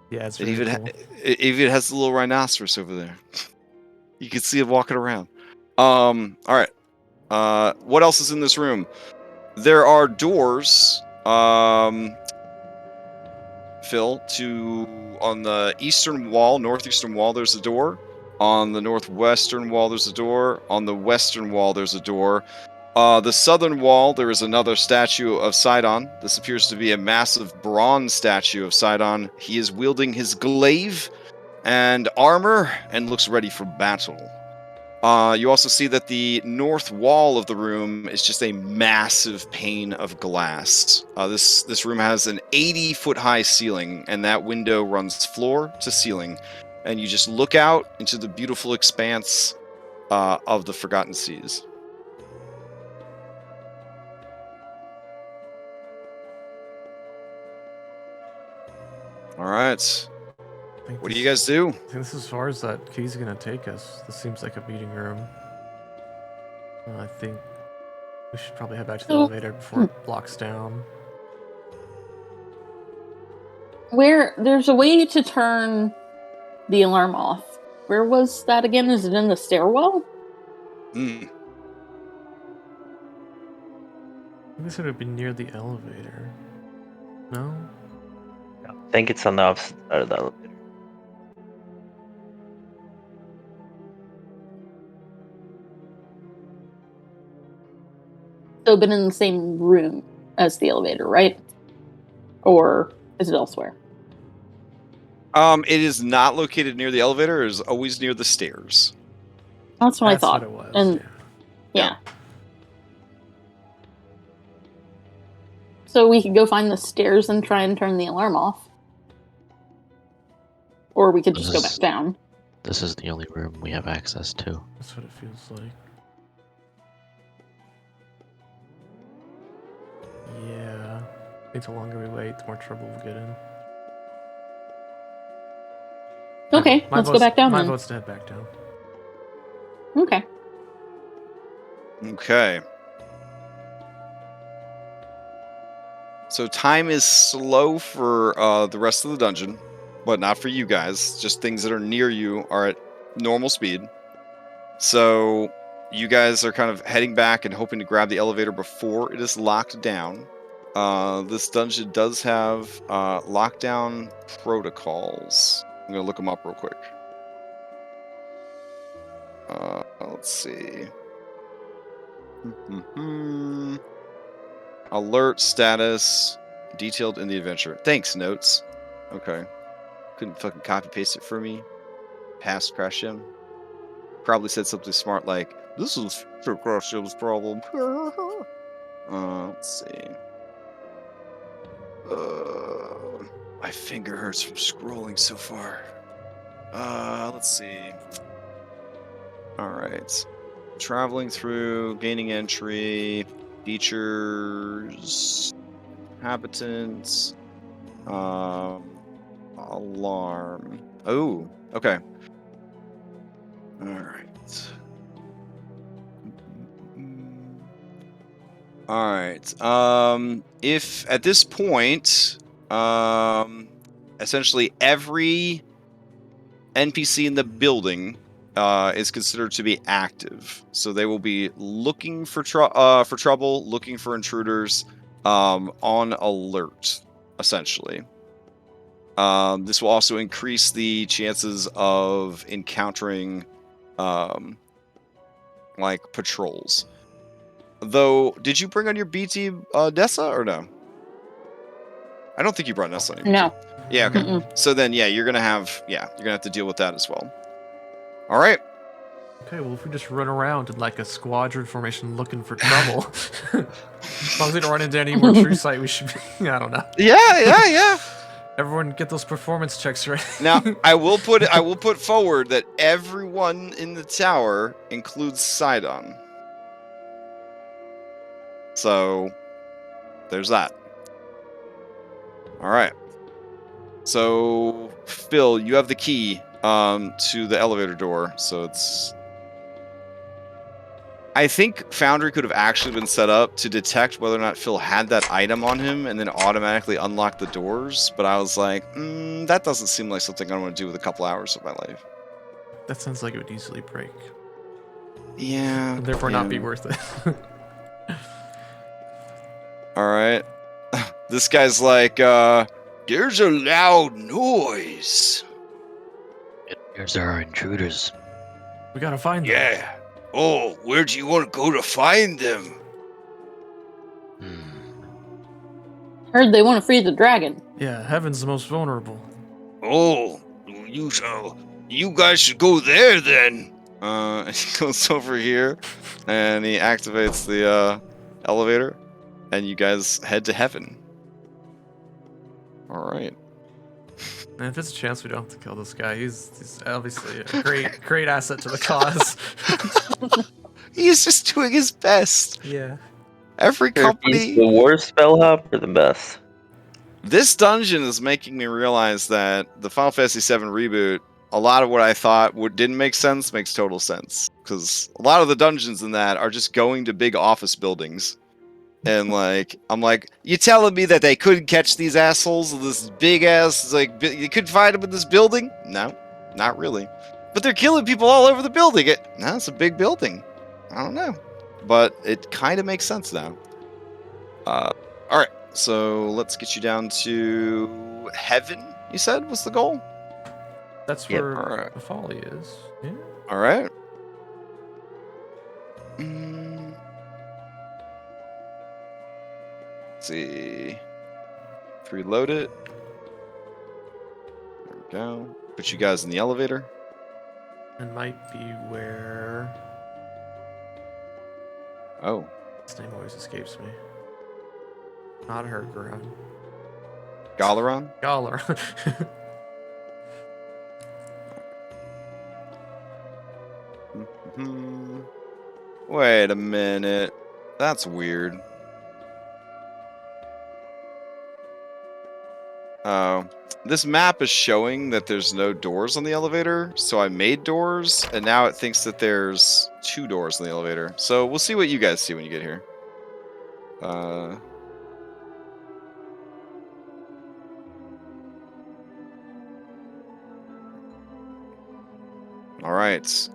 Yeah, it's It really even cool. it even has the little rhinoceros over there. You can see it walking around. All right. What else is in this room? There are doors. Phil, on the eastern wall, northeastern wall, there's a door. On the northwestern wall, there's a door. On the western wall, there's a door. The southern wall, there is another statue of Sidon. This appears to be a massive bronze statue of Sidon. He is wielding his glaive and armor and looks ready for battle. You also see that the north wall of the room is just a massive pane of glass. This room has an 80-foot-high ceiling, and that window runs floor to ceiling. And you just look out into the beautiful expanse of the Forgotten Seas. All right. What do you guys do? I think this is as far as that key's gonna take us. This seems like a meeting room. I think we should probably head back to the elevator before it locks down. There's a way to turn the alarm off. Where was that again? Is it in the stairwell? Hmm. I guess it would be near the elevator. No? I think it's on the opposite side of the elevator. So, been in the same room as the elevator, right? Or is it elsewhere? It is not located near the elevator. It is always near the stairs. That's what I thought. What it was. And yeah. yeah. So we could go find the stairs and try and turn the alarm off. Or we could just go back down. This is the only room we have access to. That's what it feels like. Yeah. I think the longer we wait, the more trouble we'll get in. Okay, let's go back down My then. vote's to head back down. Okay. Okay. So time is slow for the rest of the dungeon, but not for you guys. Just things that are near you are at normal speed. So you guys are kind of heading back and hoping to grab the elevator before it is locked down. This dungeon does have lockdown protocols. I'm going to look them up real quick. Let's see. Alert status detailed in the adventure. Thanks, notes. Okay. Couldn't fucking copy paste it for me. Past Crashgem. Probably said something smart like, "This is future Crashgem's problem." Let's see. My finger hurts from scrolling so far. Let's see. Alright. Traveling through, gaining entry, features, inhabitants, alarm. Oh, okay. Alright. Alright. If at this point, essentially every NPC in the building is considered to be active, so they will be looking for trouble, looking for intruders, on alert, essentially. This will also increase the chances of encountering, like patrols. Though, did you bring on your BT Nessa or no? I don't think you brought Nessa on your No. BT. Yeah. Okay. Mm-mm. So then, yeah, you're gonna have to deal with that as well. All right. Okay, well, if we just run around in like a squadron formation looking for trouble, as long as we don't run into any more true sight, we should be, I don't know. Yeah. Everyone get those performance checks ready. Now, I will put forward that everyone in the tower includes Sidon. So, there's that. All right. So, Phil, you have the key to the elevator door. So it's... I think Foundry could have actually been set up to detect whether or not Phil had that item on him and then automatically unlock the doors. But I was like, that doesn't seem like something I want to do with a couple hours of my life. That sounds like it would easily break. Yeah. And therefore not be worth it. Alright. This guy's like, there's a loud noise. It appears there are intruders. We gotta find them. Yeah. Oh, where do you want to go to find them? Heard they want to free the dragon. Yeah, heaven's the most vulnerable. Oh, you guys should go there then. He goes over here, and he activates the elevator, and you guys head to heaven. All right. And if there's a chance we don't have to kill this guy, he's obviously a great asset to the cause. He's just doing his best. Yeah. Every company. The worst bellhop or the best? This dungeon is making me realize that the Final Fantasy VII reboot a lot of what I thought didn't make sense makes total sense. Because a lot of the dungeons in that are just going to big office buildings. And like, I'm like, you telling me that they couldn't catch these assholes with this big ass, like, you couldn't find them in this building? No, not really. But they're killing people all over the building. No, it's a big building. I don't know. But it kind of makes sense now. Alright, so let's get you down to heaven, you said, was the goal? That's Yep. where Alright. the folly is. Yeah. Alright. Let's see. Preload it. There we go. Put you guys in the elevator. And might be where Oh. his name always escapes me. Not Hergaron. Galaron? Galler. Wait a minute. That's weird. Oh. This map is showing that there's no doors on the elevator, so I made doors, and now it thinks that there's 2 doors on the elevator. So we'll see what you guys see when you get here. Alright.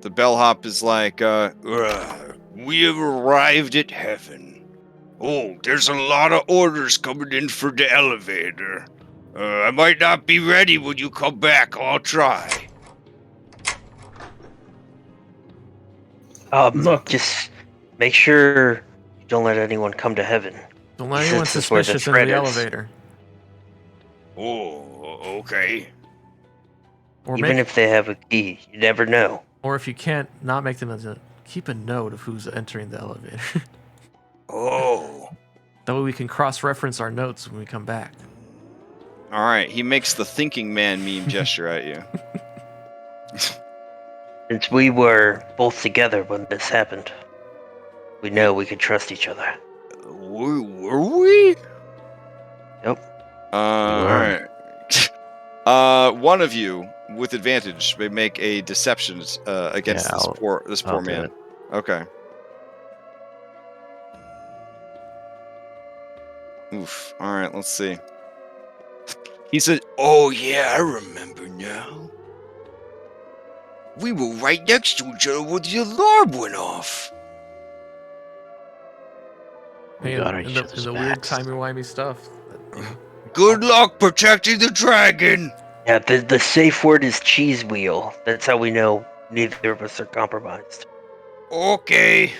The bellhop is like, we have arrived at heaven. Oh, there's a lot of orders coming in for the elevator. I might not be ready when you come back. I'll try. Look. Just make sure you don't let anyone come to heaven. Don't let anyone This is where the suspicious into the threat is. elevator. Oh, okay. Or Even if they have a key, you never know. Or if you can't, not make them keep a note of who's entering the elevator. Oh. That way we can cross-reference our notes when we come back. Alright, he makes the thinking man meme gesture at you. Since we were both together when this happened, we know we can trust each other. Were we? Yep. Alright. One of you, with advantage, may make a deception against Yeah, this I'll poor do man. it. Okay. Oof. Alright, let's see. He said, oh yeah, I remember now. We were right next to each other when the alarm went off. We Hey, got in each the other's weird backs. timey-wimey stuff. Good luck protecting the dragon. Yeah, the safe word is cheese wheel. That's how we know neither of us are compromised. Okay.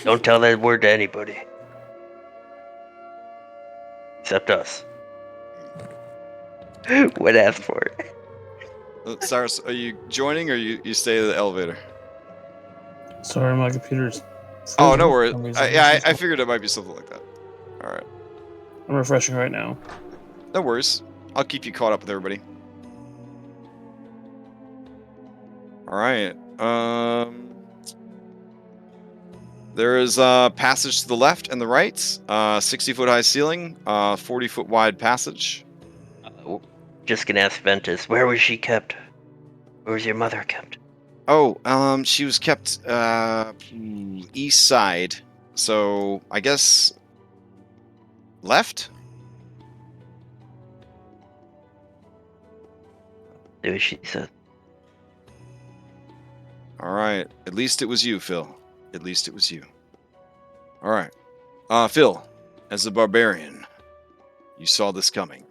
Don't tell that word to anybody. Except us. Would ask for it. Cyrus, are you joining or you stay in the elevator? Sorry, my computer's. Oh, no frozen for worries. some reason. Yeah, I figured it might be something like that. Alright. I'm refreshing right now. No worries. I'll keep you caught up with everybody. Alright. There is a passage to the left and the right. 60-foot high ceiling. 40-foot wide passage. Just gonna ask Ventus, where was she kept? Where was your mother kept? Oh, she was kept east side. So I guess left? Do as she said. Alright. At least it was you, Phil. At least it was you. Alright. Phil, as a barbarian, you saw this coming.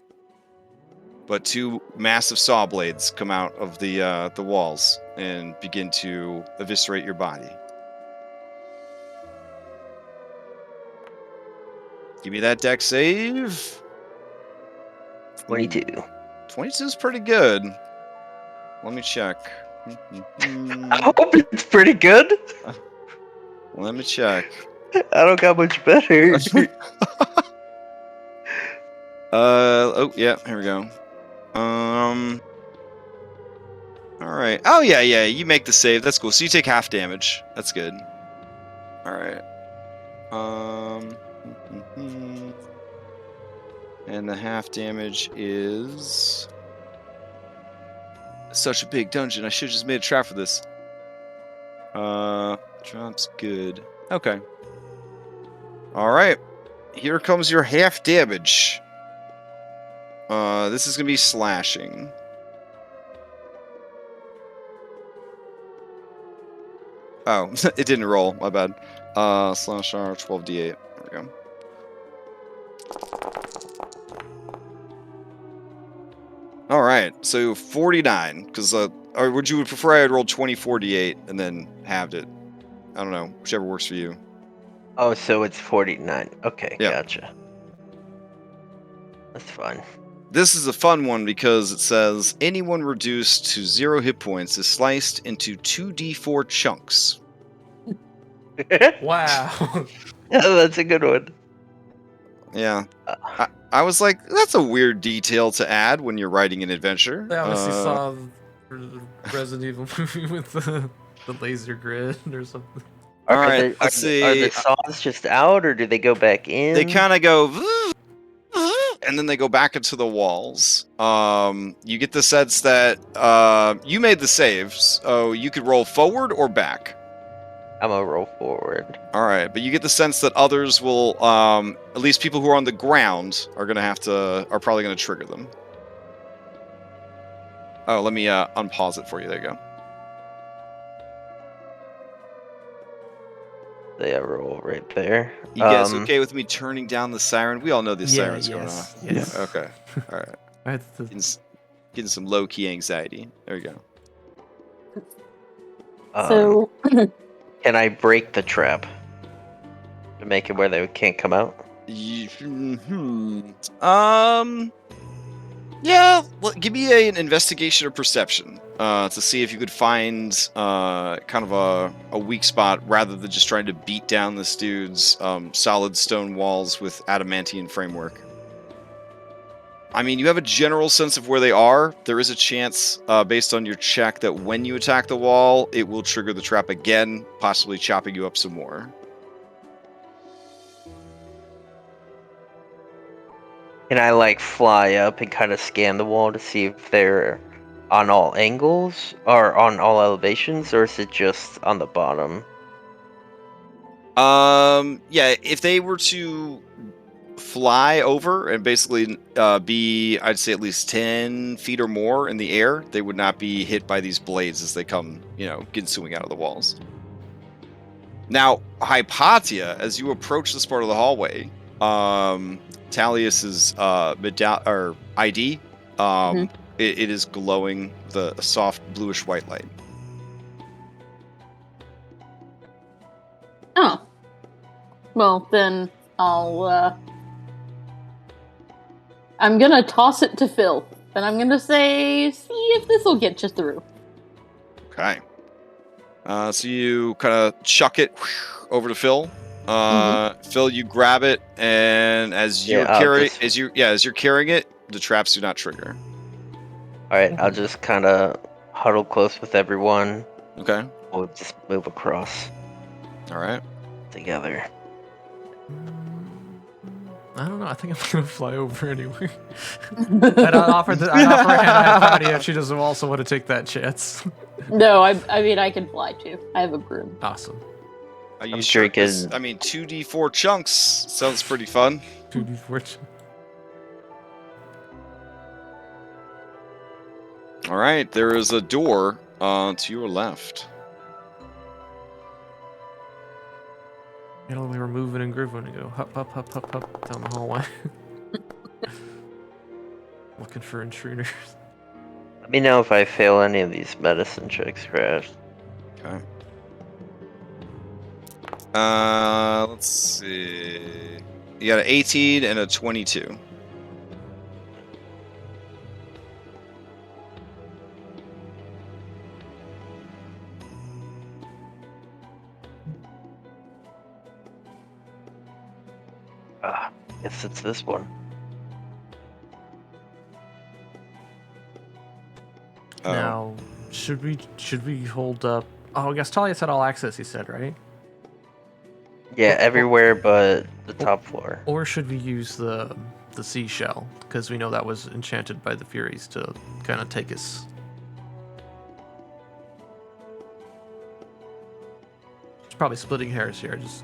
But 2 massive saw blades come out of the walls and begin to eviscerate your body. Give me that deck save. 22. 22 is pretty good. Let me check. I hope it's pretty good. Let me check. I don't got much better. Oh yeah, here we go. Alright. Oh yeah, you make the save. That's cool. So you take half damage. That's good. Alright. And the half damage is Such a big dungeon. I should have just made a trap for this. Drop's good. Okay. Alright. Here comes your half damage. This is gonna be slashing. Oh, it didn't roll. My bad. Slash R 12d8. There we go. All right, so 49. Because or would you prefer I had rolled 20/48 and then halved it? I don't know, whichever works for you. Oh, so it's 49. Okay, Yeah. gotcha. That's fine. This is a fun one because it says anyone reduced to 0 hit points is sliced into 2d4 chunks. Wow. Oh, that's a good one. Yeah. I was like, that's a weird detail to add when you're writing an adventure. I obviously saw the Resident Evil movie with the laser grid or something. All right, let's see. Are the saws just out, or do they go back in? They kind of go, and then they go back into the walls. You get the sense that you made the saves, so you could roll forward or back. I'm gonna roll forward. All right, but you get the sense that others will, at least people who are on the ground, are probably gonna trigger them. Oh, let me unpause it for you. There you go. They roll right there. You guys okay with me turning down the siren? We all know the siren's going yes, on. yes. Yeah, okay. All right. Getting some low-key anxiety. There you go. So, Can I break the trap to make it where they can't come out? Yeah. Give me an investigation or perception to see if you could find kind of a weak spot rather than just trying to beat down this dude's solid stone walls with adamantine framework. I mean, you have a general sense of where they are. There is a chance, based on your check, that when you attack the wall, it will trigger the trap again, possibly chopping you up some more. Can I like fly up and kind of scan the wall to see if they're on all angles or on all elevations, or is it just on the bottom? Yeah, if they were to fly over and basically be, I'd say, at least 10 feet or more in the air, they would not be hit by these blades as they come, ginsuing out of the walls. Now, Hypatia, as you approach this part of the hallway, Talius's ID, it is glowing with a soft bluish white light. oh. Well, then I'm gonna toss it to Phil. And I'm gonna say, see if this will get you through. Okay. So you kind of chuck it over to Phil. Phil, you grab it, and as you're carrying it, the traps do not trigger. All right, I'll just kind of huddle close with everyone. Okay. We'll just move across All right. together. I don't know. I think I'm gonna fly over anyway. I'd offer Hypatia if she doesn't also want to take that chance. No, I mean, I can fly too. I have a broom. Awesome. Are you I'm sure? drinking- 2d4 chunks sounds pretty fun. 2d4. All right, there is a door to your left. And we were moving and grooving to go hop down the hallway. Looking for intruders. Let me know if I fail any of these medicine checks, Crash. Okay. Let's see. You got an 18 and a 22. Guess it's this one. Now, should we hold up? Oh, I guess Talia said all access. He said, right? Yeah, everywhere but the top floor. Or should we use the seashell? Because we know that was enchanted by the Furies to kind of take us It's probably splitting hairs here. Just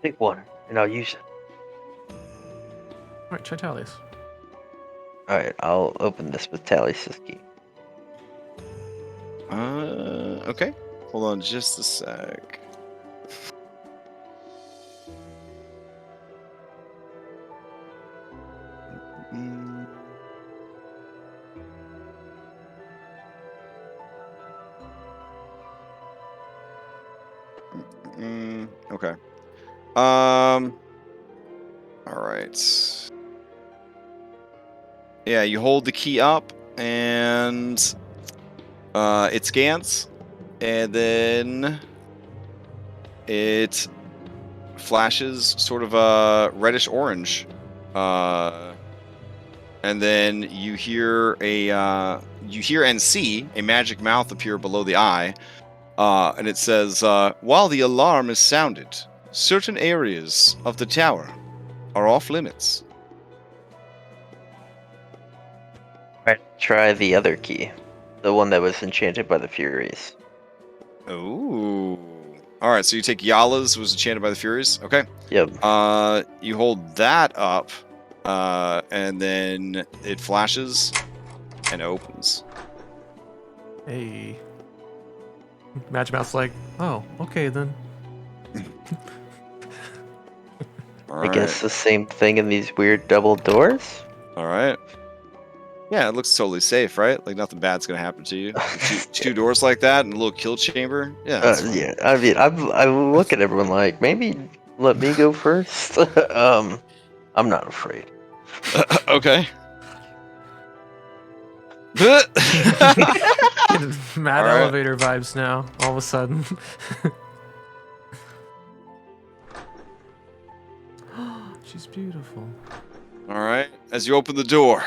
Pick one, and I'll use it. all right. Try Tallius. All right, I'll open this with Tallius' key. Okay. Hold on just a sec. Mm. Okay. All right. Yeah, you hold the key up, and it scans, and then it flashes sort of a reddish orange, and then you hear and see a magic mouth appear below the eye, and it says, "While the alarm is sounded, certain areas of the tower are off limits." All right, try the other key, the one that was enchanted by the Furies. Ooh. All right, so you take Yala's, was enchanted by the Furies. Okay. Yep. You hold that up, and then it flashes and opens. Hey. Magic Mouth's like, oh, okay then. All I right. guess the same thing in these weird double doors. All right. Yeah, it looks totally safe, right? Like nothing bad's gonna happen to you. Two doors like that and a little kill chamber. Yeah. That's fine. Yeah. I mean, I look at everyone like maybe let me go first. I'm not afraid. Okay. Getting mad All right. elevator vibes now, all of a sudden. She's beautiful. All right. As you open the door,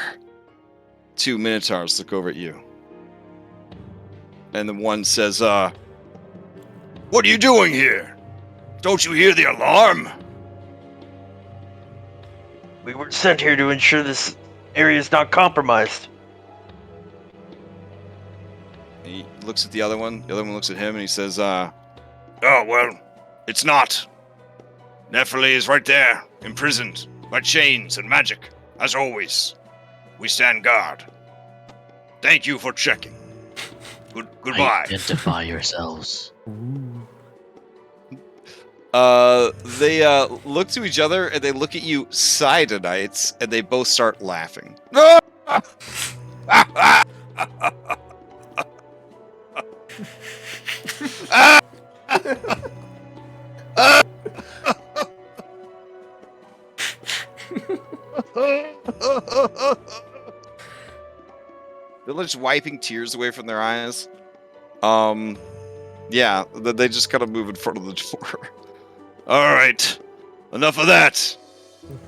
2 Minotaurs look over at you. And the one says, "What are you doing here? Don't you hear the alarm?" We were sent here to ensure this area is not compromised. He looks at the other one. The other one looks at him and he says, "Oh, well, it's not. Nephili is right there, imprisoned by chains and magic, as always. We stand guard. Thank you for checking. Goodbye." Identify yourselves. Ooh. They look to each other and they look at you Sidonites and they both start laughing. They're just wiping tears away from their eyes. Yeah, they just kind of move in front of the door. All right, enough of that.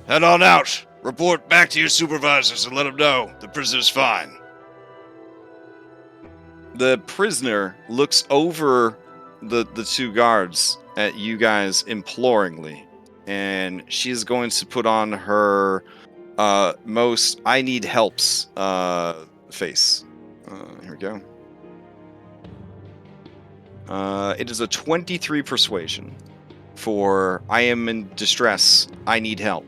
Head on out. Report back to your supervisors and let them know the prisoner's fine. The prisoner looks over the two guards at you guys imploringly, and she's going to put on her most I need helps face. Here we go. It is a 23 persuasion for I am in distress, I need help.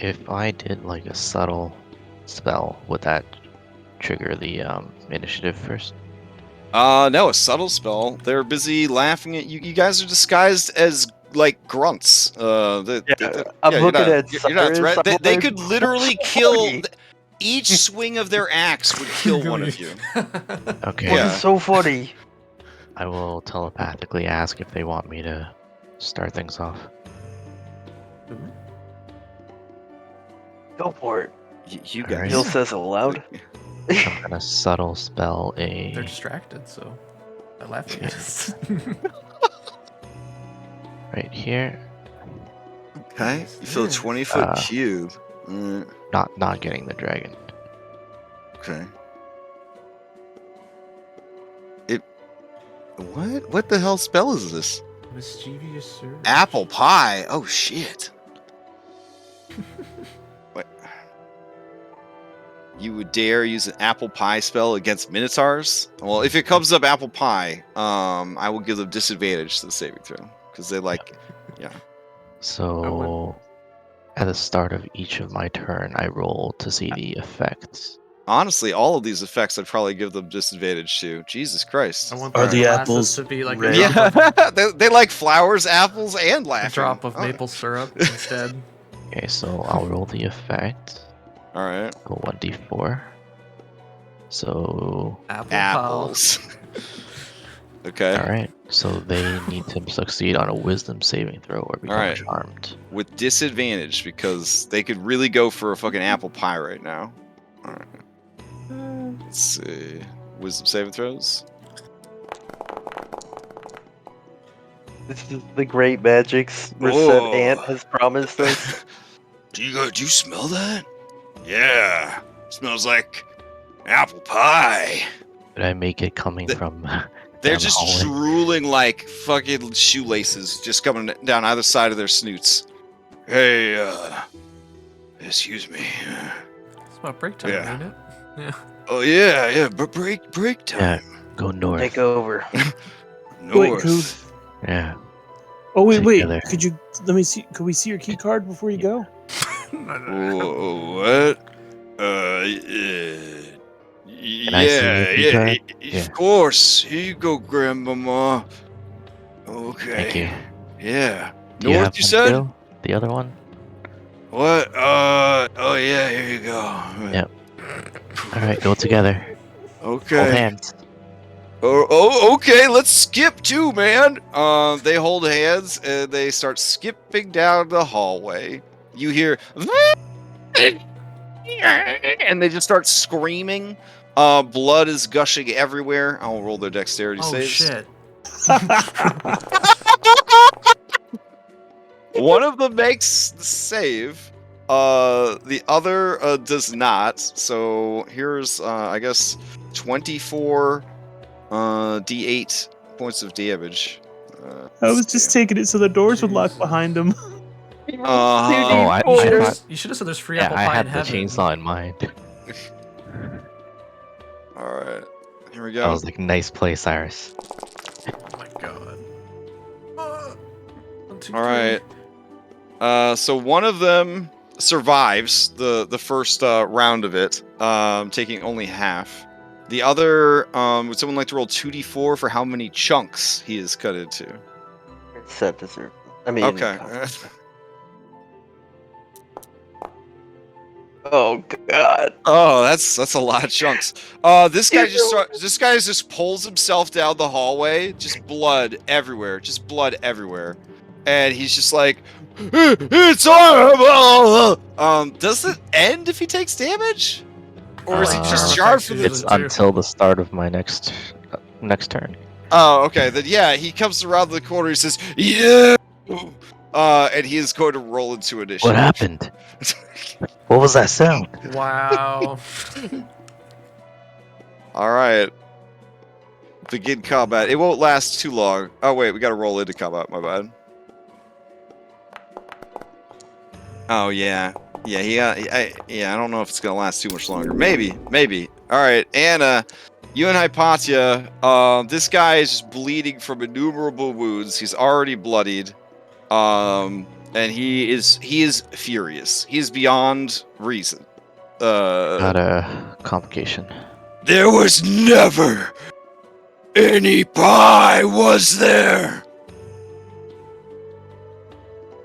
If I did like a subtle spell, would that trigger the initiative first? No, a subtle spell. They're busy laughing at you. You guys are disguised as like grunts. I'm looking at you're not a Cyrus, threat. I'm They like, could literally kill. Each swing of their axe would kill one of you. Okay. What Yeah. is so funny? I will telepathically ask if they want me to start things off. Go for it. You Alright. guys. Bill says aloud. I'm gonna subtle spell They're a distracted, so they're laughing at us. right here. Okay. You feel a 20-foot Uh, cube. Mm, Not getting the dragon. okay. What the hell spell is this? Mischievous surge. Apple pie. Oh shit. What? you would dare use an apple pie spell against minotaurs. Well, if it comes up apple pie, I will give them disadvantage to the saving throw because they like, yeah. So, at the start of each of my turn, I roll to see the effects. Honestly, all of these effects I'd probably give them disadvantage to. Jesus Christ. I want Are the glasses apples to be like red? a drop of, Yeah, they like flowers, apples, and laughing. a drop of Oh. maple syrup instead. Okay, so I'll roll the effect. All right. Go 1d4. So, Apple Apples. Okay. alright. So they need to succeed on a wisdom saving throw or become Alright. charmed. With disadvantage because they could really go for a fucking apple pie right now. All right. Let's see. Wisdom saving throws. This is the great magics Whoa. Reset Ant has promised us. Do you smell that? Yeah. Smells like apple pie. Did I make it coming from They're down the just hallway? drooling like fucking shoelaces just coming down either side of their snoots. Hey, excuse me. It's about break time, Yeah. ain't it? Yeah. Oh yeah, but break time. Go north. Take over. North. Wait, Yeah. Oh wait, Together. could you let me see? Could we see your key card before you go? What? Can I see your key card? Yeah. Of course. Here you go, Grandmama. Okay. Thank you. Yeah. Do you North, have you one said? still? The other one? What? Oh yeah, here you go. Yep. Alright, go together. Okay. Hold hands. Oh, okay. Let's skip too, man. They hold hands and they start skipping down the hallway. You hear, and they just start screaming. Blood is gushing everywhere. I'll roll their dexterity Oh saves. shit. One of them makes the save. The other does not. So here's, I guess, 24 D8 points of damage. I was just taking it so the doors would lock Jesus. behind him. Oh, I thought. You should have said there's free Yeah, apple I pie had in the heaven. chainsaw in mind. All right, here we I go. was like, nice play, Cyrus. Oh my god. 1, 2, All right. So one of them survives the first round of it, taking only half. The other, would someone like to roll 2d4 for how many chunks he is cut into? Set deserve. I mean. Okay. Oh god. Oh, that's a lot of chunks. This guy just pulls himself down the hallway, just blood everywhere, and he's just like, it's horrible. Does it end if he takes damage, or is he just jarred for the? It's until the start of my next turn. Oh, okay. Then yeah, he comes around the corner. He says, yeah. And he is going to roll into initiative. What happened? What was that sound? Wow. All right. Begin combat. It won't last too long. Oh wait, we got to roll into combat. My bad. Oh yeah, yeah. I don't know if it's gonna last too much longer. Maybe. All right, Anna, you and Hypatia. This guy is just bleeding from innumerable wounds. He's already bloodied. And he is furious. He is beyond reason. Got a complication. There was never any pie, was there?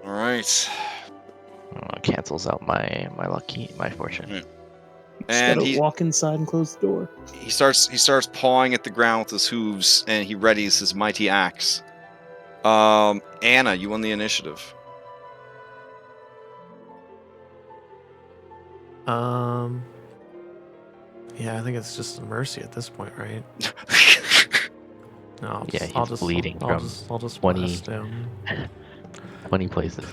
All right. Cancels out my fortune. Mm. Just And gotta he walk inside and close the door. he starts pawing at the ground with his hooves, and he readies his mighty axe. Anna, you won the initiative. Yeah, I think it's just mercy at this point, right? No, I'll Yeah, just, he's bleeding I'll from just 20 blast him. 20 places.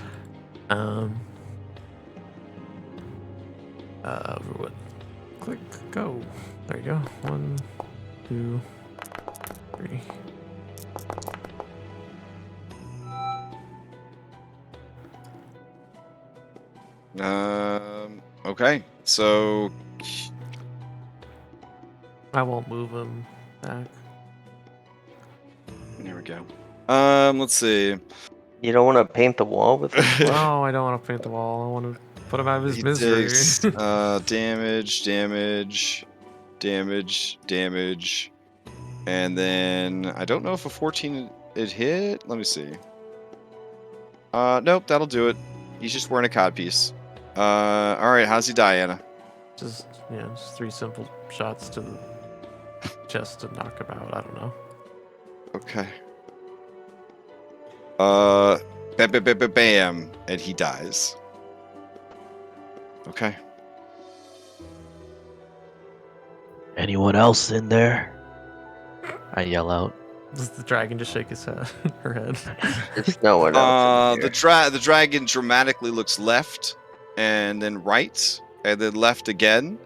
What? Click, go. There you go. 1, 2, 3. Okay. So I won't move him back. There we go. Let's see. You don't want to paint the wall with this one? No, I don't want to paint the wall. I want to put him out of his He misery. takes damage, and then I don't know if a 14 it hit. Let me see. Nope, that'll do it. He's just wearing a codpiece. All right, how's he die, Anna? Just 3 simple shots to the chest to knock him out. I don't know. Okay. Bam, and he dies. Okay. Anyone else in there? I yell out. Does the dragon just shake his head? Her head. There's no one else. The dragon dramatically looks left, and then right, and then left again,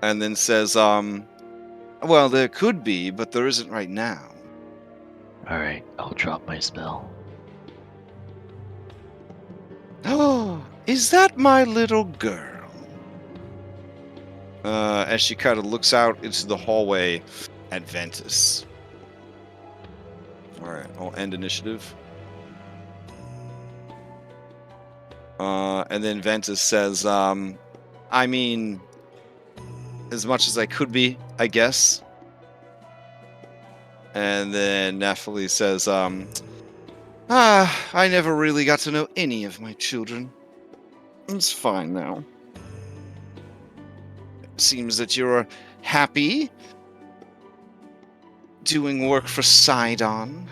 and then says, well, there could be, but there isn't right now. Alright, I'll drop my spell. Oh, is that my little girl? As she kind of looks out into the hallway at Ventus. Alright, I'll end initiative. And then Ventus says, I mean, as much as I could be, I guess. And then Nephilim says, I never really got to know any of my children. It's fine now. Seems that you're happy doing work for Sidon.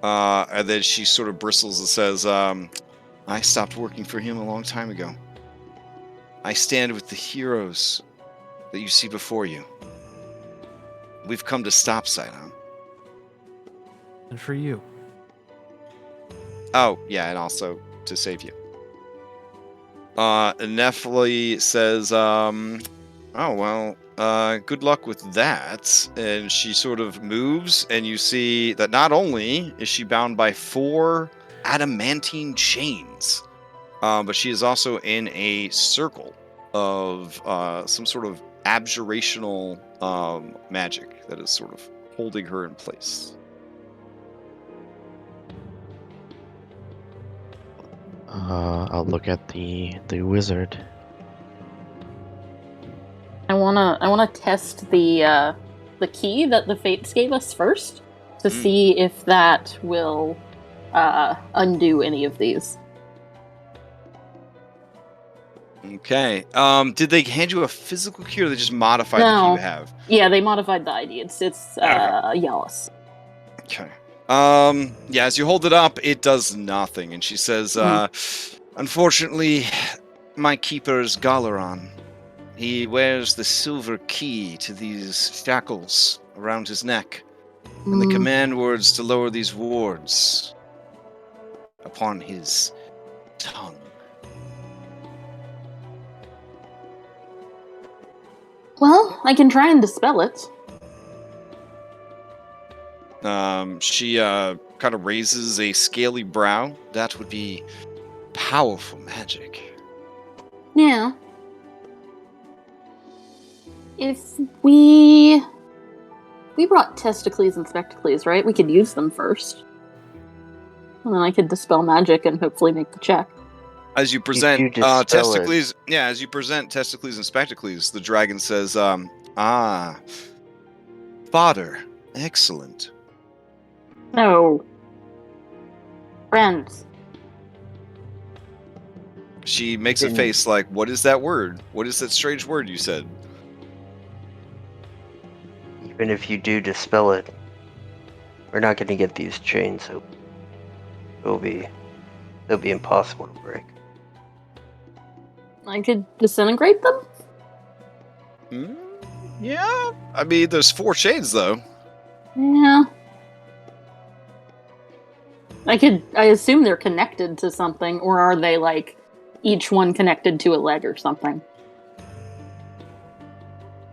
And then she sort of bristles and says, I stopped working for him a long time ago. I stand with the heroes that you see before you. We've come to stop Sidon. And for you. Oh, yeah, and also to save you. Nephilim says, oh, well, good luck with that. And she sort of moves, and you see that not only is she bound by 4 adamantine chains, but she is also in a circle of some sort of abjurational magic that is sort of holding her in place. I'll look at the wizard. I wanna test the key that the Fates gave us first to see if that will undo any of these. Okay. Did they hand you a physical key, or they just modified the key you have? Yeah, they modified the ID. It's Yalis. Okay. Yeah, as you hold it up, it does nothing. And she says, unfortunately, my keeper is Galaran. He wears the silver key to these shackles around his neck. And the command words to lower these wards upon his tongue. Well, I can try and dispel it. She kind of raises a scaly brow. That would be powerful magic. Yeah. If we brought testicles and spectacles, right? We could use them first. And then I could dispel magic and hopefully make the check. As you present You dispel testicles, as you present testicles and spectacles, the dragon says, fodder, excellent. No. Friends. She makes a face like, what is that word? What is that strange word you said? Even if you do dispel it, we're not going to get these chains, so they'll be impossible to break. I could disintegrate them? Yeah. I mean, there's 4 chains, though. Yeah. I assume they're connected to something, or are they, like, each one connected to a leg or something?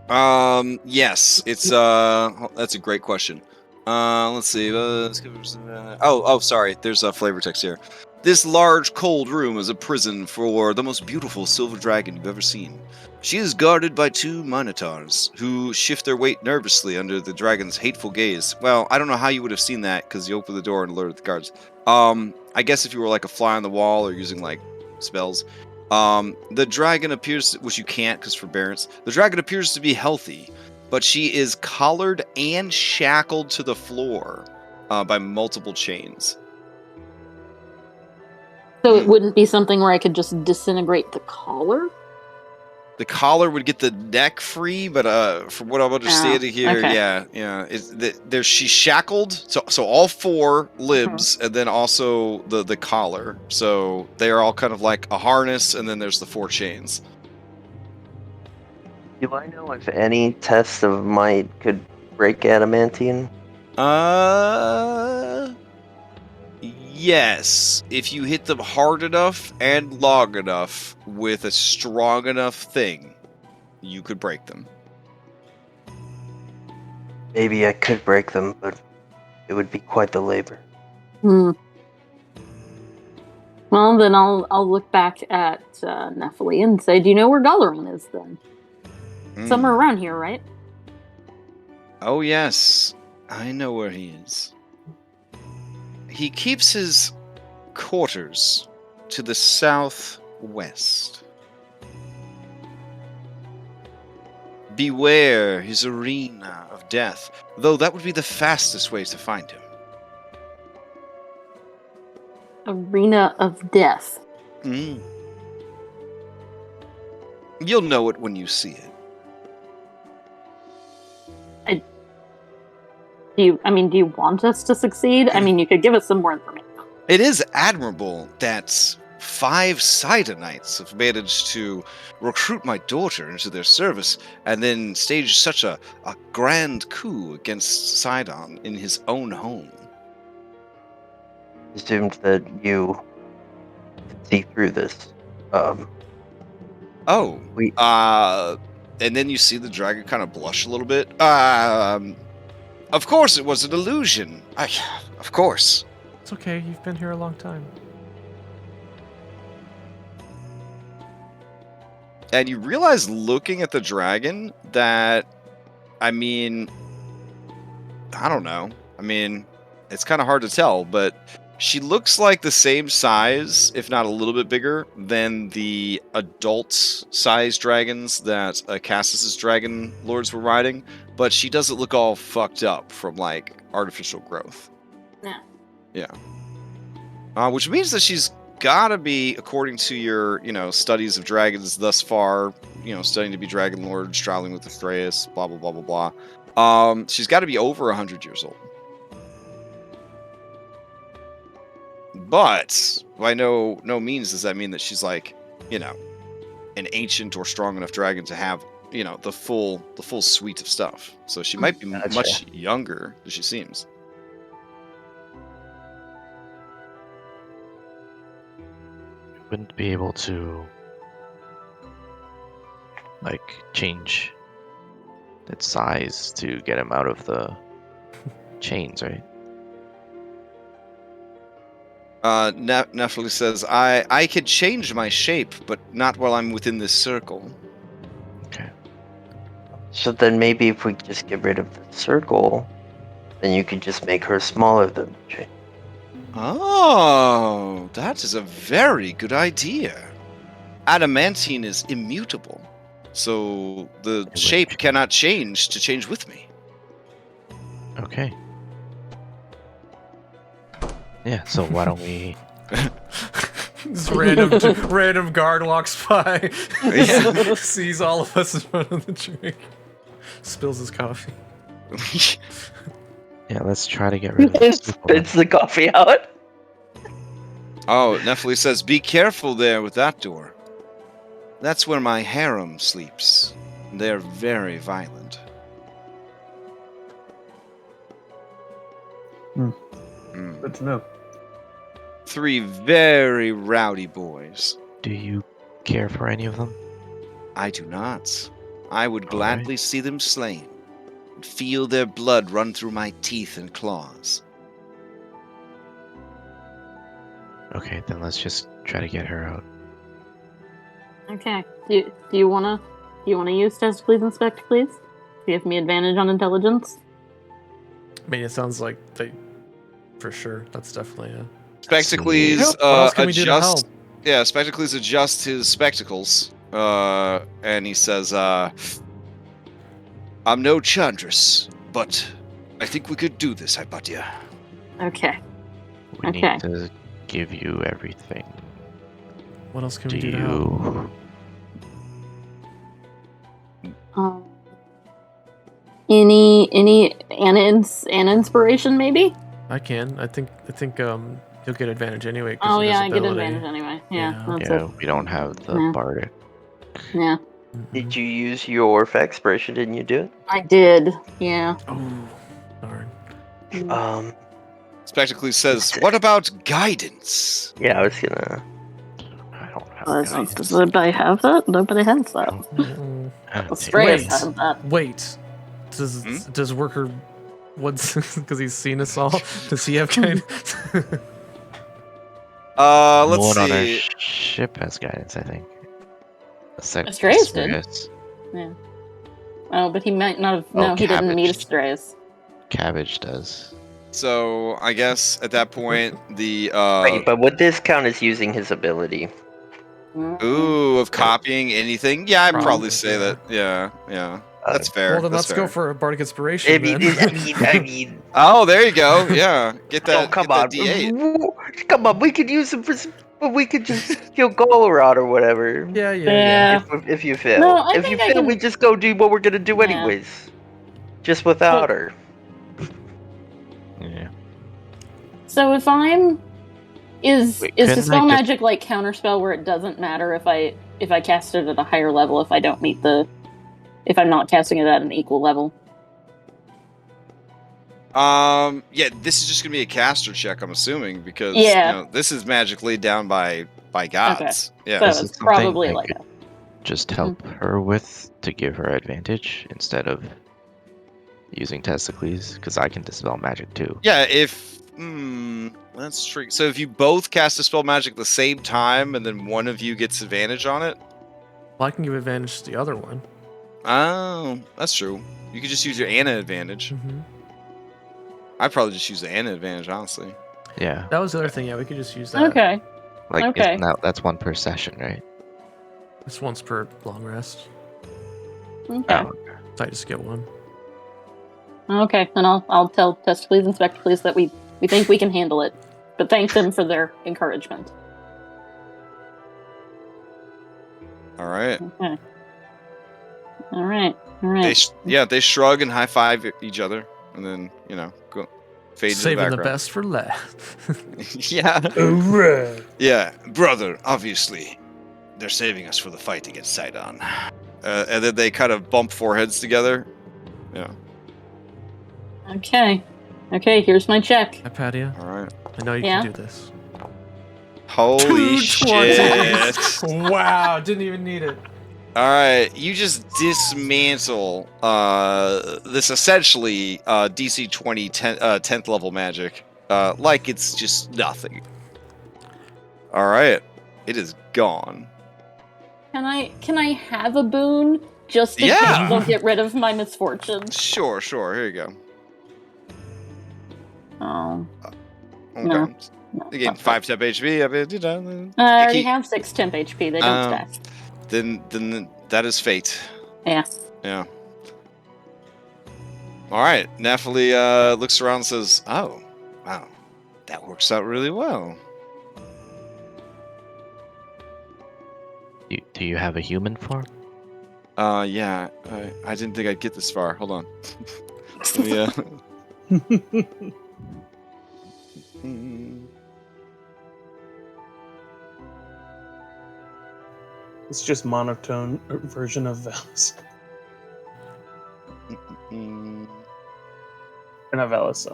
Yes, it's, that's a great question. Let's see, sorry, there's a flavor text here. This large, cold room is a prison for the most beautiful silver dragon you've ever seen. She is guarded by 2 minotaurs, who shift their weight nervously under the dragon's hateful gaze. Well, I don't know how you would have seen that, because you opened the door and alerted the guards. I guess if you were like a fly on the wall or using like spells. The dragon appears, which you can't because forbearance. The dragon appears to be healthy, but she is collared and shackled to the floor by multiple chains. So it wouldn't be something where I could just disintegrate the collar? The collar would get the neck free, but from what I'm understanding here, okay. she's shackled, so all 4 limbs, and then also the collar. So they are all kind of like a harness, and then there's the 4 chains. Do I know if any tests of might could break adamantine? Yes. If you hit them hard enough and long enough with a strong enough thing, you could break them. Maybe I could break them, but it would be quite the labor. Well, then I'll look back at Nephilim and say, do you know where Galaran is then? Somewhere around here, right? Oh, yes. I know where he is. He keeps his quarters to the southwest. Beware his arena of death, though that would be the fastest way to find him. Arena of Death. You'll know it when you see it. Do you want us to succeed? I mean, you could give us some more information. It is admirable that 5 Sidonites have managed to recruit my daughter into their service and then stage such a grand coup against Sidon in his own home. Assumed that you could see through this. And then you see the dragon kind of blush a little bit. Of course it was an illusion. Of course. It's okay, you've been here a long time. And you realize looking at the dragon that, I don't know. It's kind of hard to tell, but she looks like the same size, if not a little bit bigger, than the adult-sized dragons that Cassis's Dragonlords were riding, but she doesn't look all fucked up from, like, artificial growth. Yeah. Which means that she's gotta be, according to your, studies of dragons thus far, studying to be Dragonlords, traveling with Atreus, blah, blah, blah, blah, blah. She's gotta be over 100 years old. But by no means does that mean that she's like, an ancient or strong enough dragon to have, the full suite of stuff. So she might be much younger than she seems. Wouldn't be able to change its size to get him out of the chains, right? Nephilim says, I could change my shape, but not while I'm within this circle. Okay. So then maybe if we just get rid of the circle, then you could just make her smaller than the chain. Oh, that is a very good idea. Adamantine is immutable, so the shape cannot change with me. Okay. Yeah, so why don't we... This random guard walks by, sees all of us in front of the drink, spills his coffee. Yeah, let's try to get rid of this. Spits the coffee out. Oh, Nephilim says, be careful there with that door. That's where my harem sleeps. They're very violent. Good to know. 3 very rowdy boys. Do you care for any of them? I do not. I would gladly see them slain and feel their blood run through my teeth and claws. Okay, then let's just try to get her out. Okay. Do you want to you want to use Testicles and Spectacles? Give me advantage on intelligence. I mean, it sounds like they, for sure. That's definitely a. Spectacles What else can we do to help? adjust. Yeah, Spectacles adjust his spectacles. And he says, "I'm no Chandris, but I think we could do this, Hypatia." Okay. We Okay. need to give you everything. What else can Do we do to help? you? Any Anna inspiration maybe? I can. I think he'll get advantage anyway. 'Cause Oh of his yeah, I get ability. advantage anyway. Yeah, Yeah. that's Yeah, it. we don't have the Yeah. bardic. Yeah, Did you use your Fexpiration? Didn't you do it? I did. Yeah. Oh, darn. Spectacles says, "What about guidance?" Yeah, I was gonna. I don't have Does guidance. anybody have that? Nobody has that. Mm. Stratus Wait. had that. Wait. Does Worker, what's because he's seen us all? Does he have kind? No Let's one on our see. ship has guidance, I think. Astreus did. Astreus. Yeah. Oh, but he might not have. Oh, No, he didn't meet Cabbage. Astreus. Cabbage does. So I guess at that point, the Wait, but would this count as using his ability? of copying anything. Yeah, I'd probably Probably, say yeah. that. Yeah. That's fair. Well, then That's let's go fair. for a bardic inspiration. I mean, then. I mean. Oh, there you go. Yeah, get that. Oh, come get that on. D8. Come on, we could use him for. But we could just kill Golorod or whatever. yeah. If you fail. No, I if think you I fail, can- we just go do what we're gonna do Yeah. anyways. Just without her. Yeah. So if I'm, is Wait, the couldn't spell I just- magic like counterspell where it doesn't matter if I cast it at a higher level if I don't meet if I'm not casting it at an equal level? Yeah, this is just gonna be a caster check, I'm assuming, because Yeah. this is magic laid down by gods. Yeah. So This is it's something probably I like could a, Just help her with to give her advantage instead of using Testicles, because I can dispel magic too. Yeah, if that's tricky. So if you both cast a spell magic at the same time, and then one of you gets advantage on it. Well, I can give advantage to the other one. Oh, that's true. You could just use your Anna advantage. Mm-hmm. I'd probably just use the Anna advantage, honestly. Yeah. That was the other thing. Yeah, we could just use that. okay. Like Okay. isn't that's one per session, right? It's once per long rest. Okay. Oh, So I just get one. Okay, then I'll tell Testicles and Spectacles that we think we can handle it, but thank them for their encouragement. All right. Okay. All right. They shrug and high five each other, and then go fade to the Saving the background. best for last. Yeah. Hooray! Yeah, brother. Obviously, they're saving us for the fight against Sidon. And then they kind of bump foreheads together. Yeah. Okay. Here's my check. Hypatia, All right. I know you Yeah? can do this. Holy shit! Wow, didn't even need it. All right, you just dismantle this essentially DC 20 10th level magic like it's just nothing. All right, it is gone. Can I have a boon just in Yeah. case they'll get rid of my misfortune? Sure. Here you go. Oh. Okay. No. You gain 5 temp HP. I mean, I already keep- have 6 temp HP. They don't stack. Then that is fate. Yeah. Yeah. All right. Naphtali looks around and says, "Oh, wow, that works out really well." do you have a human form? Yeah. I didn't think I'd get this far. Hold on. Yeah. It's just monotone version of Velis. Mm. Or not Velis,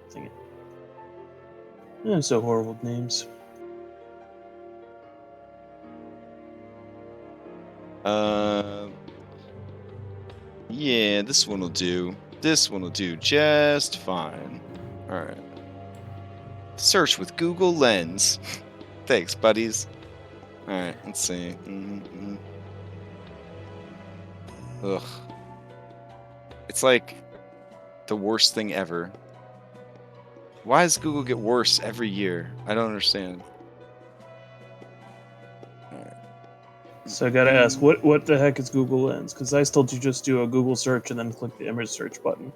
Sing it. So horrible names. Yeah, this one will do. This one will do just fine. All right. Search with Google Lens. Thanks, buddies. All right, let's see. Ugh. It's like the worst thing ever. Why does Google get worse every year? I don't understand. So I gotta ask, what the heck is Google Lens? Because I still just do a Google search and then click the image search button.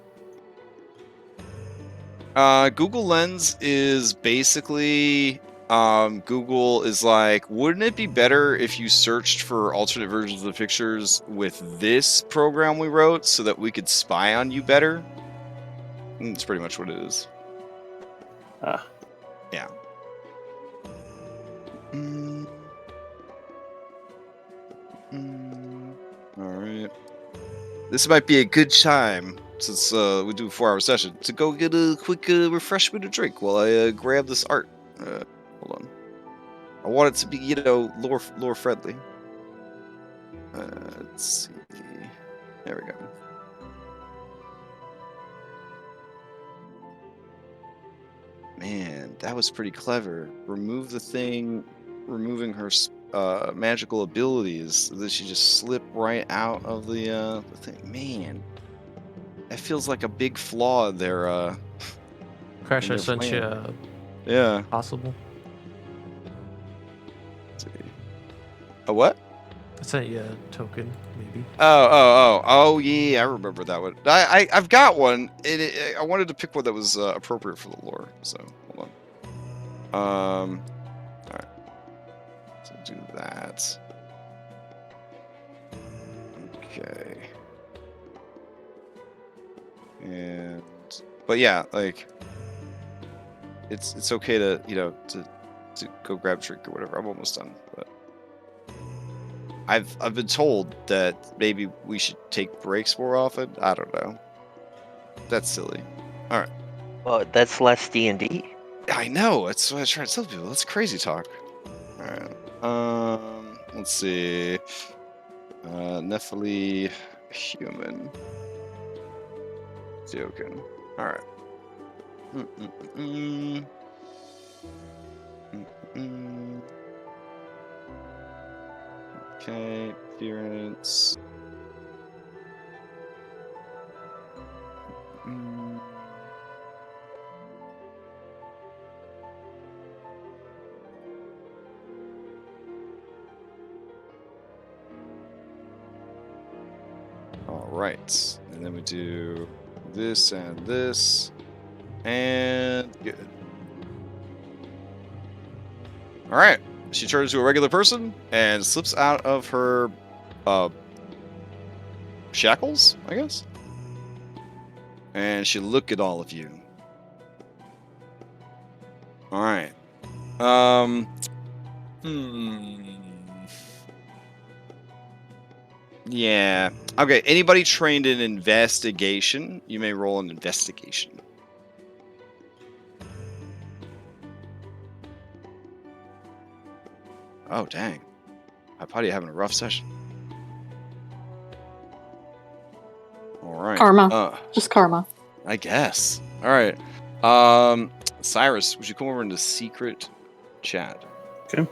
Google Lens is basically Google is like, wouldn't it be better if you searched for alternate versions of the pictures with this program we wrote so that we could spy on you better? That's pretty much what it is. Ah. Yeah. All right. This might be a good time, since we do a 4-hour session, to go get a quick refreshment or drink while I grab this art. Hold on. I want it to be, lore friendly. Let's see. There we go. Man, that was pretty clever. Remove the thing, removing her magical abilities, so that she just slip right out of the thing. Man, that feels like a big flaw there. Crash, I their sent you plan. Yeah. possible. Let's see. A what? I sent you a token, maybe. Oh, yeah, I remember that one. I've got one. I wanted to pick one that was appropriate for the lore, so hold on. Alright. So do that. Okay. But yeah, like, it's okay to, to go grab a drink or whatever. I'm almost done, but I've been told that maybe we should take breaks more often. I don't know. That's silly. All right. Well, that's less D&D. I know. That's what I try to tell people. That's crazy talk. All right. Let's see. Nephili human. Joking. All right. Okay, appearance. All right, and then we do this and this, and good. All right. She turns to a regular person and slips out of her shackles, I guess. And she look at all of you. All right. Yeah. Okay. Anybody trained in investigation? You may roll an investigation. Oh, dang. Hypatia having a rough session. All right. Karma. Just karma. I guess. All right. Cyrus, would you come over into secret chat? Okay.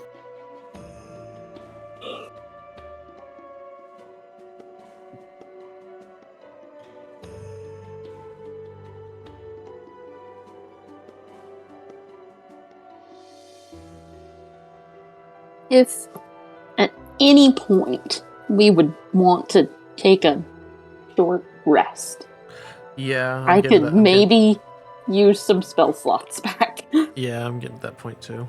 If at any point we would want to take a short rest, Yeah, I could maybe use some spell slots back. Yeah, I'm getting to that point too.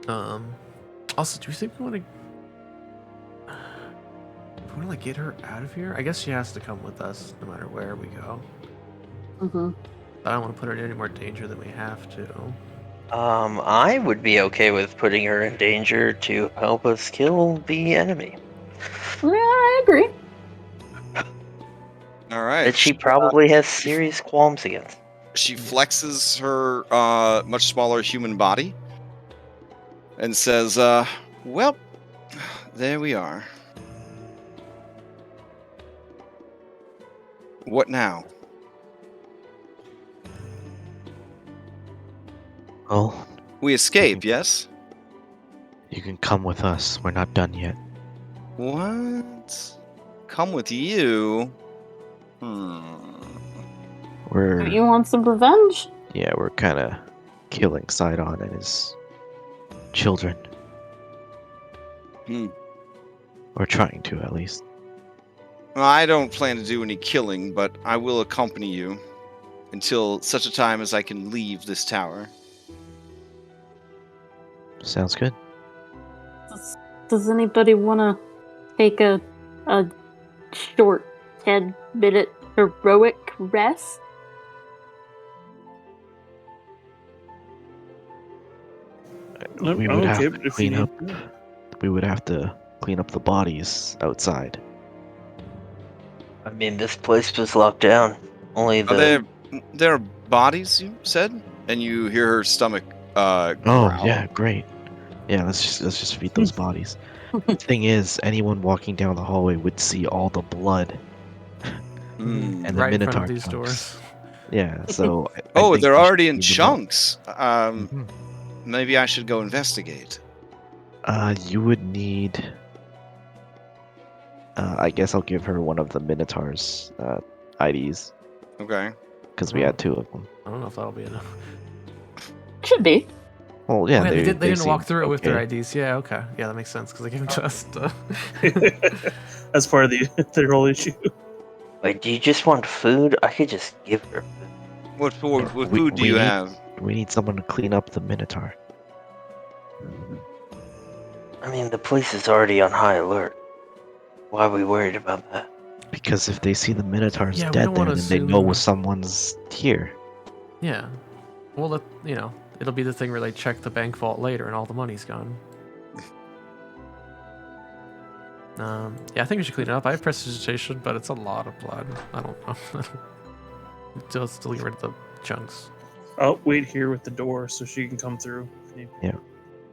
Also, do you think we want to like get her out of here? I guess she has to come with us no matter where we go. Mm-hmm. But I don't want to put her in any more danger than we have to. I would be okay with putting her in danger to help us kill the enemy. Yeah, I agree. All right. That she probably has serious qualms against. She flexes her much smaller human body and says, well, there we are. What now? Well, We escape, yes? you can come with us. We're not done yet. What? Come with you? You want some revenge? Yeah, we're kind of killing Sidon and his children. Or trying to, at least. Well, I don't plan to do any killing, but I will accompany you until such a time as I can leave this tower. Sounds good. Does anybody want to take a short 10-minute heroic rest? We would have to clean up. We would have to clean up the bodies outside. I mean, this place was locked down. Only the. Are there bodies, you said? And you hear her stomach Oh growl. yeah, great. Yeah, let's just feed those bodies. The thing is, anyone walking down the hallway would see all the blood and the Right in Minotaur front of these chunks. doors. Yeah, so. I Oh, think they're we should already in clean them up. chunks. Mhm. Maybe I should go investigate. You would need. I guess I'll give her one of the Minotaur's IDs Okay. because we had 2 of them. I don't know if that'll be enough. Should be. Well, yeah, Oh, yeah, they didn't walk seemed through it with their okay. IDs. Yeah, okay. Yeah, that makes sense because they gave them to us. That's part of the whole issue. Wait, do you just want food? I could just give her food. What food We do you need- have? We need someone to clean up the Minotaur. I mean, the place is already on high alert. Why are we worried about that? Because if they see the Minotaur's Yeah, we dead don't there, wanna then they know assume- someone's here. Yeah. Well, it'll be the thing where they check the bank vault later and all the money's gone. Yeah, I think we should clean it up. I have prestidigitation, but it's a lot of blood. I don't know. Just to get rid of the chunks. I'll wait here with the door so she can come through.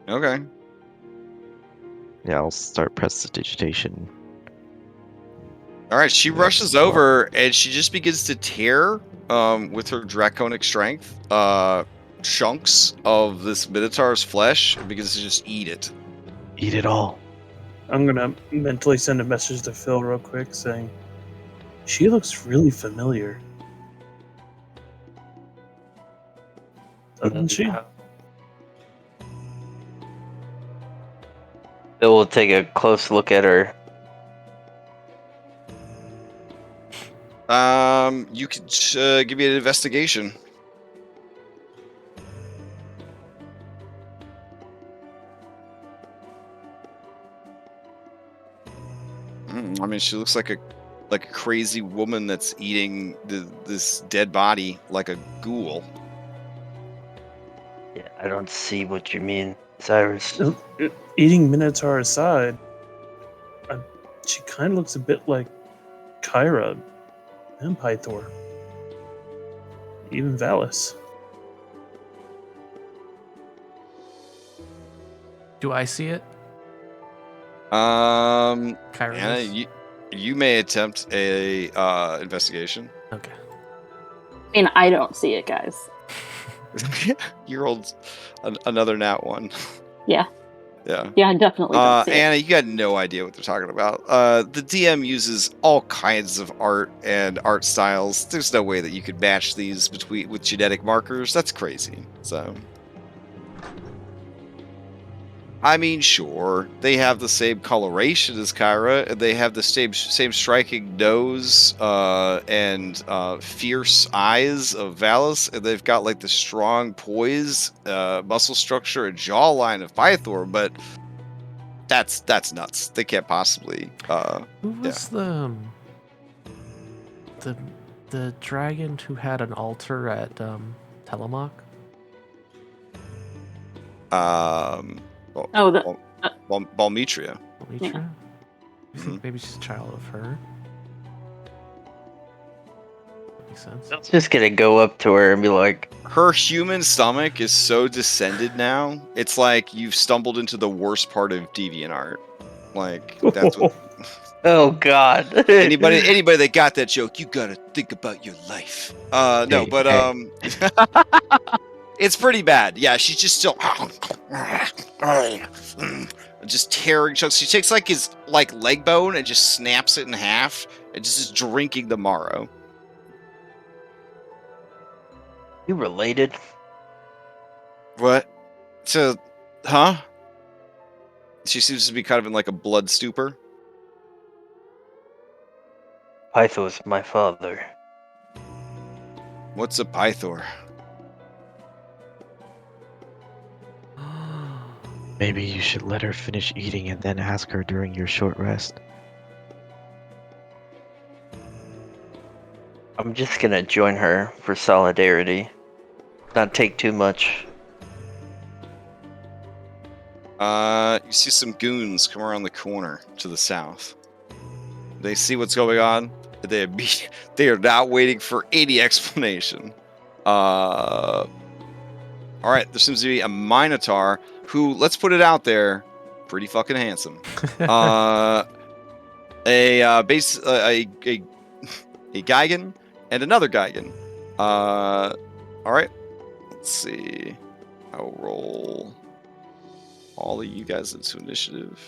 Okay. Yeah, I'll start prestidigitation. All right. She Yeah, rushes well- over and she just begins to tear, with her draconic strength, chunks of this Minotaur's flesh and begins to just eat it. Eat it all. I'm gonna mentally send a message to Phil real quick saying, "She looks really familiar." Doesn't she? Bill will take a close look at her. You could give me an investigation. I mean, she looks like a crazy woman that's eating this dead body like a ghoul. Yeah, I don't see what you mean, Cyrus. Eating Minotaur aside, she kind of looks a bit like Kyrah and Pythor. Even Valis. Do I see it? Anna, Kyrah? you may attempt a investigation. Okay. I mean, I don't see it, guys. You rolled another nat one. Yeah. Yeah. Yeah, I definitely don't see it. Anna, you got no idea what they're talking about. The DM uses all kinds of art and art styles. There's no way that you could match these with genetic markers. That's crazy. So, I mean, sure, they have the same coloration as Kyrah, and they have the same striking nose and fierce eyes of Valis, and they've got like the strong poise, muscle structure, and jawline of Pythor, but that's nuts. They can't possibly. Who was the dragon who had an altar at Telemach? Oh, the Balmetria. Balmetria? You think maybe she's a child of her? That makes sense. Bill's just gonna go up to her and be like, Her human stomach is so descended now. It's like you've stumbled into the worst part of DeviantArt. Like that's what, "Oh God!" anybody that got that joke, you gotta think about your life. No, Hey, but hey. it's pretty bad. Yeah, she's just still just tearing chunks. She takes like his leg bone and just snaps it in half and just is drinking the marrow. You related? What? So, huh? She seems to be kind of in like a blood stupor. Pythor's my father. What's a Pythor? Maybe you should let her finish eating and then ask her during your short rest. I'm just gonna join her for solidarity. Not take too much. You see some goons come around the corner to the south. They see what's going on. They are not waiting for any explanation. All right, there seems to be a Minotaur who, let's put it out there, pretty fucking handsome. A Gigan and another Gigan. All right, let's see. I'll roll all of you guys into initiative.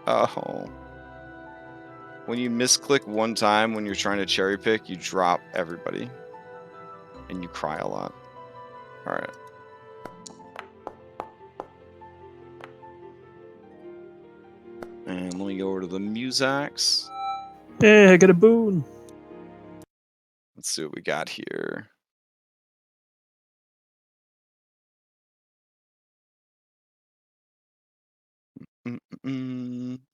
Oh. When you misclick one time when you're trying to cherry pick, you drop everybody. And you cry a lot. Alright. And let me go over to the Musax. Hey, I got a boon. Let's see what we got here.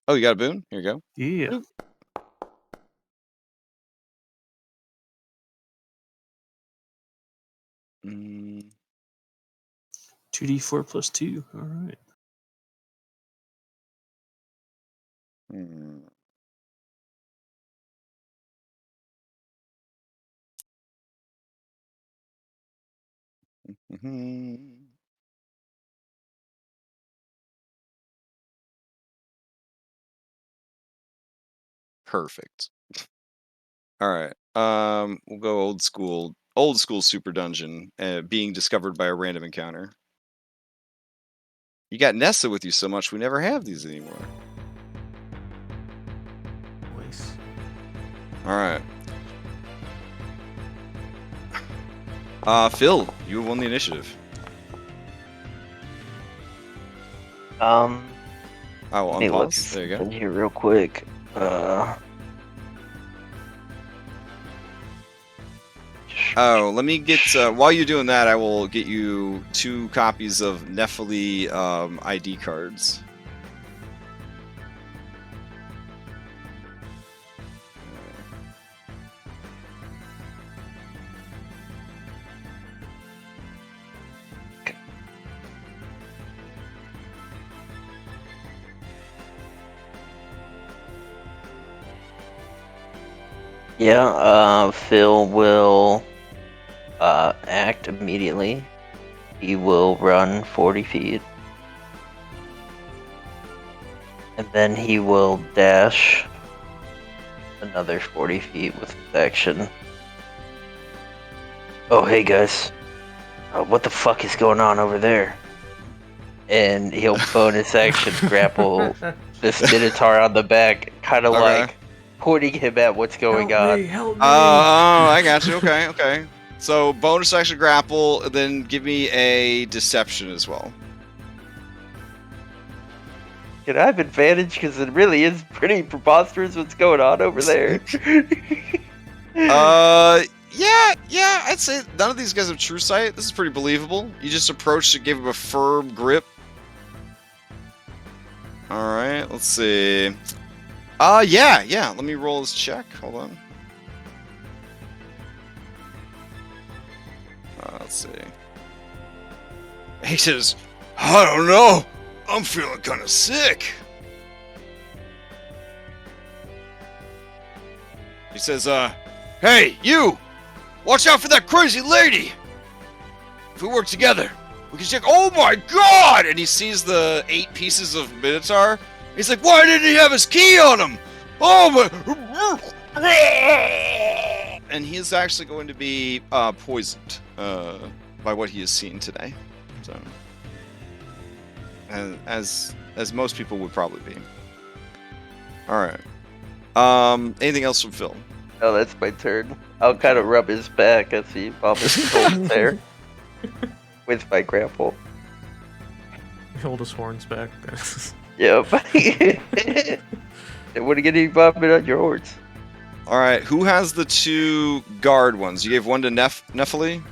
Oh, you got a boon? Here you go. Yeah. Mm. 2d4 plus 2. All right. Hmm. Perfect. All right. We'll go old school super dungeon, being discovered by a random encounter. You got Nessa with you so much, we never have these anymore. Nice. All right. Phil, you won the initiative. I will unpause. There you go. In here real quick. Oh, let me get. While you're doing that, I will get you 2 copies of Nephili ID cards. Yeah, Phil will act immediately. He will run 40 feet. And then he will dash another 40 feet with his action. Oh, hey guys. What the fuck is going on over there? And he'll bonus action grapple this Minotaur on the back, kind of like pointing him at what's going on. Help me! Oh, I got you. Okay, okay. So bonus action grapple, then give me a deception as well. Can I have advantage? Because it really is pretty preposterous what's going on over there. Yeah, I'd say none of these guys have true sight. This is pretty believable. You just approached to give him a firm grip. All right, let's see. Yeah. Let me roll this check. Hold on. Let's see. He says, I don't know. I'm feeling kind of sick. He says, hey, you! Watch out for that crazy lady! If we work together, we can check. Oh my god! And he sees the 8 pieces of Minotaur. He's like, why didn't he have his key on him? Oh my. And he is actually going to be poisoned by what he has seen today. So, and as as most people would probably be. All right. Anything else from Phil? Oh, that's my turn. I'll kind of rub his back as he vomits cold there with my grapple. Hold his horns back. Yep. And what are you getting vomit on your horns? All right. Who has the 2 guard ones? You gave one to Nephili?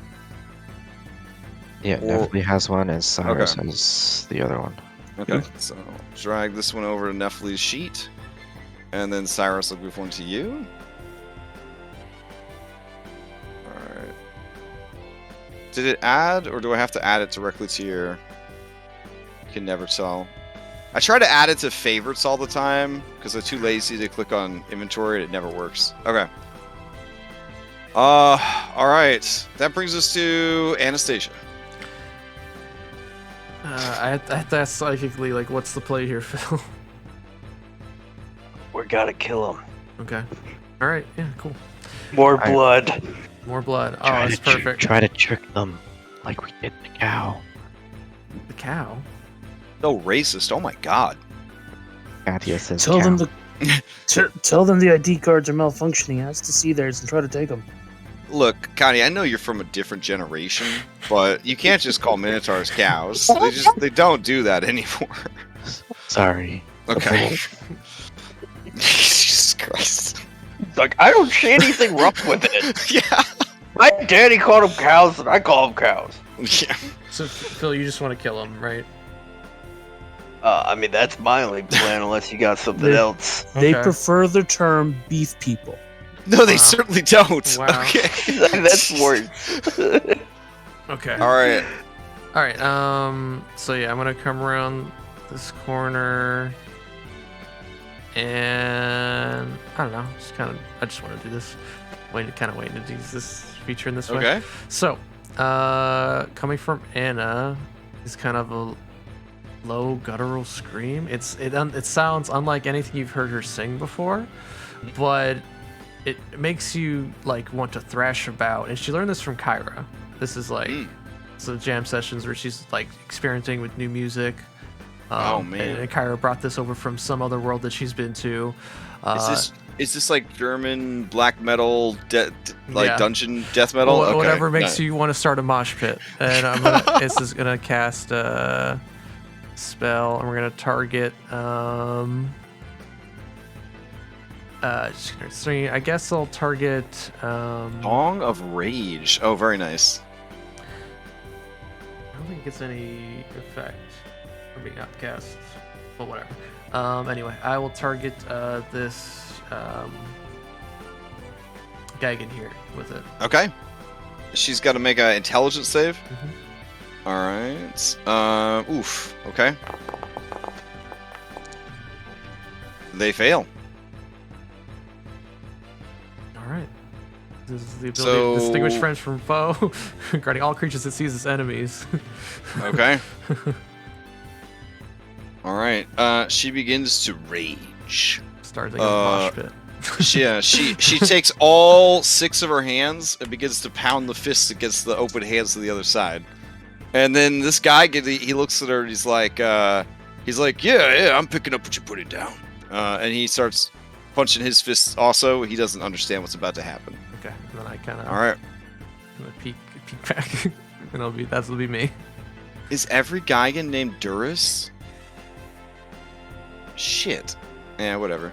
Yeah, Or- Nephili has one, and Cyrus has the other one. Okay. So drag this one over to Nephili's sheet. And then Cyrus will give one to you. Alright. Did it add, or do I have to add it directly to your... You can never tell. I try to add it to favorites all the time, because I'm too lazy to click on inventory and it never works. Okay. Alright. That brings us to Anastasia. I have to ask psychically, like, what's the play here, Phil? We gotta kill him. Okay. All right. Yeah. Cool. More blood. More blood. Oh, that's perfect. Try to trick them, like we did the cow. The cow. So racist. Oh my god. Katia says Tell cow. them tell them the ID cards are malfunctioning. He has to see theirs and try to take them. Look, Connie, I know you're from a different generation, but you can't just call Minotaurs cows. They don't do that anymore. Sorry. Okay. Jesus Christ. Like, I don't see anything wrong with it. Yeah. My daddy called them cows, and I call them cows. Yeah. So Phil, you just want to kill him, right? I mean, that's my only plan, unless you got something else. They Okay. prefer the term beef people. No, they Wow. certainly don't. Wow. Okay. That's worse. Okay. All right. All right. So yeah, I'm gonna come around this corner, and I don't know. I just want to do this. Waiting to use this feature in this way. Okay. So, coming from Anna is kind of a low guttural scream. It sounds unlike anything you've heard her sing before, but it makes you like want to thrash about. And she learned this from Kyrah. This is like some jam sessions where she's like experimenting with new music. Oh, man. And Kyrah brought this over from some other world that she's been to. Is this like German black metal, Yeah. dungeon death metal? Okay. Whatever makes Nice. you want to start a mosh pit. And this is gonna cast a spell, and we're gonna target. I guess I'll target. Song of Rage. Oh, very nice. I don't think it gets any effect from being outcast. But whatever. Anyway, I will target this Gagan here with it. Okay. She's got to make an intelligence save. Mhm. All right. Oof. Okay. They fail. All right. This is the ability So- to distinguish friends from foe, regarding all creatures it sees as enemies. Okay. All right. She begins to rage. Starting a mosh pit. She takes all 6 of her hands and begins to pound the fists against the open hands of the other side. And then this guy, he looks at her and he's like, yeah, I'm picking up what you're putting down. And he starts punching his fists also. He doesn't understand what's about to happen. Okay, and then I kind of All right. peek back, and that'll be me. Is every Geigen named Duras? Shit. Yeah, whatever.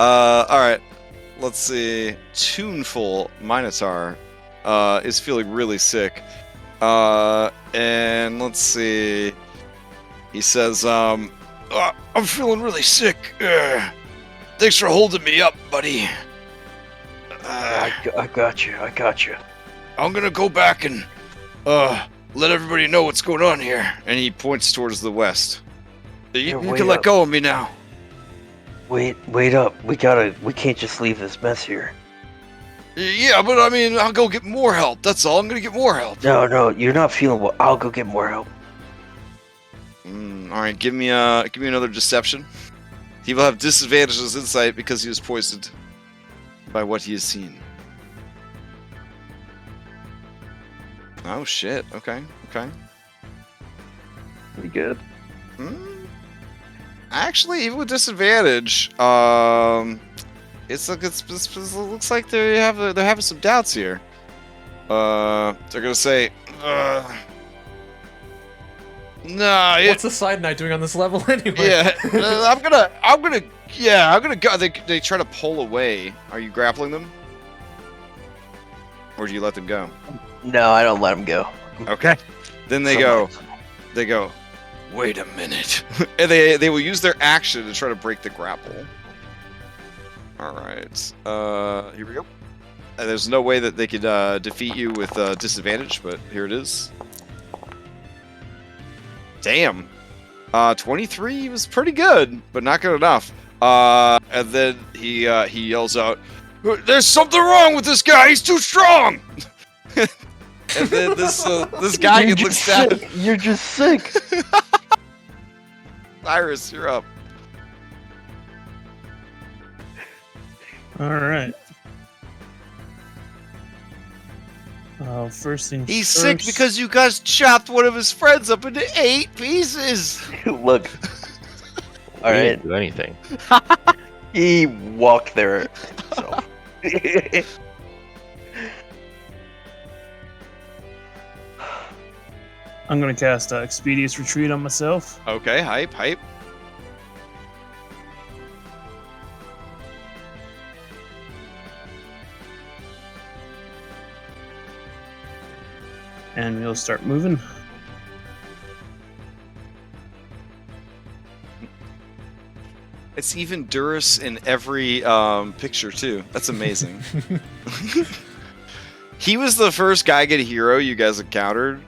Alright. Let's see. Tuneful Minotaur is feeling really sick. And let's see. He says, I'm feeling really sick. Thanks for holding me up, buddy. I got you. I'm gonna go back and let everybody know what's going on here. And he points towards the west. You wait can let up. go of me now. Wait up. We can't just leave this mess here. Yeah, but I mean, I'll go get more help. That's all. I'm gonna get more help. No, you're not feeling well. I'll go get more help. All right, give me another deception. He will have disadvantages insight because he was poisoned by what he has seen. Oh shit. Okay. Pretty good. Actually, even with disadvantage, it looks like they're having some doubts here. They're gonna say, nah. What's the side knight doing on this level anyway? Yeah, I'm gonna go. They try to pull away. Are you grappling them, or do you let them go? No, I don't let them go. Okay. Then they go. Wait a minute, and they will use their action to try to break the grapple. All right. Here we go. There's no way that they could defeat you with disadvantage, but here it is. Damn. 23 was pretty good, but not good enough. And then he yells out, "There's something wrong with this guy. He's too strong." And then this guy looks down. You're just sick. Cyrus, you're up. All right. First thing He's first. sick because you guys chopped one of his friends up into 8 pieces. Look. All He right. didn't do anything. He walked there. So. I'm gonna cast Expeditious Retreat on myself. Okay, hype. And we'll start moving. It's even Durus in every picture too. That's amazing. He was the first Gaigan hero you guys encountered,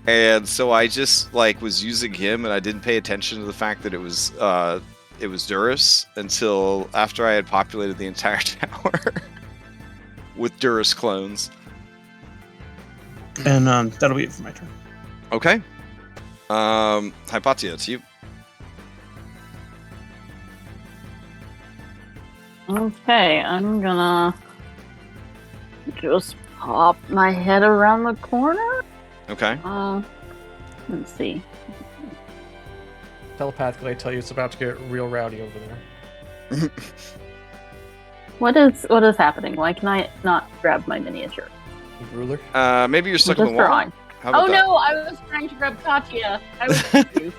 and so I just was using him, and I didn't pay attention to the fact that it was Durus until after I had populated the entire tower with Durus clones. And that'll be it for my turn. Okay. Hypatia, it's you. Okay, I'm gonna just pop my head around the corner. Okay. Let's see. Telepathically, I tell you it's about to get real rowdy over there. What is happening? Why can I not grab my miniature? Ruler? Maybe you're stuck I'm in the just wall. drawing. How about Oh that? no, I was trying to grab Katya. I was confused.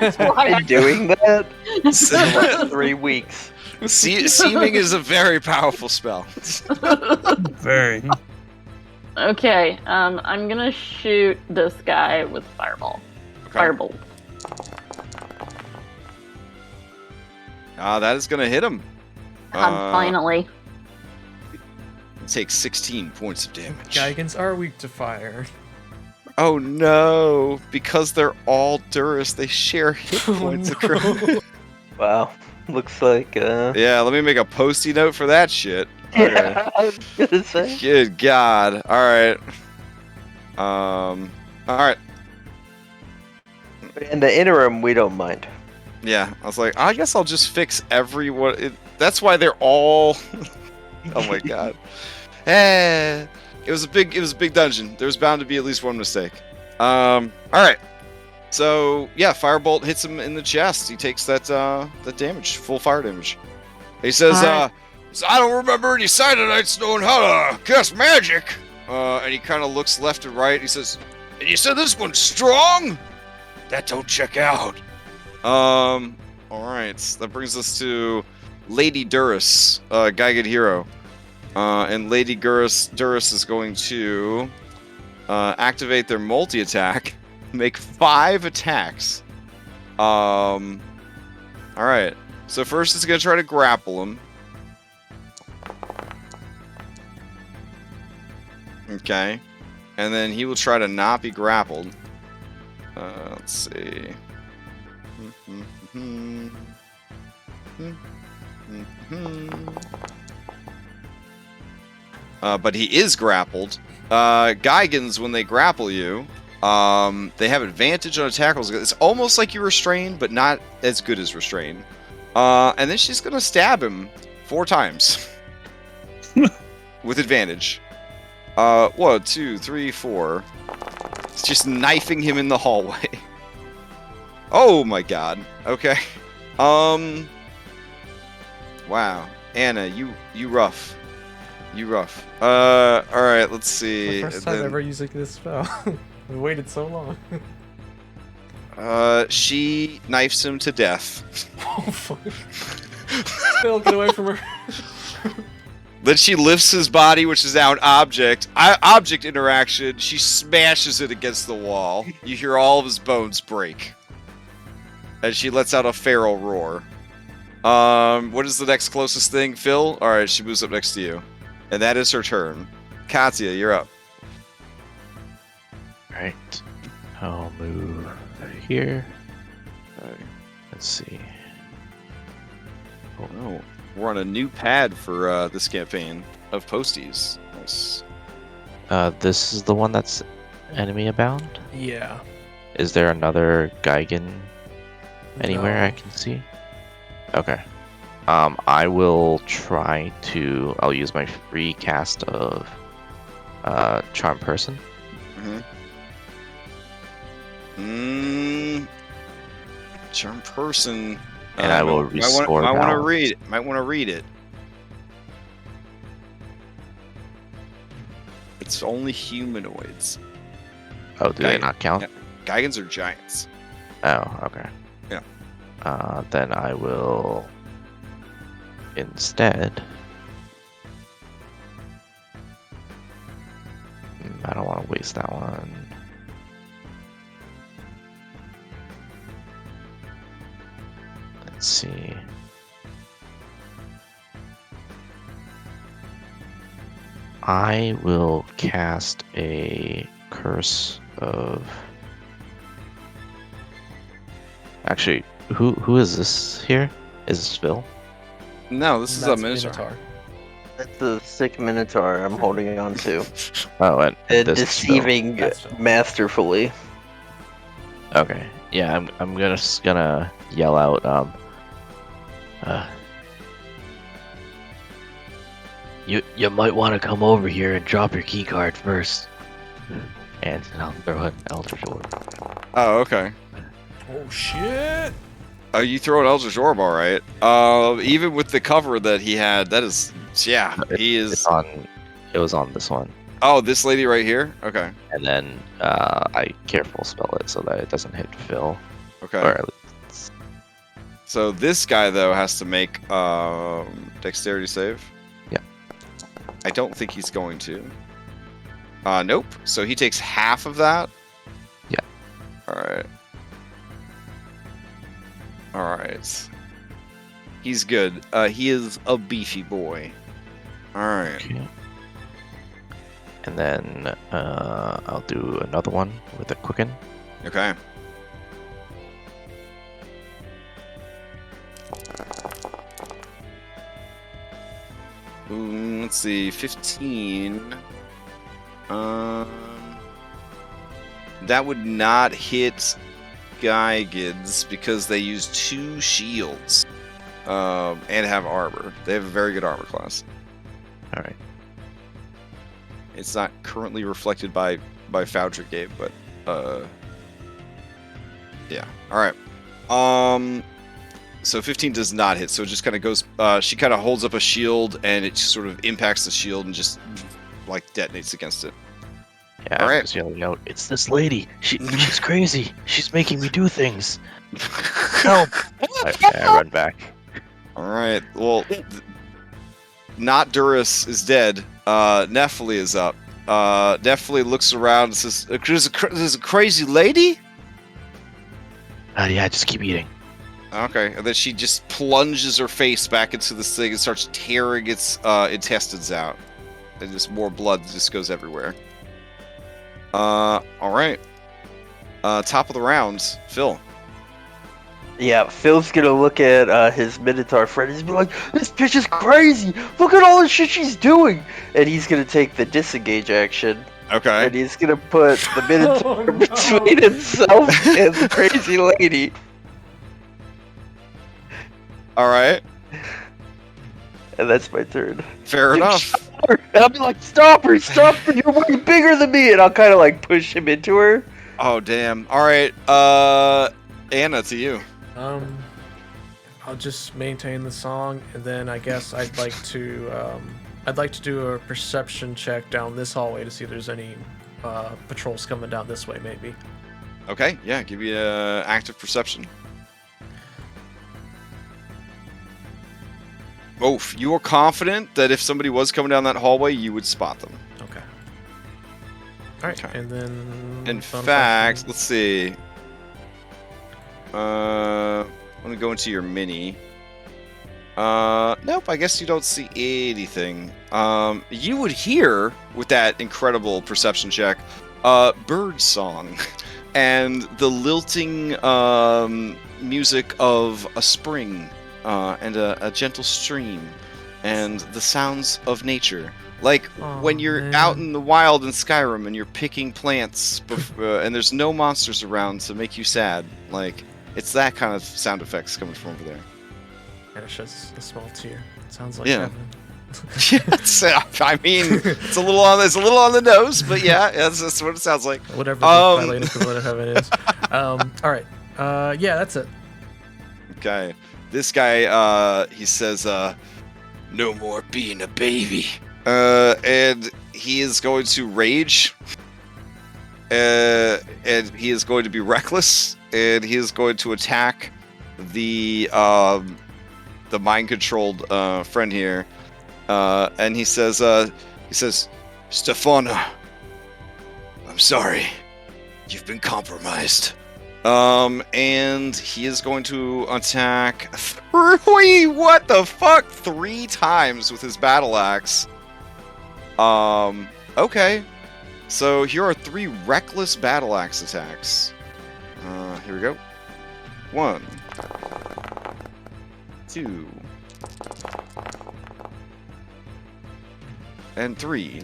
That's why I'm doing that Se- for 3 weeks. Seeming is a very powerful spell. Very. Okay, I'm gonna shoot this guy with fireball. Okay. Firebolt. That is gonna hit him. Finally. Take 16 points of damage. Gaigans are weak to fire. Oh no! Because they're all Durus, they share hit points across. Wow. Looks like, Yeah, let me make a postie note for that shit. Yeah, I was gonna say. Good God! All right. All right. In the interim, we don't mind. Yeah, I was like, I guess I'll just fix everyone. That's why they're all. Oh my God. It was a big dungeon. There was bound to be at least one mistake. All right. So yeah, firebolt hits him in the chest. He takes that damage, full fire damage. He says, All right. "I don't remember any Sidonites knowing how to cast magic." And he kind of looks left and right. He says, "And you said this one's strong? That don't check out." All right. That brings us to Lady Durus, Gaigan hero. And Lady Durus is going to activate their multi-attack, make 5 attacks. All right. So first it's going to try to grapple him. Okay. And then he will try to not be grappled. Let's see. But he is grappled. Gaigans, when they grapple you, they have advantage on attack rolls. It's almost like you're restrained, but not as good as restrained. And then she's going to stab him 4 times. With advantage. 1, 2, 3, 4. It's just knifing him in the hallway. Oh my god. Okay. Wow. Anna, you rough. You rough. Alright, let's see. The first time ever using this spell. We waited so long. She knifes him to death. Oh, fuck. Phil, get away from her. Then she lifts his body, which is now an object. Object interaction. She smashes it against the wall. You hear all of his bones break. And she lets out a feral roar. What is the next closest thing? Phil? Alright, she moves up next to you. And that is her turn. Katya, you're up. Alright. I'll move here. Okay. Let's see. Oh, we're on a new pad for this campaign of posties. Nice. This is the one that's enemy abound? Yeah. Is there another Gigan anywhere No. I can see? Okay. I will try to... I'll use my free cast of Charm Person. Charm Person. And I will restore Might want to balance. read it. Might want to read it. It's only humanoids. Oh, do they not count? Yeah. Gigans are giants. Oh, okay. Yeah. Then I will instead. I don't want to waste that one. Let's see. I will cast a curse of. Actually, who is this here? Is this Phil? No, this is a Minotaur. That's the sick Minotaur I'm holding on to. Oh, and And this is Phil. deceiving That's Phil. masterfully. Okay. Yeah, I'm gonna yell out. You might want to come over here and drop your key card first. And I'll throw an Eldritch Orb. Oh, okay. Oh shit! You throw an Eldritch Orb, all right. Even with the cover that he had, that is, yeah, he is. It was on this one, Oh, this lady right here. Okay. and then I careful spell it so that it doesn't hit Phil. Okay. Or at least, So this guy though has to make dexterity save. Yeah. I don't think he's going to. Nope. So he takes half of that. Yeah. All right. All right. He's good. He is a beefy boy. All right. okay. And then I'll do another one with a quicken. Okay. Let's see, 15. That would not hit Gigans because they use 2 shields and have armor. They have a very good armor class. All right. It's not currently reflected by Foundry Game, but yeah. All right. So 15 does not hit. So it just kind of goes. She kind of holds up a shield, and it sort of impacts the shield and just like detonates against it. Yeah, All I'm right. just yelling out, it's this lady. She's crazy. She's making me do things. Help! I run back. All right. Well, not Durus is dead. Nephili is up. Nephili looks around and says, "There's a crazy lady." Yeah, just keep eating. Okay, and then she just plunges her face back into this thing and starts tearing its intestines out, and just more blood just goes everywhere. All right. Top of the round, Phil. Yeah, Phil's gonna look at his Minotaur friend. He's be like, "This bitch is crazy! Look at all the shit she's doing!" And he's gonna take the disengage action, Okay. and he's gonna put the Minotaur Oh, no. between himself and the crazy lady. All right. And that's my turn. Fair enough. And I'll be like, "Stop her! Stop her! You're way bigger than me!" And I'll kind of like push him into her. Oh damn. All right. Anna, to you. I'll just maintain the song, and then I guess I'd like to do a perception check down this hallway to see if there's any patrols coming down this way, maybe. Okay, yeah, give you active perception. Oh, you are confident that if somebody was coming down that hallway, you would spot them. Okay. All right, Okay. and then. In fact, let's see. Let me go into your mini. Nope, I guess you don't see anything. You would hear, with that incredible perception check, bird song and the lilting music of a spring and a gentle stream and the sounds of nature. Like when you're out in the wild in Skyrim and you're picking plants and there's no monsters around to make you sad. Like, it's that kind of sound effects coming from over there. And it sheds a small tear. It sounds like Yeah. heaven. I mean, it's a little on the nose, but yeah, that's what it sounds like. Whatever the Thylea equivalent of heaven is. All right. Yeah, that's it. Okay. This guy, he says, no more being a baby. And he is going to rage. And he is going to be reckless. And he is going to attack the mind-controlled friend here. And he says, Stefana, I'm sorry. You've been compromised. And he is going to attack what the fuck? 3 times with his battle axe. Okay. So here are 3 reckless battle axe attacks. Here we go. 1, 2, and 3.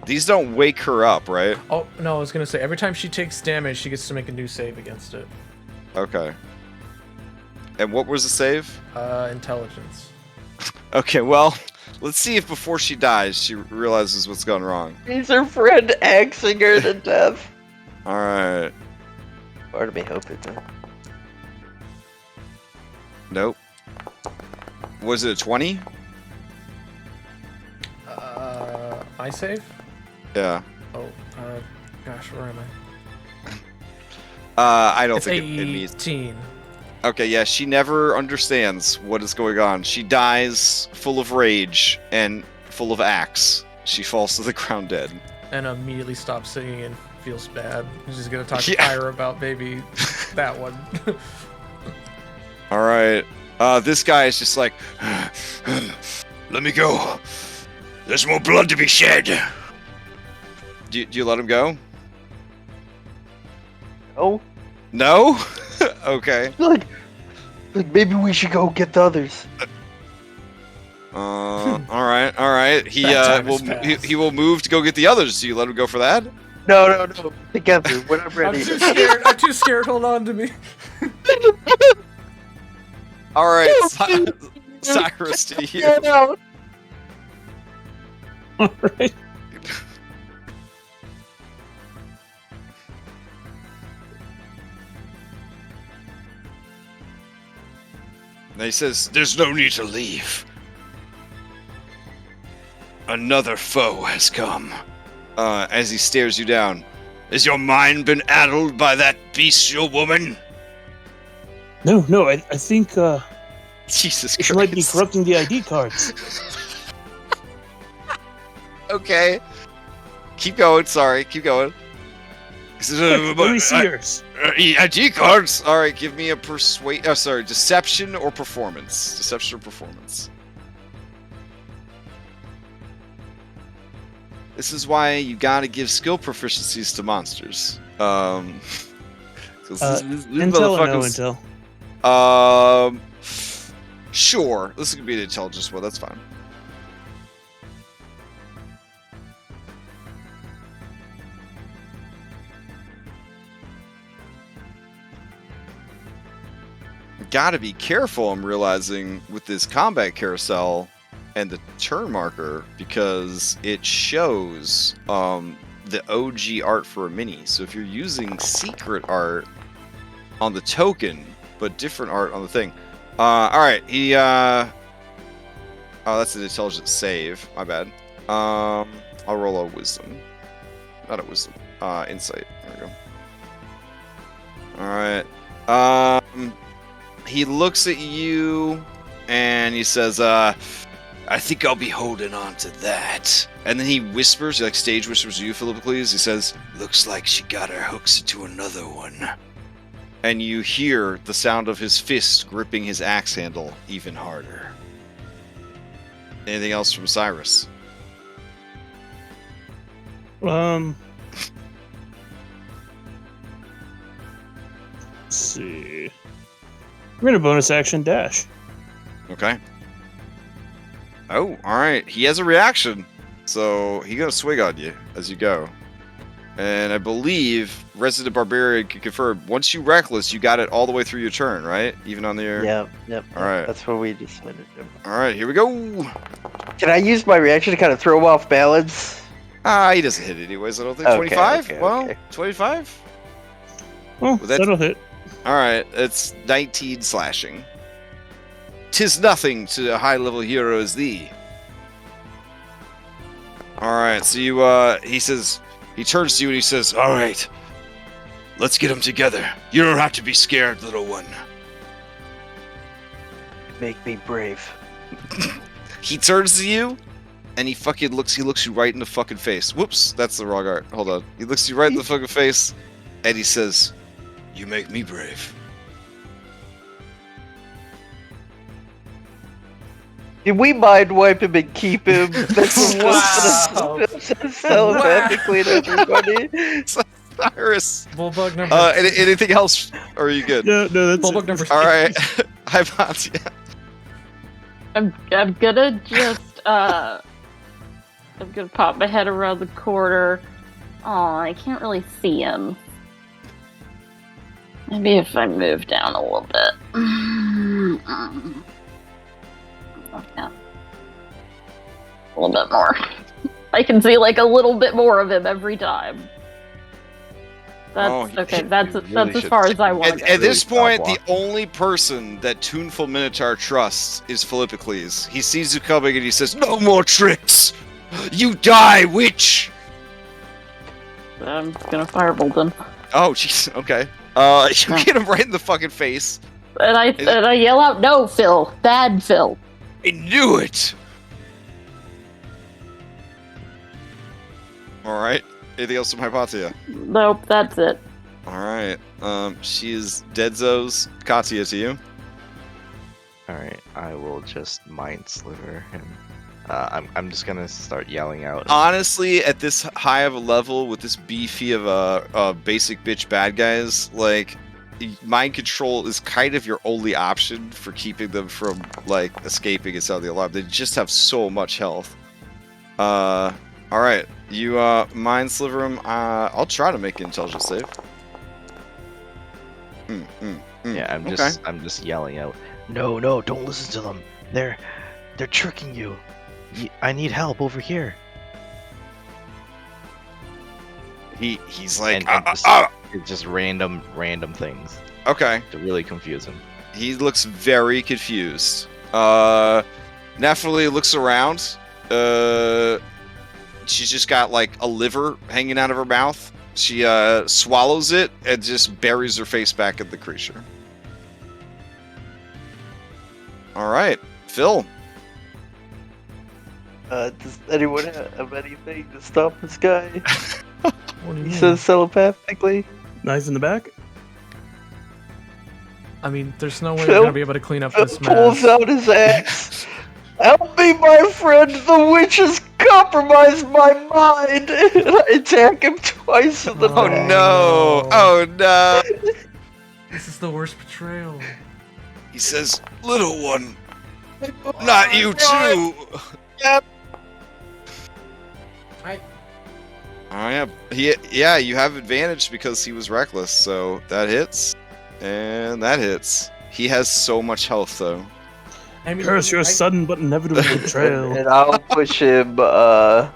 These don't wake her up, right? Oh, no, I was going to say, every time she takes damage, she gets to make a new save against it. Okay. And what was the save? Intelligence. Okay, well, let's see if before she dies, she realizes what's gone wrong. Is her friend axing her to death? Alright. Part of me hope it does. Nope. Was it a 20? My save? Yeah. Oh, gosh, where am I? I don't It's think it means... 18. Okay, yeah, she never understands what is going on. She dies full of rage and full of axe. She falls to the ground dead. And immediately stops singing and feels bad. She's gonna talk to Yeah. Kyrah about maybe that one. Alright. This guy is just like, let me go. There's more blood to be shed. Do you let him go? Oh, No? Okay. like maybe we should go get the others. Alright. He That time will has passed. he will move to go get the others. Do you let him go for that? No. Together, when I'm I'm ready. too scared. I'm too scared. Hold on to me. Alright, Cyrus, to you. Get out. Alright. And he says, there's no need to leave. Another foe has come. As he stares you down. Has your mind been addled by that bestial woman? No, I think Jesus she might be Christ. corrupting the ID cards. Okay. Keep going, sorry, keep going. He says, Let me see yours. ID cards? Alright, give me a deception or performance. Deception or performance. This is why you gotta give skill proficiencies to monsters. 'Cause these Intel or no motherfuckers- intel? Sure. This could be the intelligence one, that's fine. Gotta be careful, I'm realizing, with this combat carousel and the turn marker, because it shows the OG art for a mini. So if you're using secret art, on the token, but different art on the thing. All right, he. Oh, that's an intelligence save. My bad. I'll roll a wisdom. Not a wisdom. Insight. There we go. All right. He looks at you, and he says, "I think I'll be holding on to that." And then he whispers, he like stage whispers to you, Philippocles. He says, "Looks like she got her hooks into another one." And you hear the sound of his fist gripping his axe handle even harder. Anything else from Cyrus? Let's see. We're gonna bonus action dash. Okay. Oh, alright. He has a reaction. So he's gonna swing on you as you go. And I believe Resident Barbarian can confirm, once you reckless, you got it all the way through your turn, right? Even on the air? Yep. All right. That's where we just went. Alright, here we go. Can I use my reaction to kind of throw him off balance? He doesn't hit anyways, I don't think. Okay, 25? okay, Well, okay. 25? Oh, that's- that'll hit. Alright, it's 19 slashing. 'Tis nothing to a high-level hero as thee. Alright, so you, he says, he turns to you and he says, "Alright, let's get them together. You don't have to be scared, little one." Make me brave. He turns to you, and he looks you right in the fucking face. Whoops, that's the wrong art. Hold on. He looks you right in the fucking face, and he says, "You make me brave." Did we mind wipe him and keep him? That's Wow. telepathically to everybody. Cyrus. Bullbug number. Anything else? Or are you good? No, that's Bullbug number. All right. Hypothesis. I'm gonna just I'm gonna pop my head around the corner. Oh, I can't really see him. Maybe if I move down a little bit. Yeah. A little bit more. I can see like a little bit more of him every time. That's okay. That's as far as I want. At this point, the only person that Tuneful Minotaur trusts is Philippocles. He sees you coming and he says, "No more tricks! You die, witch!" I'm gonna firebolt him. Oh, jeez. Okay. You get him right in the fucking face. And I yell out, "No, Phil! Bad Phil!" I knew it! Alright. Anything else from Hypatia? Nope, that's it. Alright. She is Deadzo's Katya to you. Alright, I will just mind sliver him. I'm just gonna start yelling out. Honestly, at this high of a level, with this beefy of a basic bitch bad guys, like, mind control is kind of your only option for keeping them from, like, escaping and sounding the alarm. They just have so much health. Alright. You, mind sliver him. I'll try to make an intelligence save. Yeah, I'm just yelling out. No, don't listen to them. They're tricking you. I need help over here. He's like, It's just random things okay. to really confuse him. He looks very confused. Nephilim looks around. She's just got like a liver hanging out of her mouth. She swallows it and just buries her face back in the creature. All right, Phil. Does anyone have anything to stop this guy? What do you He mean? says telepathically. Knife in the back. I mean, there's no way Phil- we're gonna be able to clean up Phil this pulls mess. out his axe. Help me, my friend! The witch has compromised my mind! And I attack him twice in the Oh back. no! Oh no! This is the worst betrayal. He says, "Little one, not you too." Yeah, you have advantage because he was reckless, so that hits, and that hits. He has so much health, though. I mean, Curse your sudden but inevitable betrayal. And I'll push him, I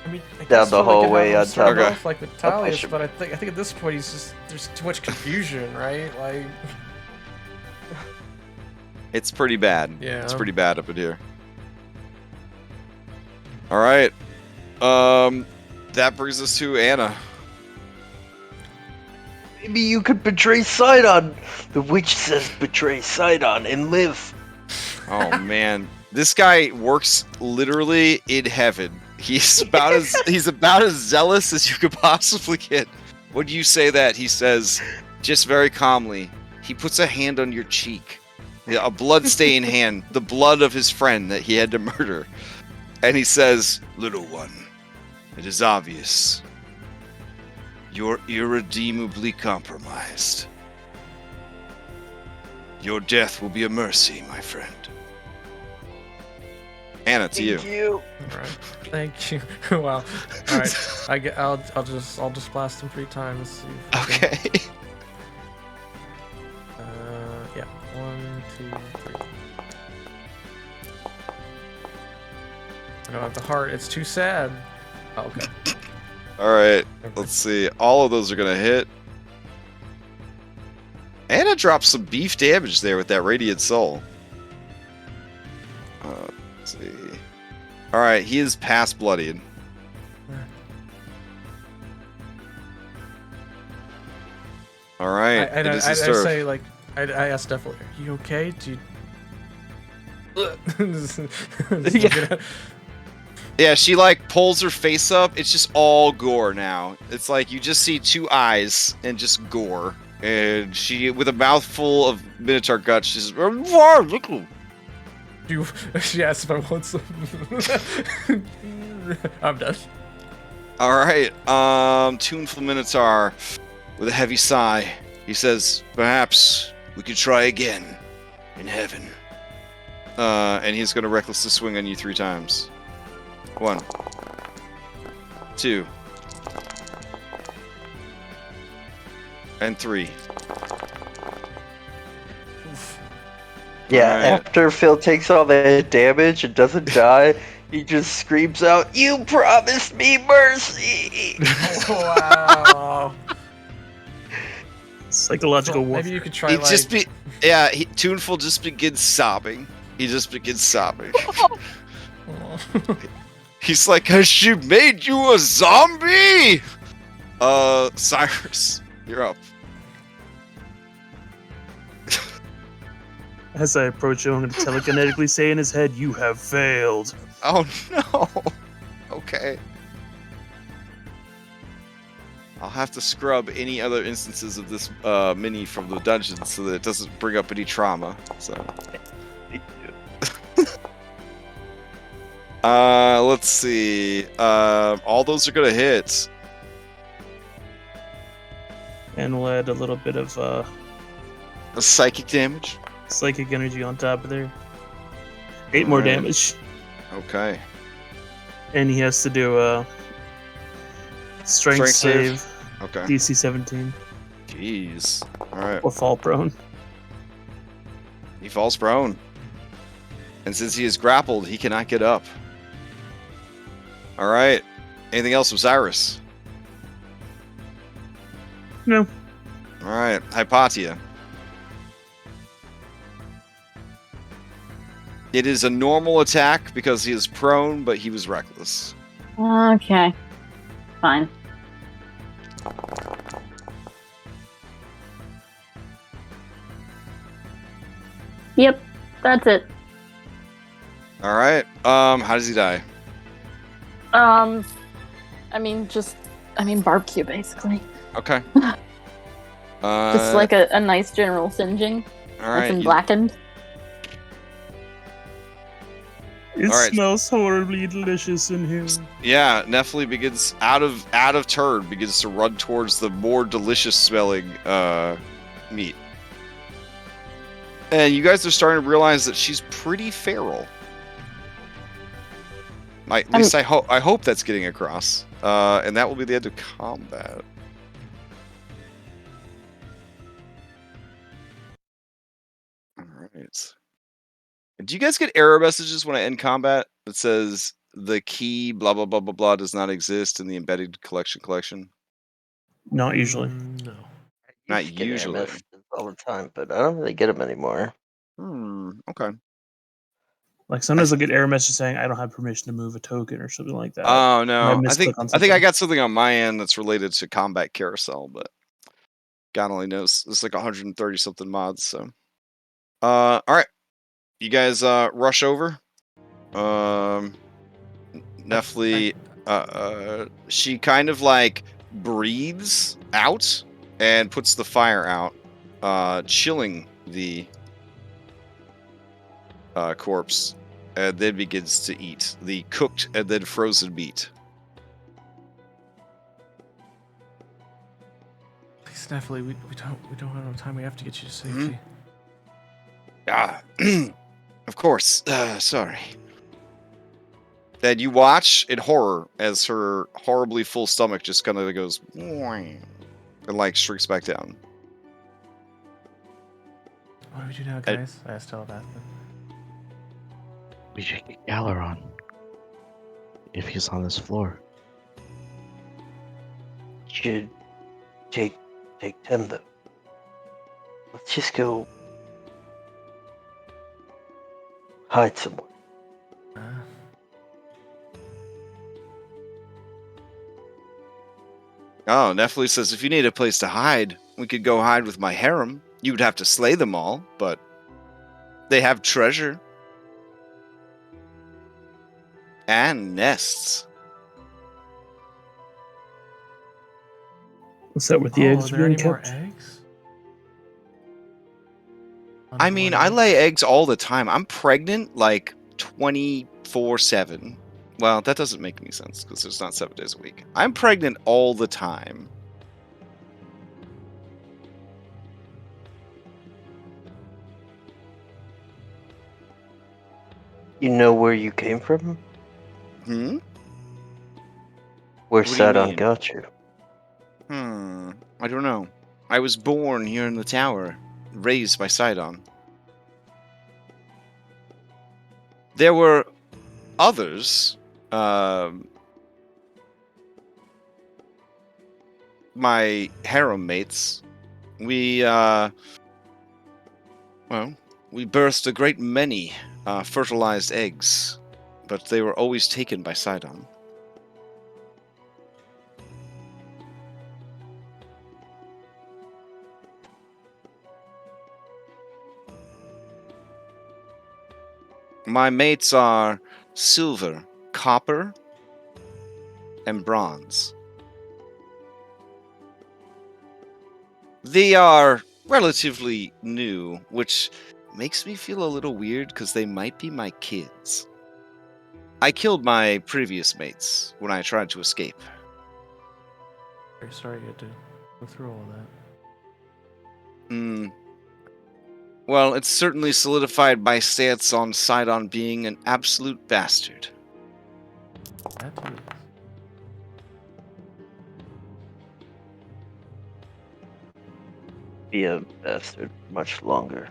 mean, I down the hallway on top. Okay. Like with Talius, should- but I think at this point there's too much confusion, right? Like, It's pretty bad. yeah, It's pretty bad up in here. All right. That brings us to Anna. Maybe you could betray Sidon. The witch says betray Sidon and live. Oh man, this guy works literally in heaven. He's about as zealous as you could possibly get. When you say that, he says, just very calmly, he puts a hand on your cheek, a blood-stained hand, the blood of his friend that he had to murder, and he says, "Little one, it is obvious. You're irredeemably compromised. Your death will be a mercy, my friend." Anna, to you. Thank you. All right. Thank you. Wow. All right. I'll just blast him 3 times. See if I can- Okay. Yeah. 1, 2, 3. I don't have the heart. It's too sad. Oh, okay. All right. Okay. Let's see. All of those are gonna hit. Anna dropped some beef damage there with that Radiant Soul. Let's see. All right, he is past bloodied. All right, I it is his turn. say like I asked definitely. Are you okay? Do you? Yeah, she like pulls her face up. It's just all gore now. It's like you just see 2 eyes and just gore. And she, with a mouthful of Minotaur guts, she's She asked if I want some. I'm done. All right, Tuneful Minotaur, with a heavy sigh, he says, "Perhaps we could try again in heaven." And he's going to recklessly swing on you 3 times. 1, 2, and 3. Yeah, Alright. after Phil takes all that damage and doesn't die, he just screams out, "You promised me mercy!" Wow. Psychological warfare. Maybe you could try He like. just Tuneful just begins sobbing. He just begins sobbing. He's like, "Has she made you a zombie?" Cyrus, you're up. As I approach him, I'm going to telekinetically say in his head, "You have failed." Oh no. Okay. I'll have to scrub any other instances of this mini from the dungeon so that it doesn't bring up any trauma. So. Let's see. All those are gonna hit. And we'll add a little bit of Psychic damage. psychic energy on top of there. 8 more Alright. damage. Okay. And he has to do a strength Strength save. save, Okay. DC 17, Jeez. All right. or fall prone. He falls prone. And since he is grappled, he cannot get up. All right. Anything else, Osiris? No. All right. Hypatia. It is a normal attack because he is prone, but he was reckless. Okay. Fine. Yep, that's it. All right. How does he die? Barbecue, basically. Okay. Just like a nice general singeing. all That's right. in blackened. It Alright. smells horribly delicious in here. Yeah, Nephilim begins out of turn begins to run towards the more delicious smelling meat. And you guys are starting to realize that she's pretty feral. At least I hope that's getting across. And that will be the end of combat. All right. Do you guys get error messages when I end combat that says the key blah blah blah blah blah does not exist in the embedded collection? Not usually. No. Not Used to get usually. messages all the time, but I don't really get them anymore. Okay. Like sometimes I'll get error message saying I don't have permission to move a token or something like that. Oh no, I think misclick on I something. got something on my end that's related to combat carousel, but God only knows. It's like 130 something mods. So, all right, you guys rush over. Nephi, she kind of like breathes out and puts the fire out, chilling the corpse, and then begins to eat the cooked and then frozen meat. Please, Nephi, we don't have enough time. We have to get you to safety. Ah, of course. Sorry. Then you watch in horror as her horribly full stomach just kind of goes and like shrinks back down. What do we do now, guys? I asked telepathically. We should get Galaron. If he's on this floor. Should take 10 though. Let's just go hide somewhere. Oh, Nephi says, if you need a place to hide, we could go hide with my harem. You would have to slay them all, but they have treasure. And nests. Is that where the eggs are are there being any more kept? eggs? I mean, I lay eggs all the time. I'm pregnant like 24/7. Well, that doesn't make any sense because there's not 7 days a week. I'm pregnant all the time. You know where you came from? Hmm? Where What do you Sidon mean? got you? I don't know. I was born here in the tower, raised by Sidon. There were others, my harem mates. We birthed a great many fertilized eggs, but they were always taken by Sidon. My mates are silver, copper, and bronze. They are relatively new, which makes me feel a little weird because they might be my kids. I killed my previous mates when I tried to escape. Very sorry you had to go through all that. Well, it's certainly solidified my stance on Sidon being an absolute bastard. That is. Be a bastard much longer.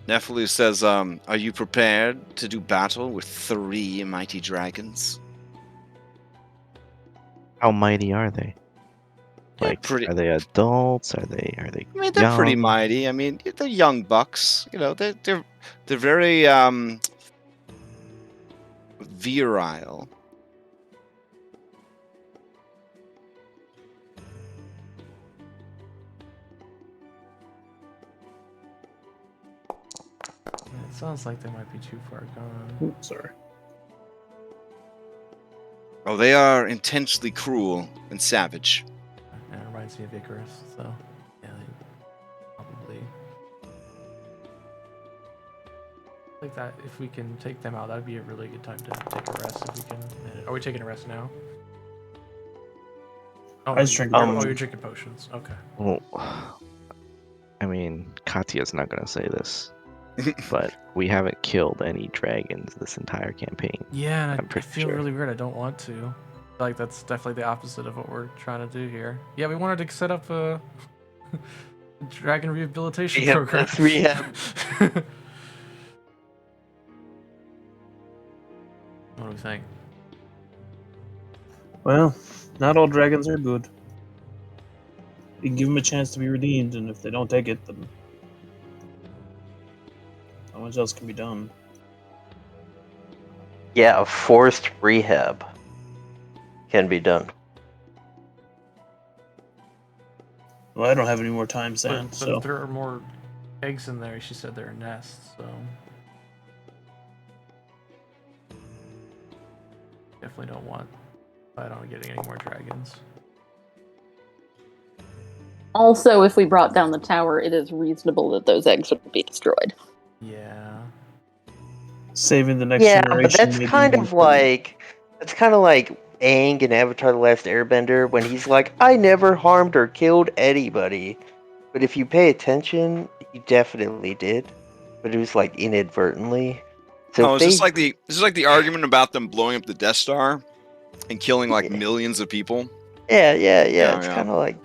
Nephilu says, are you prepared to do battle with 3 mighty dragons? How mighty are they? They're Like, pretty- are they adults? Are they I mean, they're pretty young? mighty. I mean, they're young bucks. You know, they're very virile. Yeah, it sounds like they might be too far gone. Ooh, sorry. Oh, they are intensely cruel and savage. And it reminds me of Icarus, so yeah, they probably. Like that, if we can take them out, that'd be a really good time to take a rest. If we can, are we taking a rest now? Oh, I was drinking you're drinking potions. Okay. Well, I mean, Katya's not gonna say this, but we haven't killed any dragons this entire campaign. Yeah, and I'm I pretty feel sure. really weird. I don't want to. Like that's definitely the opposite of what we're trying to do here. Yeah, we wanted to set up a dragon rehabilitation program. Rehab. What do we think? Well, not all dragons are good. You can give them a chance to be redeemed, and if they don't take it, then not much else can be done. Yeah, a forced rehab can be done. Well, I don't have any more time, Sam, But so... if there are more eggs in there, she said there are nests, so... Definitely don't want... I don't getting any more dragons. Also, if we brought down the tower, it is reasonable that those eggs would be destroyed. Yeah. Saving the next Yeah, generation... but that's may be kind more of important. like... That's kind of like Aang in Avatar The Last Airbender when he's like, I never harmed or killed anybody. But if you pay attention, he definitely did. But it was like inadvertently. So Oh, if it's just they... like the argument about them blowing up the Death Star and killing like Yeah. millions of people. Yeah, Yeah, it's yeah. kind of like...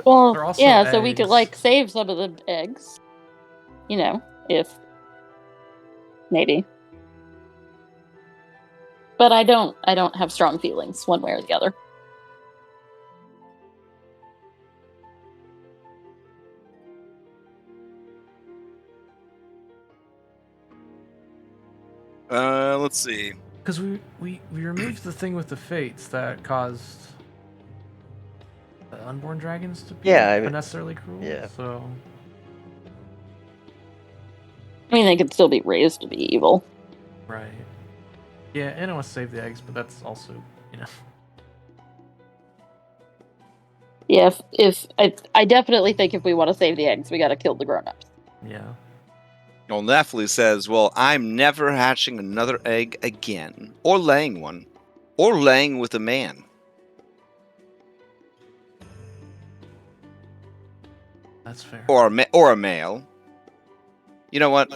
Well, They're also yeah, so we could eggs. like save some of the eggs. You know, if maybe. But I don't have strong feelings one way or the other. Let's see. Because we removed the thing with the fates that caused the unborn dragons to be unnecessarily cruel. yeah. So I mean, they could still be raised to be evil. right. Yeah, and I want to save the eggs, but that's also, you know. Yeah, if I definitely think if we want to save the eggs, we got to kill the grown-ups. Yeah. Well, Nephilim says, well, I'm never hatching another egg again. Or laying one. Or laying with a man. That's fair. Or a male. You know what?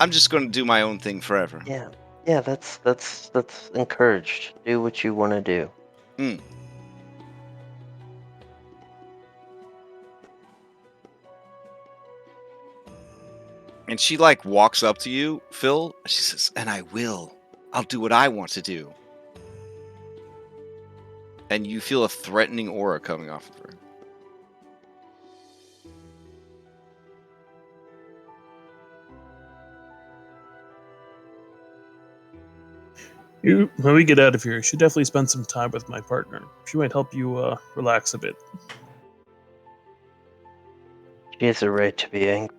I'm just going to do my own thing forever. Yeah, that's encouraged. Do what you want to do. And she like walks up to you, Phil. She says, and I will. I'll do what I want to do. And you feel a threatening aura coming off of her. When we get out of here, you should definitely spend some time with my partner. She might help you relax a bit. She has a right to be angry.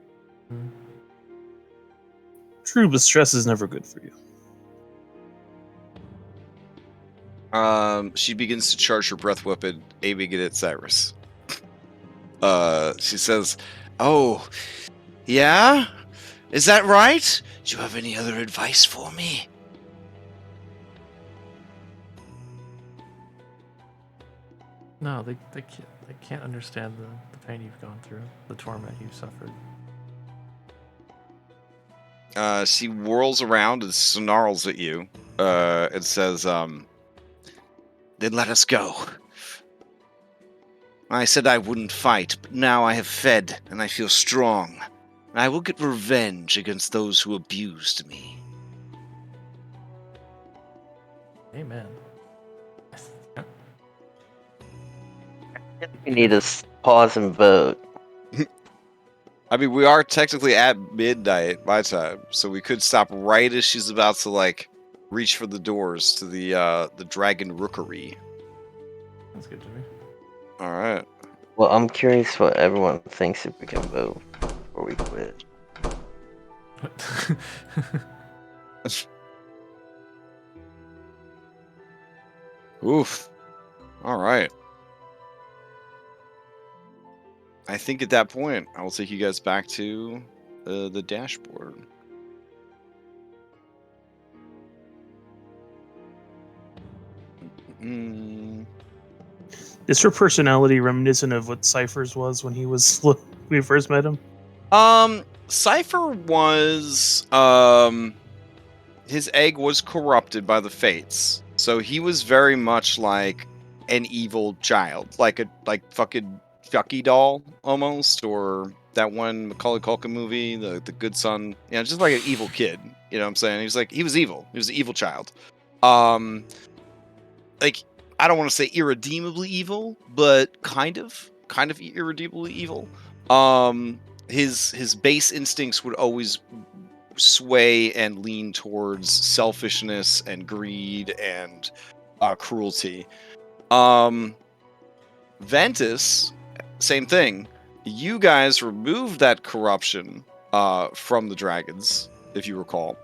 True, but stress is never good for you. She begins to charge her breath weapon, aiming it at Cyrus. She says, oh, yeah? Is that right? Do you have any other advice for me? No, they can't understand the pain you've gone through, the torment you've suffered. She whirls around and snarls at you, and says, then let us go. I said I wouldn't fight, but now I have fed, and I feel strong. I will get revenge against those who abused me. Amen. We need to pause and vote. I mean, we are technically at midnight my time, so we could stop right as she's about to like reach for the doors to the dragon rookery. That's good to me. All right. Well, I'm curious what everyone thinks if we can vote before we quit. Oof. All right. I think at that point, I will take you guys back to the dashboard. Is her personality reminiscent of what Cypher's was when when we first met him? Cypher was his egg was corrupted by the fates, so he was very much like an evil child, like fucking Chucky doll almost, or that one Macaulay Culkin movie, the Good Son. Yeah, just like an evil kid. You know what I'm saying? He was evil. He was an evil child. Like, I don't want to say irredeemably evil, but kind of irredeemably evil. His base instincts would always sway and lean towards selfishness and greed and cruelty. Ventus, same thing. You guys removed that corruption from the dragons, if you recall.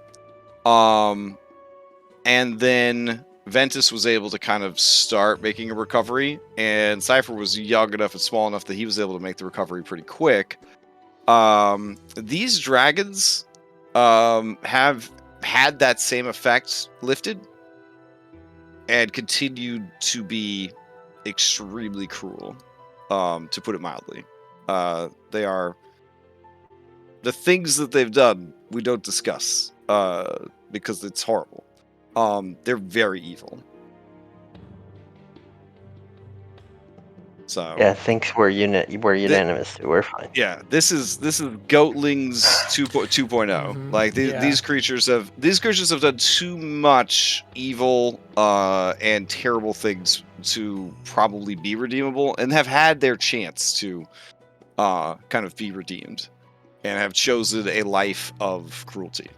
And then Ventus was able to kind of start making a recovery, and Cypher was young enough and small enough that he was able to make the recovery pretty quick. These dragons have had that same effect lifted and continued to be extremely cruel, to put it mildly. They are... The things that they've done, we don't discuss, because it's horrible. They're very evil. So Yeah, thanks. We're unanimous. We're fine. yeah, this is Goatlings 2.0. Like these creatures have done too much evil and terrible things to probably be redeemable, and have had their chance to kind of be redeemed, and have chosen a life of cruelty.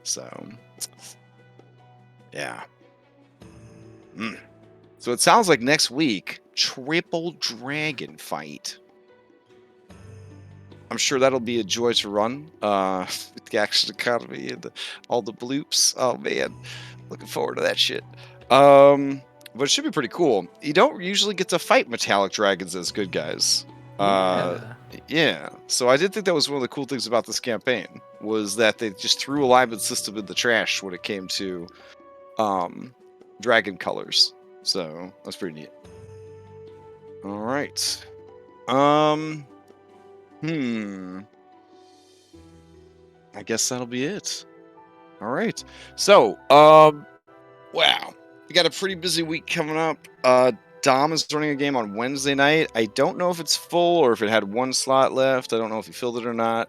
So yeah. So it sounds like next week, triple dragon fight. I'm sure that'll be a joy to run. With the action economy and all the bloops. Oh man, looking forward to that shit. But it should be pretty cool. You don't usually get to fight metallic dragons as good guys. Yeah. So I did think that was one of the cool things about this campaign, was that they just threw alignment system in the trash when it came to dragon colors. So that's pretty neat. All right. I guess that'll be it. All right. So, wow. We got a pretty busy week coming up. Dom is running a game on Wednesday night. I don't know if it's full or if it had one slot left. I don't know if he filled it or not.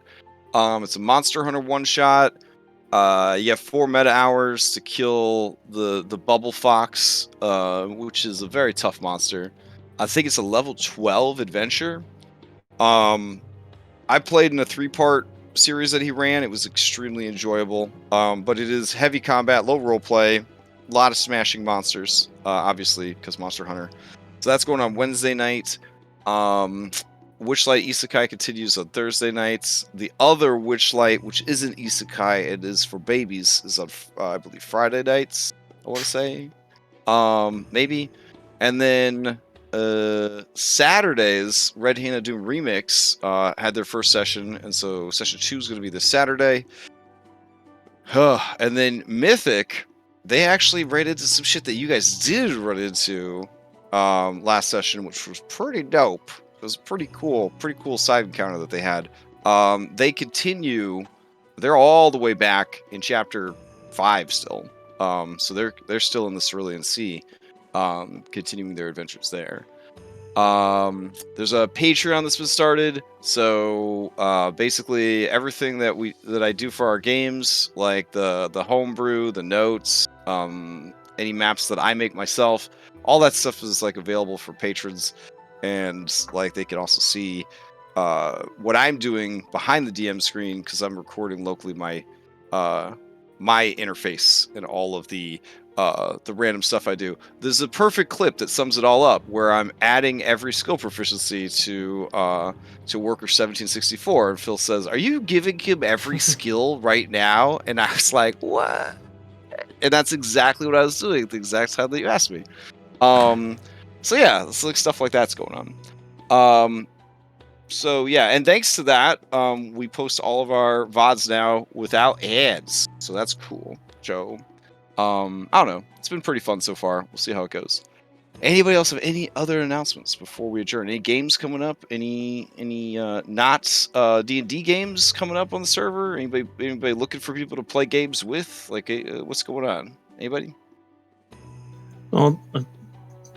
It's a Monster Hunter one-shot. You have 4 meta hours to kill the Bubble Fox, which is a very tough monster. I think it's a level 12 adventure. I played in a 3-part series that he ran. It was extremely enjoyable. But it is heavy combat, low roleplay, a lot of smashing monsters, obviously, because Monster Hunter. So that's going on Wednesday night. Witchlight Isekai continues on Thursday nights. The other Witchlight, which isn't Isekai, it is for babies, is on, I believe, Friday nights, I want to say. Maybe. And then Saturdays, Red Hand of Doom Remix had their first session, and so session 2 is going to be this Saturday. And then Mythic, they actually ran into some shit that you guys did run into last session, which was pretty dope. It was pretty cool side encounter that they had. They continue. They're all the way back in chapter 5 still. So they're still in the Cerulean Sea, continuing their adventures there. There's a Patreon that's been started. So basically everything that I do for our games, like the homebrew, the notes, any maps that I make myself, all that stuff is like available for patrons. And like they can also see what I'm doing behind the DM screen, because I'm recording locally my interface and all of the random stuff I do. There's a perfect clip that sums it all up, where I'm adding every skill proficiency to Worker 1764, and Phil says, "Are you giving him every skill right now?" And I was like, "What?" And that's exactly what I was doing, the exact time that you asked me. So yeah, it's like stuff like that's going on. So yeah, and thanks to that, we post all of our VODs now without ads. So that's cool, Joe. I don't know. It's been pretty fun so far. We'll see how it goes. Anybody else have any other announcements before we adjourn? Any games coming up? Any not D&D games coming up on the server? Anybody looking for people to play games with? Like, what's going on? Anybody? Well,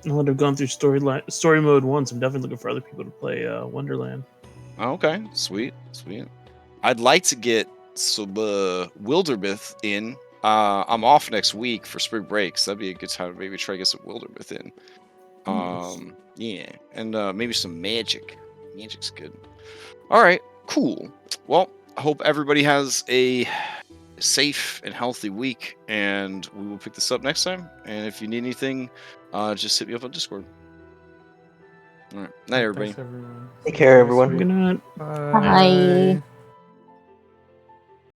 now that I've gone through story mode once, I'm definitely looking for other people to play Wonderland. Oh, okay, sweet. I'd like to get some Wildermyth in. I'm off next week for spring break, so that'd be a good time to maybe try to get some Wildermyth in. Yeah, and maybe some magic. Magic's good. All right, cool. Well, I hope everybody has a safe and healthy week, and we will pick this up next time. And if you need anything, just hit me up on Discord. All right, night, everybody. Thanks, everyone. Take care, everyone. Good night. Bye. Bye.